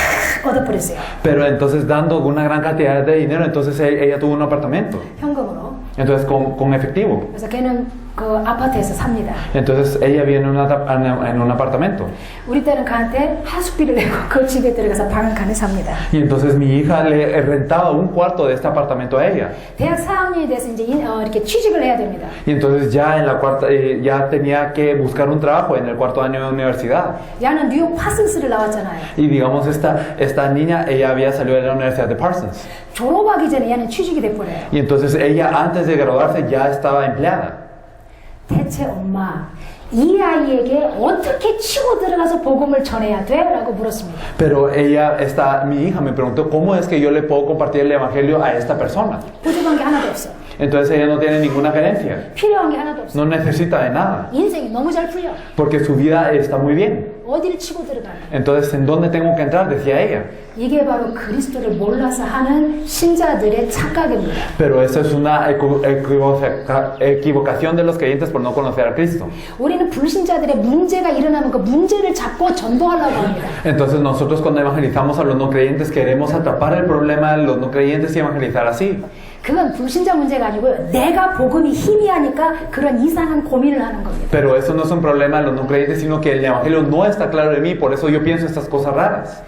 Speaker 1: 얻어버렸어요.
Speaker 3: Pero entonces dando una gran cantidad de dinero, entonces ella tuvo un apartamento.
Speaker 1: 현금으로.
Speaker 3: Entonces con efectivo.
Speaker 1: 그래서 걔는 그 아파트에서 삽니다.
Speaker 3: Entonces ella vive en un apartamento.
Speaker 1: 우리 딸은 걔한테 하숙비를 내고 그 집에 들어가서 방 한 칸에 삽니다.
Speaker 3: Y entonces mi hija le rentaba un cuarto de este apartamento a ella.
Speaker 1: 대학 4학년이 돼서 이제 이렇게 취직을 해야 됩니다.
Speaker 3: Y entonces ya en la cuarta, ya tenía que buscar un trabajo en el cuarto año de universidad.
Speaker 1: 야는 뉴욕 파슨스를 나왔잖아요.
Speaker 3: Y digamos esta niña, ella había salido de la Universidad de Parsons.
Speaker 1: 졸업하기 전에 얘는 취직이 돼버려요.
Speaker 3: Y entonces ella antes de graduarse ya estaba empleada.
Speaker 1: 대체 엄마, 이 아이에게 어떻게 치고 들어가서 복음을 전해야 돼? 라고 물었습니다.
Speaker 3: Pero mi hija me preguntó, ¿cómo es que yo le puedo compartir el evangelio a esta persona?
Speaker 1: 부족한 게 하나도 없어.
Speaker 3: Entonces ella no tiene ninguna carencia.
Speaker 1: 필요한 게 하나도 없어.
Speaker 3: No necesita de nada.
Speaker 1: 인생이 너무 잘 풀려.
Speaker 3: Porque su vida está muy bien.
Speaker 1: 어디를 치고 들어가나.
Speaker 3: Entonces, ¿en dónde tengo que entrar? Decía ella.
Speaker 1: 이게 바로 그리스도를 몰라서 하는 신자들의 착각입니다.
Speaker 3: Pero esa es una equivocación de los creyentes por no conocer a Cristo.
Speaker 1: 우리는 불신자들의 문제가 일어나면 그 문제를 잡고 전도하려고 합니다.
Speaker 3: Entonces nosotros cuando evangelizamos a los no creyentes queremos atrapar el problema de los no creyentes y evangelizar así.
Speaker 1: 그건 불신자 문제가 아니고요. 내가 복음이 희미하니까 그런 이상한 고민을 하는 겁니다.
Speaker 3: Pero eso no es un problema de los no creyentes, sino que el evangelio no está claro de mí, por eso yo pienso estas cosas raras.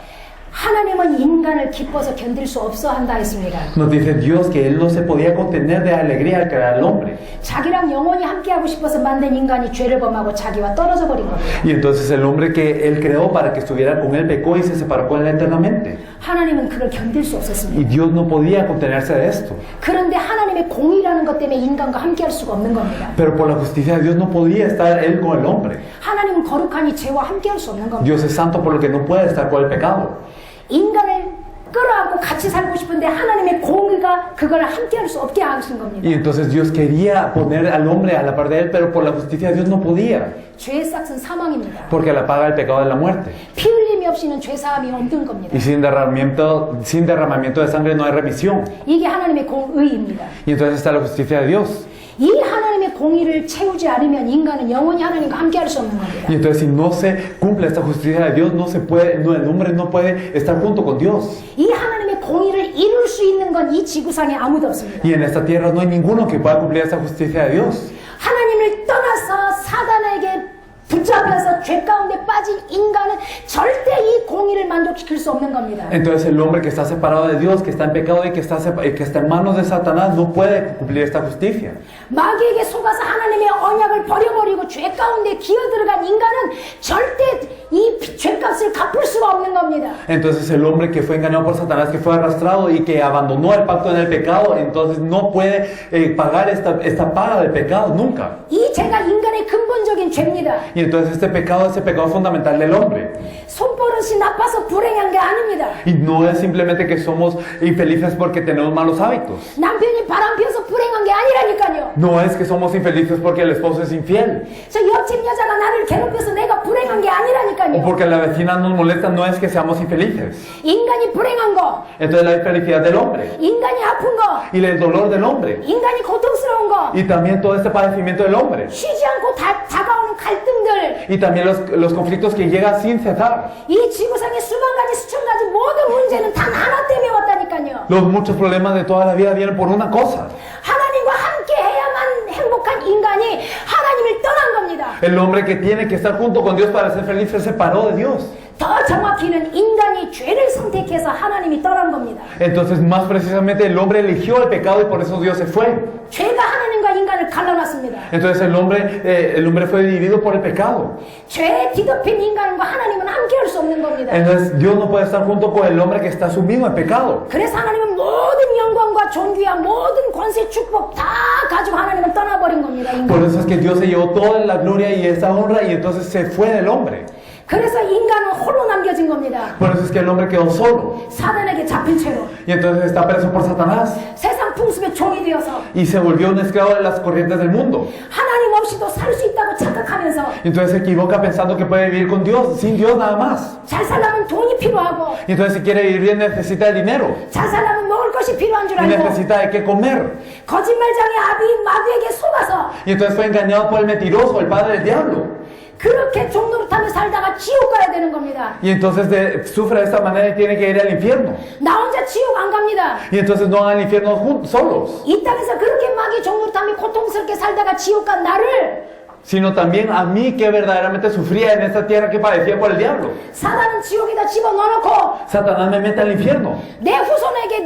Speaker 1: 하나님은 인간을 기뻐서 견딜 수 없어 한다 했습니다.
Speaker 3: Nos dice Dios que Él no se podía contener de alegría al crear al hombre.
Speaker 1: 자기랑 영원히 함께하고 싶어서 만든 인간이 죄를 범하고 자기와 떨어져 버린 겁니다.
Speaker 3: Y entonces el hombre que Él creó para que estuviera con Él pecó y se separó con Él eternamente.
Speaker 1: 하나님은 그걸 견딜 수 없었습니다.
Speaker 3: Y Dios no podía contenerse de esto.
Speaker 1: 그런데 하나님의 공의라는 것 때문에 인간과 함께할 수가 없는 겁니다.
Speaker 3: Pero por la justicia de Dios no podía estar Él con el hombre.
Speaker 1: 하나님은 거룩하니 죄와 함께할 수 없는 겁니다.
Speaker 3: Dios es santo por lo que no puede estar con el pecado.
Speaker 1: 인간을 끌어안고 같이 살고 싶은데 하나님의 공의가 그걸 함께할 수 없게 하신 겁니다.
Speaker 3: Y entonces Dios quería poner al hombre a la par de Él, pero por la justicia de Dios no podía.
Speaker 1: 죄의 싹은 사망입니다.
Speaker 3: Porque la paga del pecado es la muerte.
Speaker 1: 피 흘림이 없이는 죄 사함이 없는 겁니다.
Speaker 3: Y sin derramamiento de sangre no hay remisión.
Speaker 1: 이게 하나님의 공의입니다.
Speaker 3: Y entonces está la justicia de Dios.
Speaker 1: 이 하나님의 공의를 채우지 않으면 인간은 영원히 하나님과 함께할 수 없는 겁니다.
Speaker 3: Y entonces si no se cumple esta justicia de Dios, el hombre no puede estar junto con Dios.
Speaker 1: 이 하나님의 공의를 이룰 수 있는 건 이 지구상에 아무도 없습니다.
Speaker 3: Y en esta tierra no hay ninguno que pueda cumplir esta justicia de Dios.
Speaker 1: 하나님을 떠나서 사단에게 붙잡혀서 죄 가운데 빠진 인간은 절대 이 공의를 만족시킬 수 없는 겁니다.
Speaker 3: Entonces el hombre que está separado de Dios, que está en pecado y que está en manos de Satanás, no puede cumplir esta justicia.
Speaker 1: 마귀에게 속아서 하나님의 언약을 버려버리고 죄 가운데 기어들어간 인간은 절대 이 죄값을 갚을 수가 없는 겁니다.
Speaker 3: Entonces el hombre que fue engañado por Satanás, que fue arrastrado y que abandonó el pacto en el pecado, entonces no puede pagar esta paga del pecado nunca.
Speaker 1: 이 죄가 인간의 근본적인 죄입니다.
Speaker 3: Y entonces este pecado es el pecado fundamental del hombre.
Speaker 1: 손버릇이 나빠서 불행한 게 아닙니다.
Speaker 3: Y no es simplemente que somos infelices porque tenemos malos hábitos.
Speaker 1: 남편이 바람 피워서 불행한 게 아니라니까요.
Speaker 3: No es que somos infelices porque el esposo es infiel.
Speaker 1: 저 옆집 여자가 나를 괴롭혀서 내가 불행한 게
Speaker 3: O
Speaker 1: 아니라니까요.
Speaker 3: porque la vecina nos molesta, no es que seamos infelices.
Speaker 1: 인간이 불행한 거,
Speaker 3: Entonces la infelicidad del hombre
Speaker 1: 인간이 아픈 거,
Speaker 3: y el dolor del hombre
Speaker 1: 인간이 고통스러운 거,
Speaker 3: y también todo este padecimiento del hombre
Speaker 1: 쉬지 않고 다가오는 갈등들,
Speaker 3: y también los conflictos que llegan sin cesar.
Speaker 1: 이 지구상의 수만 가지 수천 가지 모든 문제는 단 하나 때문에 왔다니까요.
Speaker 3: Los muchos problemas de toda la vida vienen por una cosa.
Speaker 1: 하나님과 함께 해야만 행복한 인간이 하나님을 떠난 겁니다.
Speaker 3: El hombre que tiene que estar junto con Dios para ser feliz se separó de Dios.
Speaker 1: 더 정확히는 인간이 죄를 선택해서 하나님이 떠난 겁니다.
Speaker 3: Entonces más precisamente el hombre eligió el pecado y por eso Dios se fue.
Speaker 1: 죄가 하나님과 인간을 갈라놨습니다.
Speaker 3: Entonces el hombre fue dividido por el pecado.
Speaker 1: 죄에 뒤덮인 인간과 하나님은 함께할 수 없는 겁니다.
Speaker 3: Entonces Dios no puede estar junto con el hombre que está sumido en pecado.
Speaker 1: 그래서 하나님은 모든 영광과 존귀와 모든 권세 축복 다 가지고 하나님은 떠나버린 겁니다.
Speaker 3: Por
Speaker 1: 인간.
Speaker 3: eso es que Dios se llevó toda la gloria y esa honra y entonces se fue del hombre.
Speaker 1: 그래서 인간은 홀로 남겨진 겁니다.
Speaker 3: Por eso es que el hombre quedó solo
Speaker 1: 사단에게 잡힌 채로
Speaker 3: y entonces está preso por Satanás
Speaker 1: 세상 풍습의 종이 되어서
Speaker 3: y se volvió un esclavo de las corrientes del mundo.
Speaker 1: 하나님 없이도 살 수 있다고 착각하면서
Speaker 3: Y entonces se equivoca pensando que puede vivir con Dios, sin Dios nada más.
Speaker 1: 잘 살려면 돈이 필요하고
Speaker 3: Y entonces si quiere vivir bien necesita el dinero
Speaker 1: 잘 살려면 먹을 것이 필요한 줄
Speaker 3: y
Speaker 1: 알고
Speaker 3: necesita de qué comer.
Speaker 1: 거짓말장의 아비 마귀에게 속아서
Speaker 3: Y entonces fue engañado por el mentiroso, el padre del diablo.
Speaker 1: 그렇게 종노릇하며 살다가 지옥 가야 되는 겁니다.
Speaker 3: Y entonces sufre de esta manera y tiene que ir al infierno.
Speaker 1: 나 혼자 지옥 안 갑니다.
Speaker 3: Y entonces no van al infierno solos,
Speaker 1: 이 땅에서 그렇게 마귀 종노릇하며 고통스럽게 살다가 지옥 간 나를
Speaker 3: sino también a mí que verdaderamente sufría en esta tierra que padecía por el diablo.
Speaker 1: 사단은 지옥에다 집어넣어놓고
Speaker 3: Satanás me mete al infierno.
Speaker 1: 내 후손에게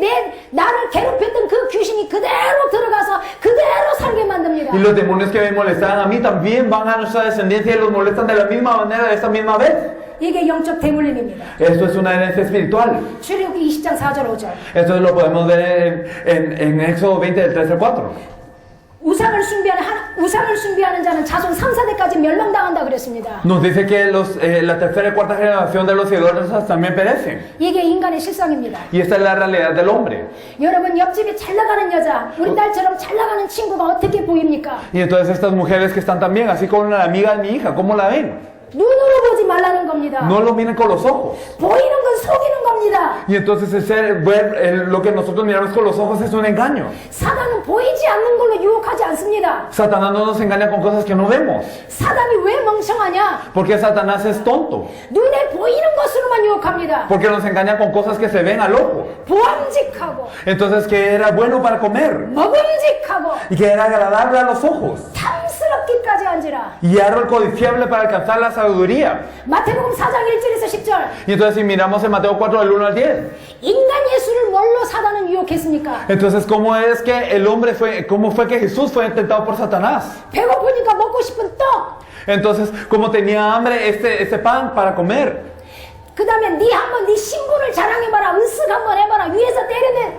Speaker 1: 나를 괴롭혔던 그 귀신이 그대로 들어가서 그대로 살게 만듭니다.
Speaker 3: Y los demonios que me molestaban a mí también van a nuestra descendencia y los molestan de la misma manera, de esta misma vez.
Speaker 1: 이게 영적 대물림입니다.
Speaker 3: Esto es una herencia espiritual.
Speaker 1: 출애굽기 20장 4절 5절.
Speaker 3: Esto lo podemos ver en Éxodo 20 del 3 al 4.
Speaker 1: 우상을 숭배하는 자는 자손 3, 4대까지 멸망당한다 그랬습니다.
Speaker 3: Nos dice que la tercera y cuarta generación de los idólatras también perecen.
Speaker 1: 이게 인간의 실상입니다.
Speaker 3: Y esta es la realidad del hombre.
Speaker 1: 여러분 옆집에 잘 나가는 여자, 우리 딸처럼 잘 나가는 친구가 어떻게 보입니까?
Speaker 3: Y entonces estas mujeres que están también, así como la amiga de mi hija, ¿cómo la ven?
Speaker 1: 눈으로 보지 말라는 겁니다.
Speaker 3: No lo miren con los ojos.
Speaker 1: 보이는 건 속이는 겁니다.
Speaker 3: Y entonces lo que nosotros miramos con los ojos es un engaño.
Speaker 1: 사단은 보이지 않는 걸로 유혹하지 않습니다.
Speaker 3: Satanás no nos engaña con cosas que no vemos.
Speaker 1: 사단이 왜 멍청하냐?
Speaker 3: Porque Satanás es tonto.
Speaker 1: 눈에 보이는 것으로만 유혹합니다.
Speaker 3: Porque nos engaña con cosas que se ven al ojo.
Speaker 1: 보암직하고
Speaker 3: Entonces, que era bueno para comer.
Speaker 1: 먹음직하고
Speaker 3: Y que era agradable a los ojos.
Speaker 1: 탐스럽기까지 한지라.
Speaker 3: Y árbol codiciable para alcanzar la sabiduría.
Speaker 1: 마태복음 4장 1절에서 10절.
Speaker 3: Y entonces, si miramos en Mateo 4, del 1 al 10.
Speaker 1: 인간 예수를 뭘로 사단은 유혹했습니까?
Speaker 3: Entonces, ¿cómo fue que Jesús fue tentado por Satanás?
Speaker 1: 배고프니까 먹고 싶은 떡.
Speaker 3: Entonces, como tenía hambre este pan para comer.
Speaker 1: 그 다음에 네 한번 네 신분을 자랑해봐라. 으쓱 한번 해봐라. 위에서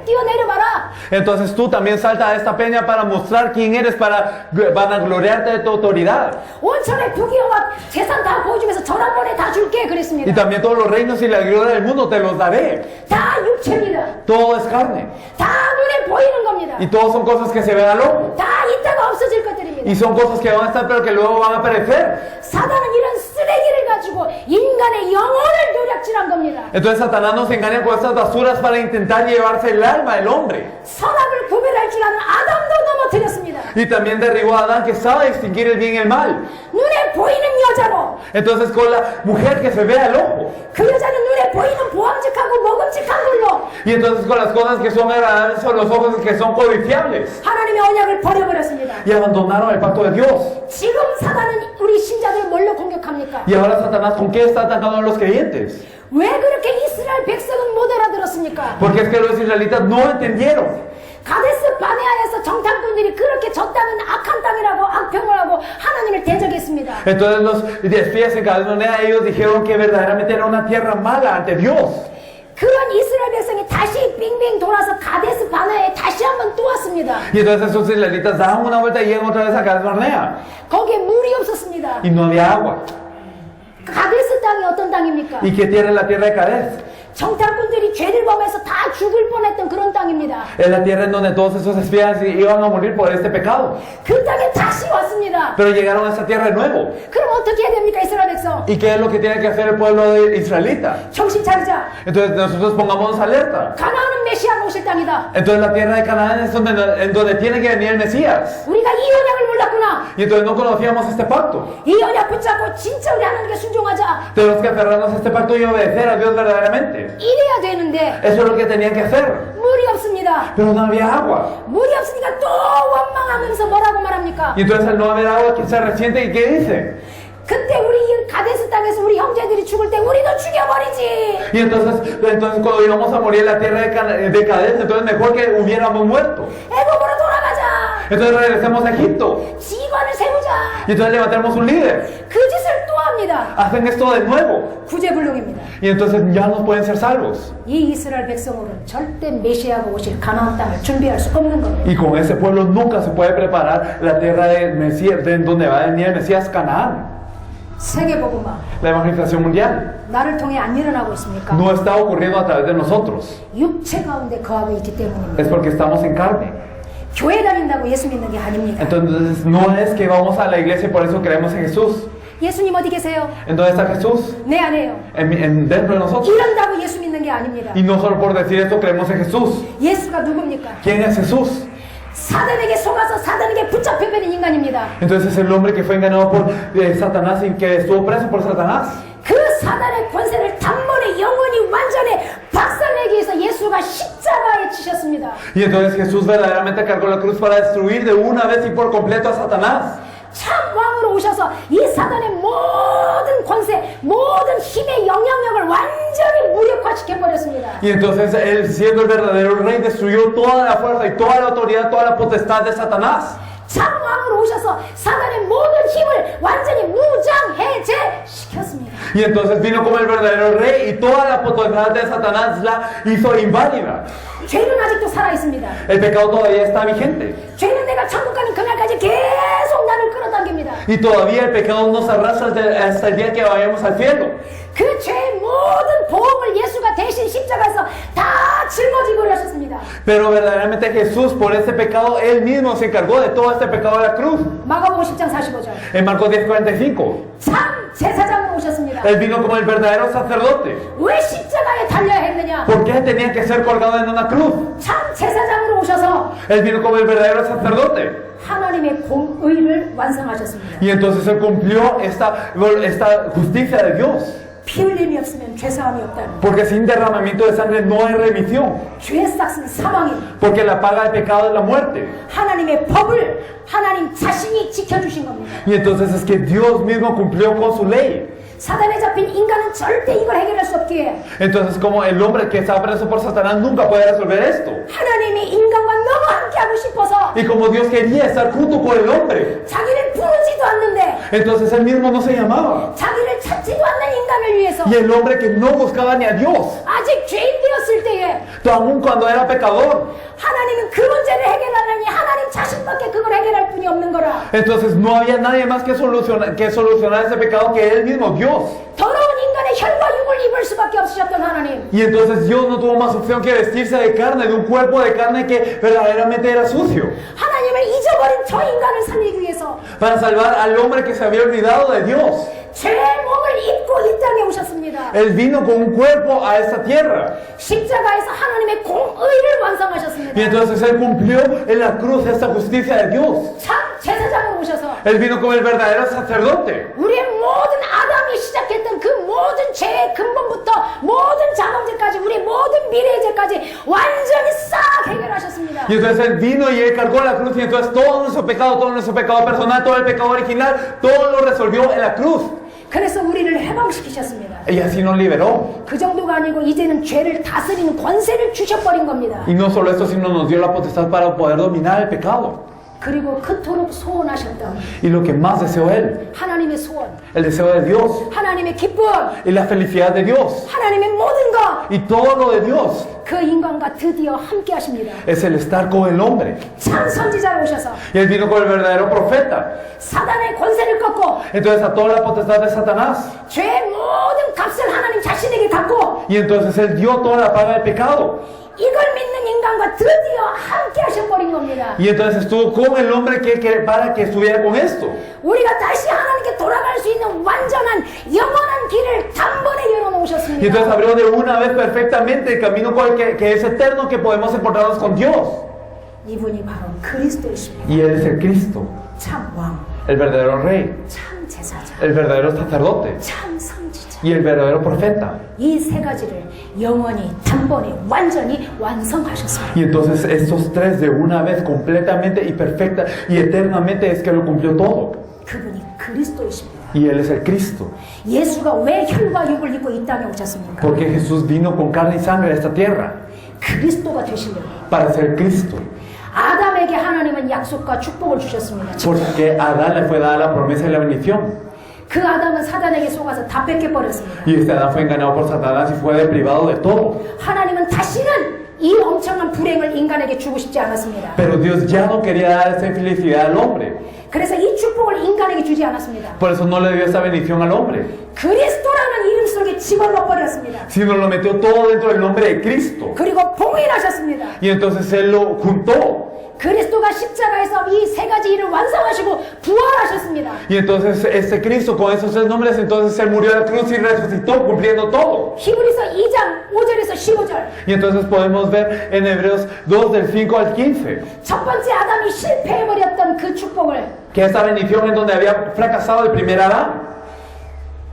Speaker 1: 뛰어내려봐라.
Speaker 3: Entonces tú también salta a esta peña para mostrar quién eres, para vanagloriarte de tu autoridad.
Speaker 1: 온천의 부귀영화 재산 다 보여주면서 절 한 번에 다 줄게
Speaker 3: Y
Speaker 1: 그랬습니다.
Speaker 3: también todos los reinos y la gloria del mundo te los daré.
Speaker 1: 다 육체입니다.
Speaker 3: Todo es carne.
Speaker 1: 다 눈에 보이는 겁니다.
Speaker 3: Y todos son cosas que se ven al ojo.
Speaker 1: 다 이따가 없어질 것들입니다.
Speaker 3: Y son cosas que van a estar pero que luego van a perecer.
Speaker 1: 사단은 이런 쓰레기를 가지고 인간의 영혼을 노략질한 겁니다.
Speaker 3: Entonces Satanás nos engaña con estas basuras para intentar llevarse el alma del hombre.
Speaker 1: 선악을 구별할 줄 아는 아담도 넘어뜨렸습니다.
Speaker 3: Y también derribó a Adán, que sabe distinguir el bien y el mal.
Speaker 1: 눈에 보이는 여자로
Speaker 3: Entonces con la mujer que se ve al ojo.
Speaker 1: 그 여자는 눈에 보이는 보암직하고 먹음직한 걸로
Speaker 3: Y entonces con las cosas que son agradables son los ojos que son codiciables.
Speaker 1: 하나님의 언약을 버려버렸습니다.
Speaker 3: Y abandonaron el pacto de Dios.
Speaker 1: 지금 사단은 우리 신자들을 뭘로 공격합니까?
Speaker 3: Y ahora Satanás, ¿con qué está atacando a los creyentes?
Speaker 1: 왜 그렇게 이스라엘 백성은 못 알아들었습니까?
Speaker 3: Porque es que los israelitas no entendieron.
Speaker 1: 가데스 바네아에서 정탐꾼들이 그렇게 저 땅은 악한 땅이라고 악평을 하고 하나님을 대적했습니다.
Speaker 3: Entonces los espías en Calmonea, ellos dijeron que verdaderamente era una tierra mala ante Dios.
Speaker 1: 그런 이스라엘 백성이 다시 빙빙 돌아서 가데스 바네아에 다시 한번 또 왔습니다.
Speaker 3: Y entonces esos israelitas daban una vuelta y llegan otra vez a Calmonea.
Speaker 1: 거기에 물이 없었습니다.
Speaker 3: Y no había agua.
Speaker 1: 가데스 땅이 어떤 땅입니까?
Speaker 3: ¿Y qué tierra es la tierra de Cadés?
Speaker 1: 정탐꾼들이 죄를 범해서 다 죽을 뻔했던 그런 땅입니다.
Speaker 3: Es la tierra en donde todos esos espías iban a morir por este pecado.
Speaker 1: 그 땅에 다시 왔습니다.
Speaker 3: Pero llegaron a esta tierra de nuevo.
Speaker 1: 그럼 어떻게 해야 됩니까, 이스라엘 백성?
Speaker 3: ¿Y qué es lo que tiene que hacer el pueblo israelita?
Speaker 1: 정신 차리자.
Speaker 3: Entonces nosotros pongámonos alerta.
Speaker 1: 가나안은 메시아가 오실 땅이다.
Speaker 3: Entonces la tierra de Canaán es en donde tiene que venir el Mesías.
Speaker 1: 우리가 이 언약을 몰랐구나.
Speaker 3: Y entonces no conocíamos este pacto.
Speaker 1: 이 언약 붙잡고 진짜 우리 하나님께 순종하자.
Speaker 3: Tenemos que aferrarnos a este pacto y obedecer a Dios verdaderamente.
Speaker 1: 이래야 되는데
Speaker 3: Eso es lo que tenían que hacer.
Speaker 1: 물이 없습니다.
Speaker 3: Pero no había agua.
Speaker 1: 물이 없으니까 또 원망하면서 뭐라고 말합니까?
Speaker 3: Y entonces al no haber agua, ¿quién se resiente y qué dice?
Speaker 1: 그때 우리 가데스 땅에서 우리 형제들이 죽을 때 우리도 죽여버리지.
Speaker 3: Y entonces cuando íbamos a morir en la tierra de Cadés, entonces mejor que hubiéramos muerto.
Speaker 1: 애굽으로 돌아가자.
Speaker 3: Entonces regresemos a Egipto.
Speaker 1: 지휘관을 세우자.
Speaker 3: Y entonces levantemos un líder.
Speaker 1: 그 짓을 또 합니다.
Speaker 3: Hacen esto de nuevo.
Speaker 1: 구제불능입니다.
Speaker 3: Y entonces ya no pueden ser salvos.
Speaker 1: 이 이스라엘 백성으로는 절대 메시아가 오실 가나안 땅을 준비할 수 없는 겁니다.
Speaker 3: Y con ese pueblo nunca se puede preparar la tierra del Mesías, de donde va a venir el Mesías, Canaán.
Speaker 1: 세계복음화
Speaker 3: La evangelización mundial
Speaker 1: 나를 통해 안 일어나고 있습니까?
Speaker 3: no está ocurriendo a través de nosotros.
Speaker 1: 육체 가운데 거하고 있기 때문입니다.
Speaker 3: Es porque estamos en carne.
Speaker 1: 교회 다닌다고 예수 믿는 게 아닙니다.
Speaker 3: Entonces no es que vamos a la iglesia y por eso creemos en Jesús.
Speaker 1: 예수님 어디 계세요?
Speaker 3: ¿En dónde está Jesús?
Speaker 1: 내 안에요.
Speaker 3: Dentro de nosotros.
Speaker 1: 이런다고 예수 믿는 게 아닙니다.
Speaker 3: Y no solo por decir esto creemos en Jesús.
Speaker 1: 예수가 누굽니까?
Speaker 3: ¿Quién es Jesús?
Speaker 1: 사단에게 속아서 사단에게 붙잡혀버린 인간입니다.
Speaker 3: Entonces el hombre que fue engañado por Satanás y que estuvo preso por Satanás.
Speaker 1: 그 사단의 권세를 단번에 영원히 완전히 박살내기 위해서 예수가 십자가에 지셨습니다.
Speaker 3: Y entonces Jesús verdaderamente cargó la cruz para destruir de una vez y por completo a Satanás.
Speaker 1: 참 왕으로 오셔서 이 사단의 모든 권세, 모든 힘의 영향력을 완전히 무력화시켜버렸습니다.
Speaker 3: Y entonces él, siendo el verdadero rey, destruyó toda la fuerza y toda la autoridad, toda la potestad de Satanás.
Speaker 1: 참 왕으로 오셔서 사단의 모든 힘을 완전히 무장해제시켰습니다.
Speaker 3: Y entonces vino como el verdadero rey y toda la potestad de Satanás la hizo inválida.
Speaker 1: 죄는 아직도 살아있습니다.
Speaker 3: El pecado todavía está vigente.
Speaker 1: 죄는 내가 천국 가는 그날까지 계속 나를 끌어당깁니다.
Speaker 3: Y todavía el pecado nos arrastra hasta el día que vayamos al cielo.
Speaker 1: 그 죄의 모든 보험을 예수가 대신 십자가에서 다 짊어지고 하셨습니다.
Speaker 3: Pero verdaderamente Jesús por ese pecado, Él mismo se encargó de todo este pecado de la cruz.
Speaker 1: 마가복음 10장 45절.
Speaker 3: En Marcos 10:45.
Speaker 1: 참 제사장으로 오셨습니다.
Speaker 3: Él vino como el verdadero sacerdote.
Speaker 1: 왜 십자가에 달려야 했느냐?
Speaker 3: ¿Por qué tenía que ser colgado en una cruz?
Speaker 1: 참 제사장으로 오셔서
Speaker 3: Él vino como el verdadero sacerdote.
Speaker 1: 하나님의 공의를 완성하셨습니다.
Speaker 3: Y entonces Él cumplió esta justicia de Dios.
Speaker 1: 피 흘림이 없으면 죄사함이 없다는.
Speaker 3: Porque sin derramamiento de sangre no hay remisión.
Speaker 1: 죄의 싹은 사망입니다.
Speaker 3: Porque la paga del pecado es la muerte.
Speaker 1: 하나님의 법을 하나님 자신이 지켜주신 겁니다.
Speaker 3: Y entonces es que Dios mismo cumplió con su ley.
Speaker 1: 사단에 잡힌 인간은 절대 이걸 해결할 수 없기에
Speaker 3: Entonces como el hombre que está preso por Satanás nunca puede resolver esto.
Speaker 1: 하나님이 인간과 너무 함께하고 싶어서
Speaker 3: Y como Dios quería estar junto con el hombre,
Speaker 1: 자기를 부르지도 않는데
Speaker 3: entonces él mismo no se llamaba.
Speaker 1: 자기를 찾지도 않는 인간을 위해서
Speaker 3: Y el hombre que no buscaba ni a Dios,
Speaker 1: 아직 죄인 되었을 때에
Speaker 3: aún cuando era pecador,
Speaker 1: 하나님은 그 문제를 해결하려니 하나님 자신밖에 그걸 해결할 분이 없는 거라.
Speaker 3: entonces no había nadie más que solucionar ese pecado que él mismo, Dios.
Speaker 1: 더러운 인간의 혈과 육을 입을 수밖에 없으셨던 하나님.
Speaker 3: Y entonces Dios no tuvo más opción que vestirse de carne, de un cuerpo de carne que verdaderamente era sucio,
Speaker 1: 하나님을 잊어버린 저 인간을 살리기 위해서
Speaker 3: para salvar al hombre que se había olvidado de Dios.
Speaker 1: 죄의 몸을 입고 이 땅에 오셨습니다.
Speaker 3: Él vino con un cuerpo a esta tierra.
Speaker 1: 십자가에서 하나님의 공의를 완성하셨습니다.
Speaker 3: Y entonces Él cumplió en la cruz esta justicia de Dios.
Speaker 1: 참 제사장으로 오셔서
Speaker 3: Él vino como el verdadero sacerdote.
Speaker 1: 우리의 모든 아담이 시작했던 그 모든 죄의 근본부터 모든 작업죄까지 우리 모든 미래의 죄까지 완전히 싹 해결하셨습니다.
Speaker 3: Y entonces Él vino y Él cargó la cruz y entonces todo nuestro pecado personal, todo el pecado original, todo lo resolvió en la cruz.
Speaker 1: 그래서 우리를 해방시키셨습니다.
Speaker 3: Y así nos liberó.
Speaker 1: 그 정도가 아니고 이제는 죄를 다스리는 권세를 주셔버린 겁니다.
Speaker 3: Y no solo esto, sino nos dio la potestad para poder dominar el pecado.
Speaker 1: 그리고 그토록 소원하셨던
Speaker 3: Y lo que más deseó Él,
Speaker 1: 하나님의 소원,
Speaker 3: el deseo de Dios
Speaker 1: 하나님의 기쁨,
Speaker 3: y la felicidad de Dios
Speaker 1: 하나님의 모든 것,
Speaker 3: y todo lo de Dios
Speaker 1: 그 인간과 드디어 함께 하십니다.
Speaker 3: es el estar con el hombre.
Speaker 1: 참 선지자로 오셔서
Speaker 3: Y Él vino con el verdadero profeta.
Speaker 1: 사단의 권세를 꺾고
Speaker 3: Entonces a toda la potestad de Satanás.
Speaker 1: 죄의 모든 값을 하나님 자신에게 갚고
Speaker 3: Y entonces Él dio toda la paga del pecado.
Speaker 1: 이걸 믿는 인간과 드디어 함께 하셔버린 겁니다.
Speaker 3: Y entonces estuvo con el hombre para que estuviera con esto.
Speaker 1: 우리가 다시 하나님께 돌아갈 수 있는 완전한 영원한 길을 단번에
Speaker 3: Y
Speaker 1: 열어놓으셨습니다.
Speaker 3: entonces abrió de una vez perfectamente el camino que es eterno, que podemos encontrarnos con Dios.
Speaker 1: 이분이 바로 그리스도이십니다.
Speaker 3: Y Él es el Cristo,
Speaker 1: 참 왕,
Speaker 3: el verdadero rey,
Speaker 1: 참 제사장,
Speaker 3: el verdadero sacerdote
Speaker 1: 참 선지자.
Speaker 3: y el verdadero profeta.
Speaker 1: 이 세 가지를 영원히 단번에 완전히 완성하셨습니다.
Speaker 3: Y entonces estos tres de una vez completamente y perfecta y eternamente es que lo cumplió todo.
Speaker 1: 그분이 그리스도이십니다.
Speaker 3: Y Él es el Cristo.
Speaker 1: 예수가 왜 혈과 육을 입고 이 땅에 오셨습니까?
Speaker 3: Porque Jesús vino con carne y sangre a esta tierra
Speaker 1: 그리스도가 되시려고.
Speaker 3: para ser Cristo.
Speaker 1: 아담에게 하나님은 약속과 축복을 주셨습니다.
Speaker 3: Porque a Adán le fue dada la promesa y la bendición.
Speaker 1: 그 아담은 사단에게 속아서 다 뺏겨버렸습니다.
Speaker 3: Y este Adán fue engañado por Satanás y fue deprivado de todo.
Speaker 1: 하나님은 다시는 이 엄청난 불행을 인간에게 주고 싶지 않았습니다.
Speaker 3: Pero Dios ya no quería dar esa felicidad al hombre.
Speaker 1: 그래서 이 축복을 인간에게 주지 않았습니다.
Speaker 3: Por eso no le dio esa bendición al hombre,
Speaker 1: 그리스도라는 이름 속에 집어넣어 버렸습니다.
Speaker 3: sino lo metió todo dentro del nombre de Cristo.
Speaker 1: 그리고 봉인하셨습니다.
Speaker 3: Y entonces Él lo juntó.
Speaker 1: 그리스도가 십자가에서 이 세 가지 일을 완성하시고 부활하셨습니다.
Speaker 3: Y entonces este Cristo con esos tres nombres, entonces Él murió en la cruz y resucitó cumpliendo todo.
Speaker 1: 히브리서 2장 5절에서 15절.
Speaker 3: Y entonces podemos ver en Hebreos 2 del 5 al 15,
Speaker 1: 첫 번째 아담이 실패해버렸던 그 축복을
Speaker 3: que esa bendición en donde había fracasado el primer Adán,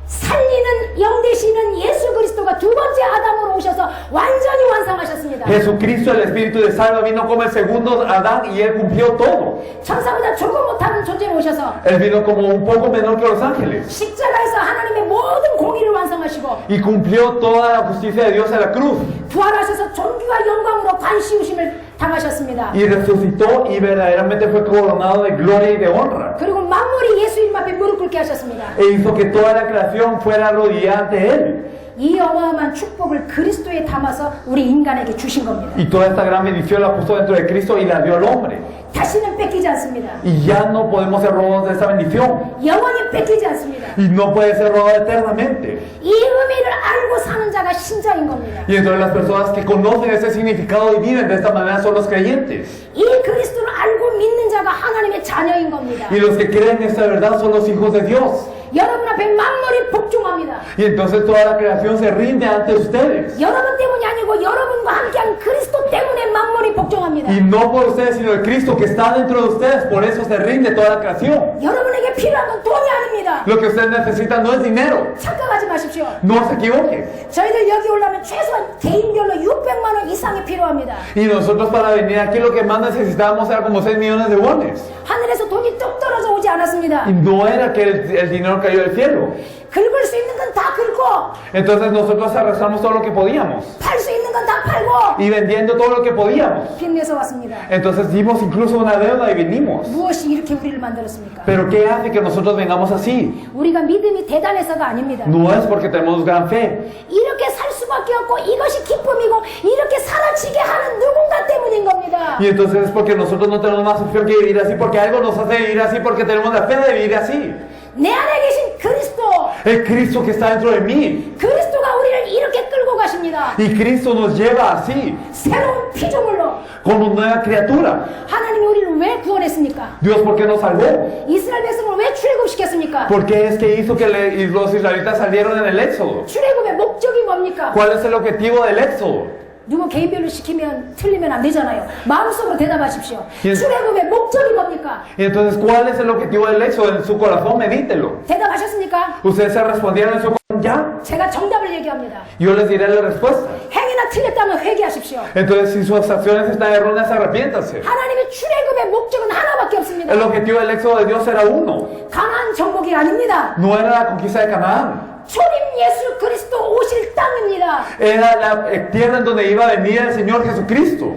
Speaker 1: 살리는 영 되시는 예수 그리스도가 두 번째 아담으로 오셔서 완전히 완성하셨습니다.
Speaker 3: Jesucristo, el Espíritu de salva, vino como el segundo Adán y Él cumplió todo.
Speaker 1: 천사보다 조금 못하는 존재로 오셔서
Speaker 3: Él vino como un poco menor que los ángeles
Speaker 1: 십자가에서 하나님의 모든 공의를 완성하시고
Speaker 3: y cumplió toda la justicia de Dios en la cruz.
Speaker 1: 부활하셔서 존귀와 영광으로 관시우심을 당하셨습니다.
Speaker 3: Y resucitó y verdaderamente fue coronado de gloria y de honra.
Speaker 1: 그리고 만물이 예수 이름 앞에 무릎 꿇게 하셨습니다.
Speaker 3: E hizo que toda la creación fuera arrodillada ante Él.
Speaker 1: 이 어마어마한 축복을 그리스도에 담아서 우리 인간에게 주신 겁니다.
Speaker 3: Y toda esta gran bendición la puso dentro de Cristo y la dio al hombre.
Speaker 1: 다시는 뺏기지 않습니다.
Speaker 3: Y ya no podemos ser robados de esa bendición.
Speaker 1: 영원히 뺏기지 않습니다.
Speaker 3: Y no puede ser robado eternamente.
Speaker 1: 이 의미를 알고 사는 자가 신자인 겁니다.
Speaker 3: Y entonces las personas que conocen ese significado y viven de esta manera son los creyentes.
Speaker 1: 이 그리스도를 알고 믿는 자가 하나님의 자녀인 겁니다.
Speaker 3: Y los que creen esta verdad son los hijos de Dios.
Speaker 1: 여러분 앞에 만물이 복종합니다.
Speaker 3: Y entonces toda la creación se rinde ante ustedes.
Speaker 1: 여러분 때문이 아니고 여러분과 함께한 그리스도 때문에 만물이 복종합니다.
Speaker 3: Y no por ustedes, sino el Cristo que está dentro de ustedes. Por eso se rinde toda la creación.
Speaker 1: 여러분에게 필요한 건 돈이 아닙니다.
Speaker 3: Lo que ustedes necesitan no es dinero.
Speaker 1: 착각하지 마십시오.
Speaker 3: No se equivoquen.
Speaker 1: 저희들 여기 오려면 최소한 개인별로 600만 원 이상이 필요합니다.
Speaker 3: Y nosotros para venir aquí lo que más necesitábamos era como 6 millones de wones.
Speaker 1: 하늘에서 돈이 뚝 떨어져 오지 않았습니다.
Speaker 3: Y no era que el dinero cayó del cielo.
Speaker 1: 긁을 수 있는 건 다 긁고
Speaker 3: Entonces nosotros arrastramos todo lo que podíamos.
Speaker 1: 팔 수 있는 건 다 팔고
Speaker 3: Y vendiendo todo lo que podíamos.
Speaker 1: 빚내서 왔습니다.
Speaker 3: Entonces dimos incluso una deuda y vinimos.
Speaker 1: 무엇이 이렇게 우리를 만들었습니까?
Speaker 3: Pero ¿qué hace que nosotros vengamos así?
Speaker 1: 우리가 믿음이 대단해서가 아닙니다.
Speaker 3: No es porque tenemos gran fe.
Speaker 1: 이렇게 살 수밖에 없고 이것이 기쁨이고 이렇게 살아지게 하는 누군가 때문인 겁니다.
Speaker 3: Y entonces es porque nosotros no tenemos más opción que vivir así, porque algo nos hace vivir así, porque tenemos la fe de vivir así.
Speaker 1: 내 안에 계신 그리스도,
Speaker 3: El Cristo que está dentro de mí.
Speaker 1: 그리스도가 우리를 이렇게 끌고 가십니다.
Speaker 3: Y Cristo nos lleva así,
Speaker 1: 새로운 피조물로.
Speaker 3: como nueva criatura.
Speaker 1: 하나님이 우리를 왜 구원했습니까?
Speaker 3: Dios, ¿por qué nos salvó?
Speaker 1: 이스라엘 백성을 왜 출애굽시켰습니까?
Speaker 3: ¿Por qué es que hizo que los israelitas salieron en el éxodo?
Speaker 1: 출애굽의 목적이 뭡니까?
Speaker 3: ¿Cuál es el objetivo del éxodo?
Speaker 1: 누구 개인별로 시키면 틀리면 안 되잖아요. 마음속으로 대답하십시오.
Speaker 3: 예.
Speaker 1: 출애굽의 목적이 뭡니까?
Speaker 3: Y entonces, ¿cuál es el objetivo del éxodo? En su corazón, medítelo.
Speaker 1: 대답하셨습니까?
Speaker 3: Ustedes se respondieron en su corazón ya.
Speaker 1: 제가 정답을 얘기합니다.
Speaker 3: Yo les diré la respuesta.
Speaker 1: 행위나 틀렸다면 회개하십시오.
Speaker 3: Entonces, si sus acciones están erróneas, arrepiéntanse.
Speaker 1: 하나님의 출애굽의 목적은 하나밖에 없습니다.
Speaker 3: El objetivo del éxodo de Dios era uno.
Speaker 1: 가나안 정복이 아닙니다.
Speaker 3: No era la conquista de Canaán.
Speaker 1: 초림 예수 그리스도 오실 땅입니다.
Speaker 3: Era la tierra en donde iba a venir el Señor Jesucristo.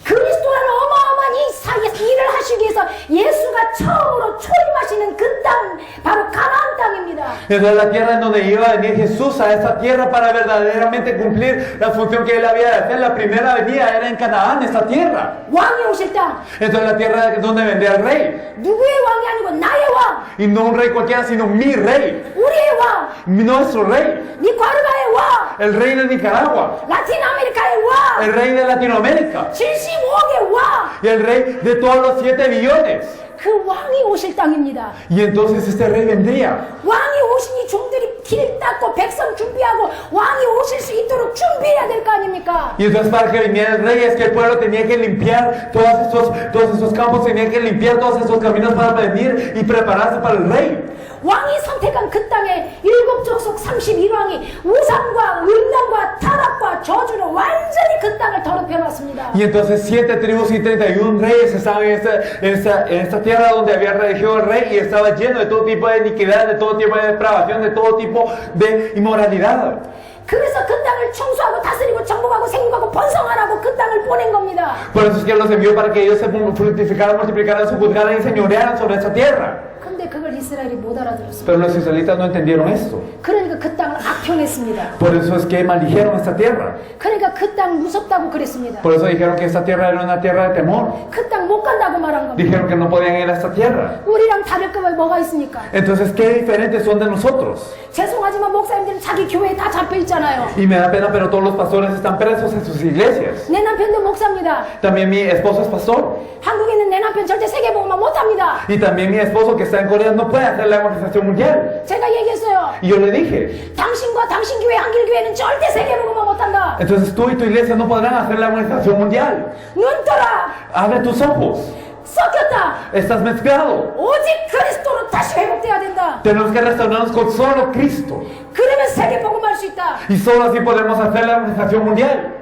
Speaker 1: 그리스도라는 어마어마한 이 사이에서 일을 하시기 위해서 예수가 처음으로 초림하시는 그 땅, 바로 가나안 땅입니다.
Speaker 3: Entonces la tierra en donde iba a venir Jesús a esta tierra para verdaderamente cumplir la función que él había de hacer. La primera venida era en Canaán, esta tierra.
Speaker 1: 왕이 오실 땅.
Speaker 3: Entonces la tierra donde vendría el rey.
Speaker 1: 누구의 왕이 아니고 나의 왕.
Speaker 3: Y no un rey cualquiera, sino mi rey.
Speaker 1: 우리의 왕.
Speaker 3: Nuestro rey.
Speaker 1: 니카라과의 왕.
Speaker 3: El rey de Nicaragua.
Speaker 1: 라틴 아메리카의 왕.
Speaker 3: El rey de Latinoamérica.
Speaker 1: 75억의 왕.
Speaker 3: Y el rey de todos los 7 billones.
Speaker 1: 그 왕이 오실 땅입니다.
Speaker 3: Y entonces este rey vendría.
Speaker 1: 왕이 오시니 종들이 길 닦고 백성 준비하고 왕이 오실 수 있도록 준비해야 될 거 아닙니까?
Speaker 3: Y entonces para que viniera el rey es que el pueblo tenía que limpiar todos esos campos, tenía que limpiar todos esos caminos para venir y prepararse para el rey.
Speaker 1: 왕이 선택한 그 땅에 일곱 족속 31왕이 우상과 음란과 타락과 저주로 완전히 그 땅을 더럽혀 놨습니다.
Speaker 3: Y entonces 7 tribus y 31 reyes estaban en esta tierra donde había regido el rey y estaba lleno de todo tipo de iniquidad, de todo tipo de depravación, de todo tipo de inmoralidad.
Speaker 1: 그래서 그 땅을 청소하고 다스리고 정복하고 생육하고 번성하라고 그 땅을 보낸 겁니다.
Speaker 3: Por eso es que los envió para que ellos se fructificaran, multiplicaran, sojuzgaran y señorearan sobre esa tierra.
Speaker 1: 근데 그걸 이스라엘이 못 알아들었습니다.
Speaker 3: Pero los israelitas no entendieron esto.
Speaker 1: 그러니까 그 땅을 악평했습니다.
Speaker 3: Por eso es que maldijeron esta tierra.
Speaker 1: 그러니까 그 땅 무섭다고 그랬습니다.
Speaker 3: Por eso dijeron que esta tierra era una tierra de temor.
Speaker 1: 그 땅 못 간다고 말한 겁니다.
Speaker 3: Dijeron que no podían ir a esta tierra.
Speaker 1: 우리랑 다를 거 뭐가 있습니까?
Speaker 3: Entonces, ¿qué diferentes son de nosotros?
Speaker 1: 죄송하지만 목사님들은 자기 교회에 다 잡혀 있잖아요.
Speaker 3: Y me da pena, pero todos los pastores están presos en sus iglesias.
Speaker 1: 내 남편도 목사입니다.
Speaker 3: También mi esposo es pastor.
Speaker 1: 한국에 있는 내 남편 절대 세계복음화 못합니다.
Speaker 3: Y también mi esposo que está en Corea no puede hacer la evangelización mundial.
Speaker 1: 제가 얘기했어요.
Speaker 3: Y yo le dije,
Speaker 1: 당신과 당신 교회 한길교회는 절대 세계복음화 못한다.
Speaker 3: entonces tú y tu iglesia no podrán hacer la evangelización mundial.
Speaker 1: 눈 떠라.
Speaker 3: Abre tus ojos.
Speaker 1: 섞였다.
Speaker 3: Estás mezclado.
Speaker 1: 오직 그리스도로 다시 회복돼야 된다.
Speaker 3: Tenemos que restaurarnos con solo Cristo.
Speaker 1: 그러면 세계복음할 수 있다.
Speaker 3: Y solo así podemos hacer la evangelización mundial.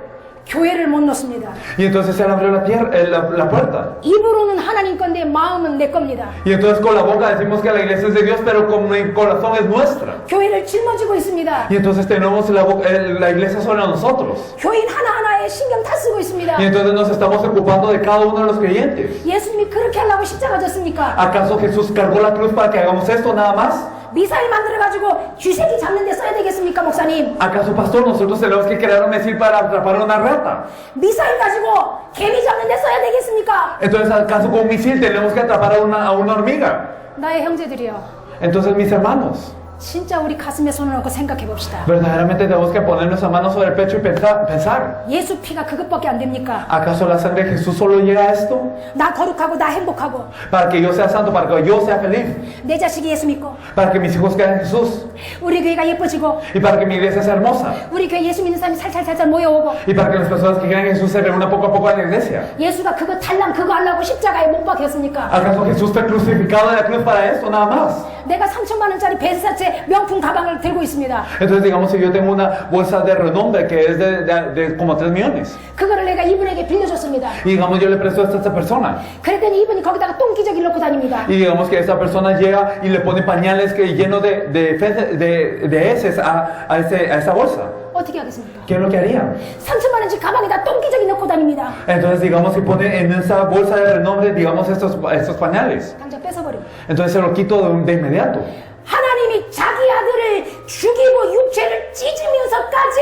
Speaker 1: 교회를 못 넣습니다.
Speaker 3: Y entonces él abrió la puerta.
Speaker 1: 입으로는 하나님 건데 마음은 내 겁니다.
Speaker 3: Y entonces con la boca decimos que la iglesia es de Dios, pero con el corazón es nuestra.
Speaker 1: 교회를 짊어지고 있습니다.
Speaker 3: Y entonces tenemos la iglesia sobre nosotros.
Speaker 1: 교인 하나하나에 신경 다 쓰고 있습니다.
Speaker 3: Y entonces nos estamos ocupando de cada uno de los creyentes.
Speaker 1: 예수님이 그렇게 하려고 십자가 졌습니까?
Speaker 3: ¿Acaso Jesús cargó la cruz para que hagamos esto nada más?
Speaker 1: 미사일 만들어가지고 쥐새끼 잡는 데 써야 되겠습니까, 목사님?
Speaker 3: ¿Acaso, pastor, nosotros tenemos que crear un misil para atrapar una rata?
Speaker 1: 미사일 가지고 개미 잡는 데 써야 되겠습니까?
Speaker 3: Entonces, ¿acaso con un misil tenemos que atrapar a una hormiga?
Speaker 1: 나의 형제들이여,
Speaker 3: Entonces, mis hermanos,
Speaker 1: 진짜 우리 가슴에 손을 얹고 생각해 봅시다.
Speaker 3: verdaderamente tenemos que poner nuestras manos sobre el pecho y pensar.
Speaker 1: 예수 피가 그것밖에 안 됩니까?
Speaker 3: ¿Acaso la sangre de Jesús solo llega a esto?
Speaker 1: 나 거룩하고 나 행복하고
Speaker 3: Para que yo sea santo, para que yo sea feliz,
Speaker 1: 내 자식이 예수 믿고
Speaker 3: para que mis hijos crean en Jesús
Speaker 1: 우리 교회가 예뻐지고
Speaker 3: y para que mi iglesia sea hermosa
Speaker 1: 우리 교회 예수 믿는 사람이 살살살살 모여오고
Speaker 3: y para que las personas que crean en Jesús se reúnan poco a poco en la iglesia.
Speaker 1: 예수가 그거 달랑 그거 하려고 십자가에 못 박혔습니까?
Speaker 3: ¿Acaso Jesús fue crucificado en la cruz para esto nada más?
Speaker 1: 내가 3천만 원짜리 베르사체 명품 가방을 들고 있습니다.
Speaker 3: Entonces digamos que yo tengo una bolsa de renombre que es de como 3 millones
Speaker 1: 그거를 내가 이분에게 빌려줬습니다.
Speaker 3: y digamos yo le presto esto a esta persona
Speaker 1: 그랬더니 이분이 거기다가 똥기저귀 넣고 다닙니다.
Speaker 3: y digamos que esta persona llega y le pone pañales que lleno de heces a esa bolsa.
Speaker 1: 어떻게 하겠습니까?
Speaker 3: ¿Qué es lo que harían?
Speaker 1: 3천만 원짜리 가방에다 똥기저귀 넣고 다닙니다.
Speaker 3: Entonces digamos que pone en esa bolsa de renombre digamos estos pañales.
Speaker 1: 당장 뺏어버립니다.
Speaker 3: Entonces se lo quito de inmediato.
Speaker 1: 하나님이 자기 아들을 죽이고 육체를 찢으면서까지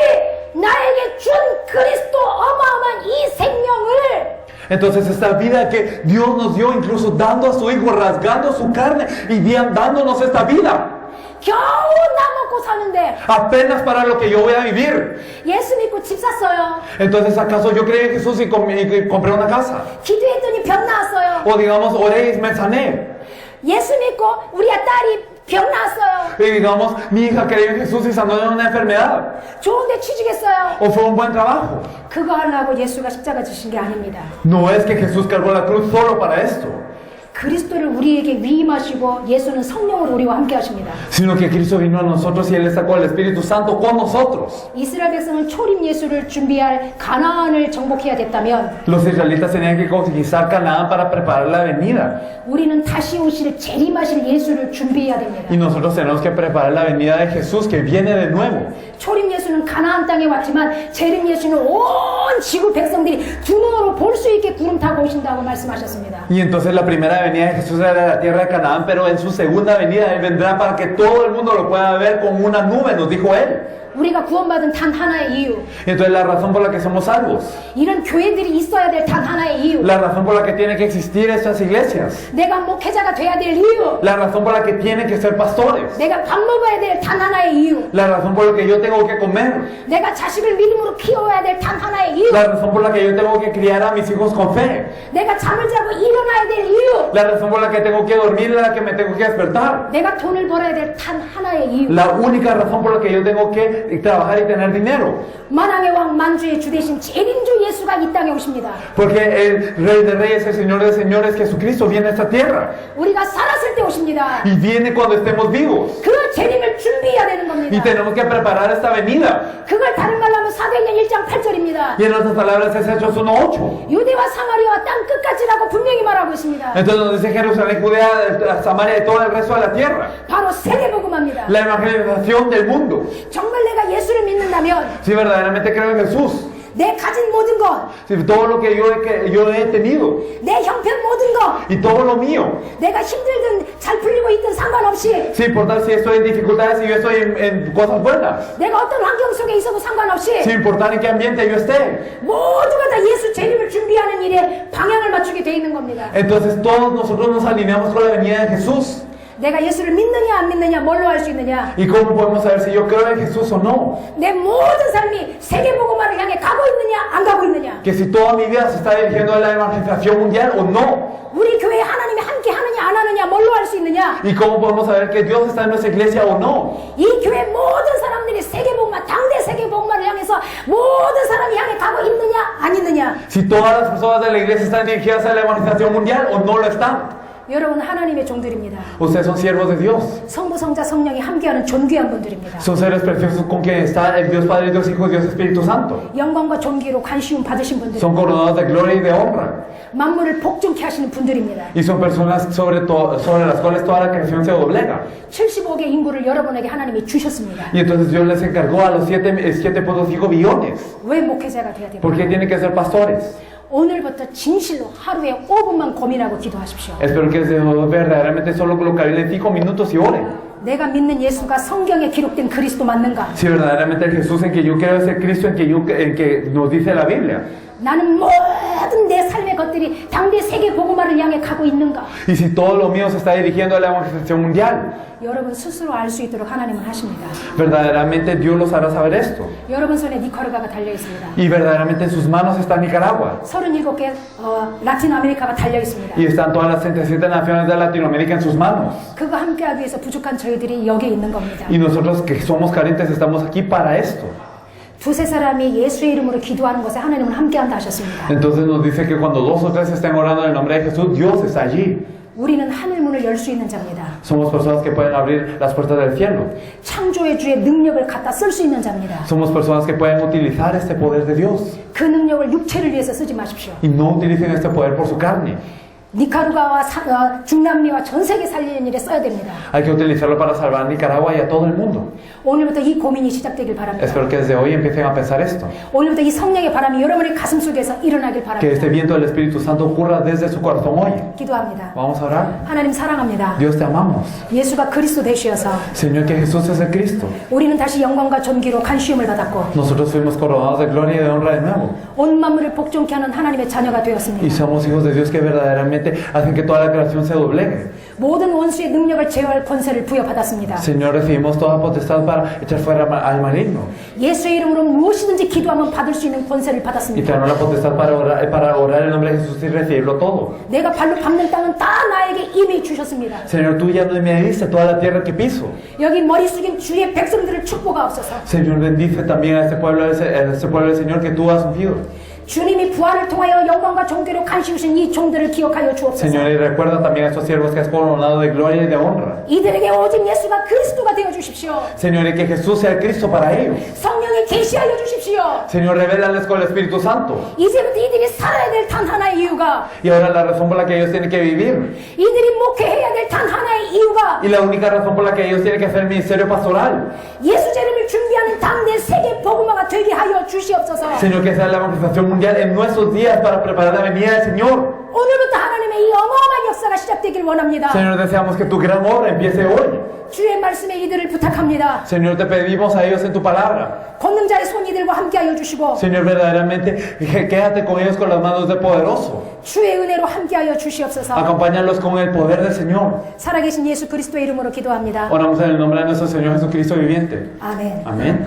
Speaker 1: 나에게 준 그리스도 어마어마한 이 생명을
Speaker 3: Entonces esta vida que Dios nos dio, incluso dando a su Hijo, rasgando su carne y bien dándonos esta vida,
Speaker 1: 겨우 나 먹고 사는데
Speaker 3: apenas para lo que yo voy a vivir.
Speaker 1: 예수 믿고 집 샀어요.
Speaker 3: Entonces ¿acaso yo creí en Jesús y compré una casa?
Speaker 1: 기도했더니 병 나았어요.
Speaker 3: O digamos, oré y me sané.
Speaker 1: 예수 믿고 우리 딸이 병 나았어요.
Speaker 3: Y digamos, mi hija creyó en Jesús y sanó de una enfermedad.
Speaker 1: 좋은데 취직했어요.
Speaker 3: O fue un buen trabajo.
Speaker 1: 그거 하려고 예수가 십자가 지신 게 아닙니다.
Speaker 3: No es que Jesús cargó la cruz solo para esto,
Speaker 1: 그리스도를 우리에게 위임하시고 예수는 성령으로 우리와 함께 하십니다.
Speaker 3: sino que Cristo vino a nosotros y Él sacó el Espíritu Santo con nosotros.
Speaker 1: 이스라엘 백성은 초림 예수를 준비할 가나안을 정복해야 됐다면
Speaker 3: Los israelitas tenían que conquistar Canaán para preparar la venida.
Speaker 1: 우리는 다시 오실 재림하실 예수를 준비해야 됩니다.
Speaker 3: Y nosotros tenemos que preparar la venida de Jesús que viene de nuevo.
Speaker 1: 초림 예수는 가나안 땅에 왔지만 재림 예수는 온 지구 백성들이 두 눈으로 볼 수 있게 구름 타고 오신다고 말씀하셨습니다.
Speaker 3: Y entonces la primera venida de Jesús era de la tierra de Canaán, pero en su segunda venida Él vendrá para que todo el mundo lo pueda ver como una nube, nos dijo Él.
Speaker 1: 우리가 구원받은 단 하나의 이유,
Speaker 3: Entonces la razón por la que somos salvos,
Speaker 1: 이런 교회들이 있어야 될 단 하나의 이유,
Speaker 3: la razón por la que tienen que existir estas iglesias,
Speaker 1: 내가 목회자가 돼야 될 이유,
Speaker 3: la razón por la que tienen que ser pastores,
Speaker 1: 내가 밥 먹어야 될 단 하나의 이유,
Speaker 3: la razón por la que yo tengo que comer,
Speaker 1: 내가 자식을 믿음으로 키워야 될 단 하나의 이유,
Speaker 3: la razón por la que yo tengo que criar a mis hijos con fe,
Speaker 1: 내가 잠을 자고 일어나야 될 이유,
Speaker 3: la razón por la que tengo que dormir y la que me tengo que despertar,
Speaker 1: 내가 돈을 벌어야 될 단 하나의 이유.
Speaker 3: la única razón por la que yo tengo que trabajar y tener dinero,
Speaker 1: 만왕의 왕 만주의 주 대신 재림주 예수가 이 땅에 오십니다.
Speaker 3: porque el Rey de Reyes, el Señor de Señores, Jesucristo viene a esta tierra
Speaker 1: 우리가 살았을 때 오십니다.
Speaker 3: y viene cuando estemos vivos
Speaker 1: 그 재림을 준비해야 되는
Speaker 3: y
Speaker 1: 겁니다.
Speaker 3: tenemos que preparar esta venida.
Speaker 1: 그걸 다른 말로 하면 사도행전 1장 8절입니다.
Speaker 3: Y en otras palabras es Hechos 1:8.
Speaker 1: 유대와 사마리아와 땅 끝까지라고 분명히 말하고 있습니다.
Speaker 3: Entonces nos dice Jerusalén, Judea, Samaria y todo el resto de la tierra.
Speaker 1: 바로 세계복음합니다.
Speaker 3: La evangelización del mundo.
Speaker 1: 정말 내가 예수를 믿는다면
Speaker 3: Si verdaderamente creo en Jesús,
Speaker 1: 내 가진 모든 것,
Speaker 3: Si todo lo que yo he tenido
Speaker 1: 내 형편 모든 것,
Speaker 3: y todo lo mío,
Speaker 1: 내가 힘들든 잘 풀리고 있든 상관없이,
Speaker 3: sin importar si estoy en dificultades, si yo estoy en cosas buenas,
Speaker 1: 내가 어떤 환경 속에 있어도 상관없이
Speaker 3: sin importar en qué ambiente yo esté.
Speaker 1: 모두가 다 예수 재림을 준비하는 일에 방향을 맞추게 돼 있는 겁니다.
Speaker 3: Entonces todos nosotros nos alineamos con la venida de Jesús.
Speaker 1: 내가 예수를 믿느냐 안 믿느냐 뭘로 알 수 있느냐?
Speaker 3: ¿Y cómo podemos saber si yo creo en Jesús o no?
Speaker 1: 내 모든 삶이 세계복음화를 향해 가고 있느냐 안 가고 있느냐?
Speaker 3: Que si toda mi vida se está dirigiendo a la evangelización mundial o no.
Speaker 1: 우리 교회에 하나님이 함께 하느냐 안 하느냐 뭘로 알 수 있느냐?
Speaker 3: ¿Y cómo podemos saber que Dios está en nuestra iglesia o no?
Speaker 1: 이 교회 모든 사람들이 세계복음화, 당대 세계복음화를 향해서 모든 사람이 향해 가고 있느냐 안 있느냐?
Speaker 3: Si todas las personas de la iglesia están dirigidas a la evangelización mundial o no lo están.
Speaker 1: 여러분 하나님의 종들입니다.
Speaker 3: Ustedes son siervos de Dios.
Speaker 1: 성부, 성자, 성령이 함께하는 존귀한 분들입니다.
Speaker 3: Son seres preciosos con quien está el Dios Padre, Dios Hijo y Dios Espíritu Santo.
Speaker 1: 영광과 존귀로 관시움 받으신
Speaker 3: Son
Speaker 1: 분들,
Speaker 3: coronados de gloria y de honra.
Speaker 1: 만물을 복종케 하시는 분들입니다.
Speaker 3: Y son personas sobre las cuales toda la creación se doblega.
Speaker 1: 75개 인구를 여러분에게 하나님이 주셨습니다.
Speaker 3: Y entonces Dios les encargó a los 7.5 billones.
Speaker 1: 왜 목회자가 돼야
Speaker 3: ¿Por qué
Speaker 1: 됩니까?
Speaker 3: tienen que ser pastores?
Speaker 1: 오늘부터 진실로 하루에 5분만 고민하고 기도하십시오.
Speaker 3: Espero que verdaderamente solo colocarle 5 minutos y oren.
Speaker 1: 내가 믿는 예수가 성경에 기록된 그리스도 맞는가?
Speaker 3: Si verdaderamente el Jesús en que yo creo es el Cristo en que nos dice la Biblia.
Speaker 1: 나는 모든 내 삶의 것들이 당대 세계 복음화를 향해 가고 있는가?
Speaker 3: Y si todo lo mío se está dirigiendo a la evangelización mundial.
Speaker 1: 여러분 스스로 알 수 있도록 하나님은 하십니다.
Speaker 3: Verdaderamente Dios los hará saber esto.
Speaker 1: 여러분 손에 니카라과가 달려 있습니다.
Speaker 3: Y verdaderamente en sus manos está Nicaragua.
Speaker 1: 37개 라틴 아메리카가 달려 있습니다.
Speaker 3: Y están todas las 37 naciones de Latinoamérica en sus manos.
Speaker 1: 그거 함께하기 위해서 부족한 저희들이 여기에 있는 겁니다.
Speaker 3: Y nosotros que somos carentes estamos aquí para esto.
Speaker 1: 두세 사람이 예수의 이름으로 기도하는 것에 하나님은 함께한다 하셨습니다.
Speaker 3: Entonces nos dice que cuando 2 o 3 estén orando en el nombre de Jesús, Dios está allí.
Speaker 1: 우리는 하늘 문을 열 수 있는 자입니다.
Speaker 3: Somos personas que pueden abrir las puertas del cielo.
Speaker 1: 창조의 주의 능력을 갖다 쓸 수 있는 자입니다.
Speaker 3: Somos personas que pueden utilizar este poder de Dios.
Speaker 1: 그 능력을 육체를 위해서 쓰지 마십시오.
Speaker 3: Y no utilicen este poder por su carne.
Speaker 1: 니카루가와 중남미와 전 세계 살리는 일에 써야 됩니다.
Speaker 3: Hay que utilizarlo para salvar a Nicaragua y a todo el mundo.
Speaker 1: 오늘부터 이 고민이 시작되길 바랍니다.
Speaker 3: Espero que desde hoy empiecen a pensar esto.
Speaker 1: 오늘부터 이 성령의 바람이 여러분의 가슴 속에서 일어나길
Speaker 3: Que este
Speaker 1: 바랍니다.
Speaker 3: viento del Espíritu Santo ocurra desde su corazón hoy.
Speaker 1: 기도합니다.
Speaker 3: Vamos a orar.
Speaker 1: 하나님 사랑합니다.
Speaker 3: Dios te amamos.
Speaker 1: 예수가 그리스도 되시어서
Speaker 3: Señor, que Jesús es el Cristo.
Speaker 1: 우리는 다시 영광과 존귀로 간시움을 받았고
Speaker 3: Nosotros fuimos coronados de gloria y de honra de nuevo.
Speaker 1: 온 만물을 복종케 하는 하나님의 자녀가
Speaker 3: Y
Speaker 1: 되었습니다.
Speaker 3: somos hijos de Dios que verdaderamente hacen que toda la creación se doblegue.
Speaker 1: 모든 원수의 능력을 제어할 권세를 부여받았습니다.
Speaker 3: Señor, recibimos toda potestad para echar fuera al maligno.
Speaker 1: 예수의 이름으로 무엇이든지 기도하면 받을 수 있는 권세를
Speaker 3: Y
Speaker 1: 받았습니다.
Speaker 3: tenemos la potestad para orar en el nombre de Jesús y recibirlo todo.
Speaker 1: 내가 발로 밟는 땅은 다 나에게 이미 주셨습니다.
Speaker 3: Señor, tú ya me diste toda la tierra que piso.
Speaker 1: 여기 머리 숙인 주의 백성들을 축복하옵소서.
Speaker 3: Señor, bendice también a este pueblo del Señor que tú has ungido.
Speaker 1: 주님이 부활을 통하여 영광과 존귀로 간시우신 이 종들을 기억하여 주옵소서.
Speaker 3: Señor, y recuerda también a estos siervos que has coronado de gloria y de honra.
Speaker 1: 이들에게 오직 예수가 그리스도가 되어 주십시오.
Speaker 3: Señor, y que Jesús sea el Cristo para ellos.
Speaker 1: 성령이 계시하여 주십시오.
Speaker 3: Señor, revélales con el Espíritu Santo.
Speaker 1: 이제부터 이들이 살아야 될 단 하나의 이유가,
Speaker 3: Y ahora la razón por la que ellos tienen que vivir.
Speaker 1: 이들이 목회해야 될 단 하나의 이유가,
Speaker 3: Y la única razón por la que ellos tienen que hacer el ministerio pastoral.
Speaker 1: 예수 재림을 준비하는 당대 세계 복음화가 되게 하여 주시옵소서.
Speaker 3: Señor, que sea la evangelización mundial en nuestros días para preparar la venida del Señor.
Speaker 1: 오늘부터 하나님의 이 어마어마한 역사가 시작되길 원합니다.
Speaker 3: Señor, deseamos que tu gran obra empiece hoy.
Speaker 1: 주의 말씀에 이들을 부탁합니다.
Speaker 3: Señor, te pedimos a ellos en tu palabra.
Speaker 1: 권능자의 손 이들과 함께하여 주시고
Speaker 3: Señor, verdaderamente, quédate con ellos con las manos de poderoso.
Speaker 1: 주의 은혜로 함께하여 주시옵소서.
Speaker 3: Acompáñalos con el poder del Señor.
Speaker 1: 살아계신 예수 그리스도의 이름으로 기도합니다.
Speaker 3: Oramos en el nombre de nuestro Señor Jesucristo viviente.
Speaker 1: 아멘.
Speaker 3: Amén.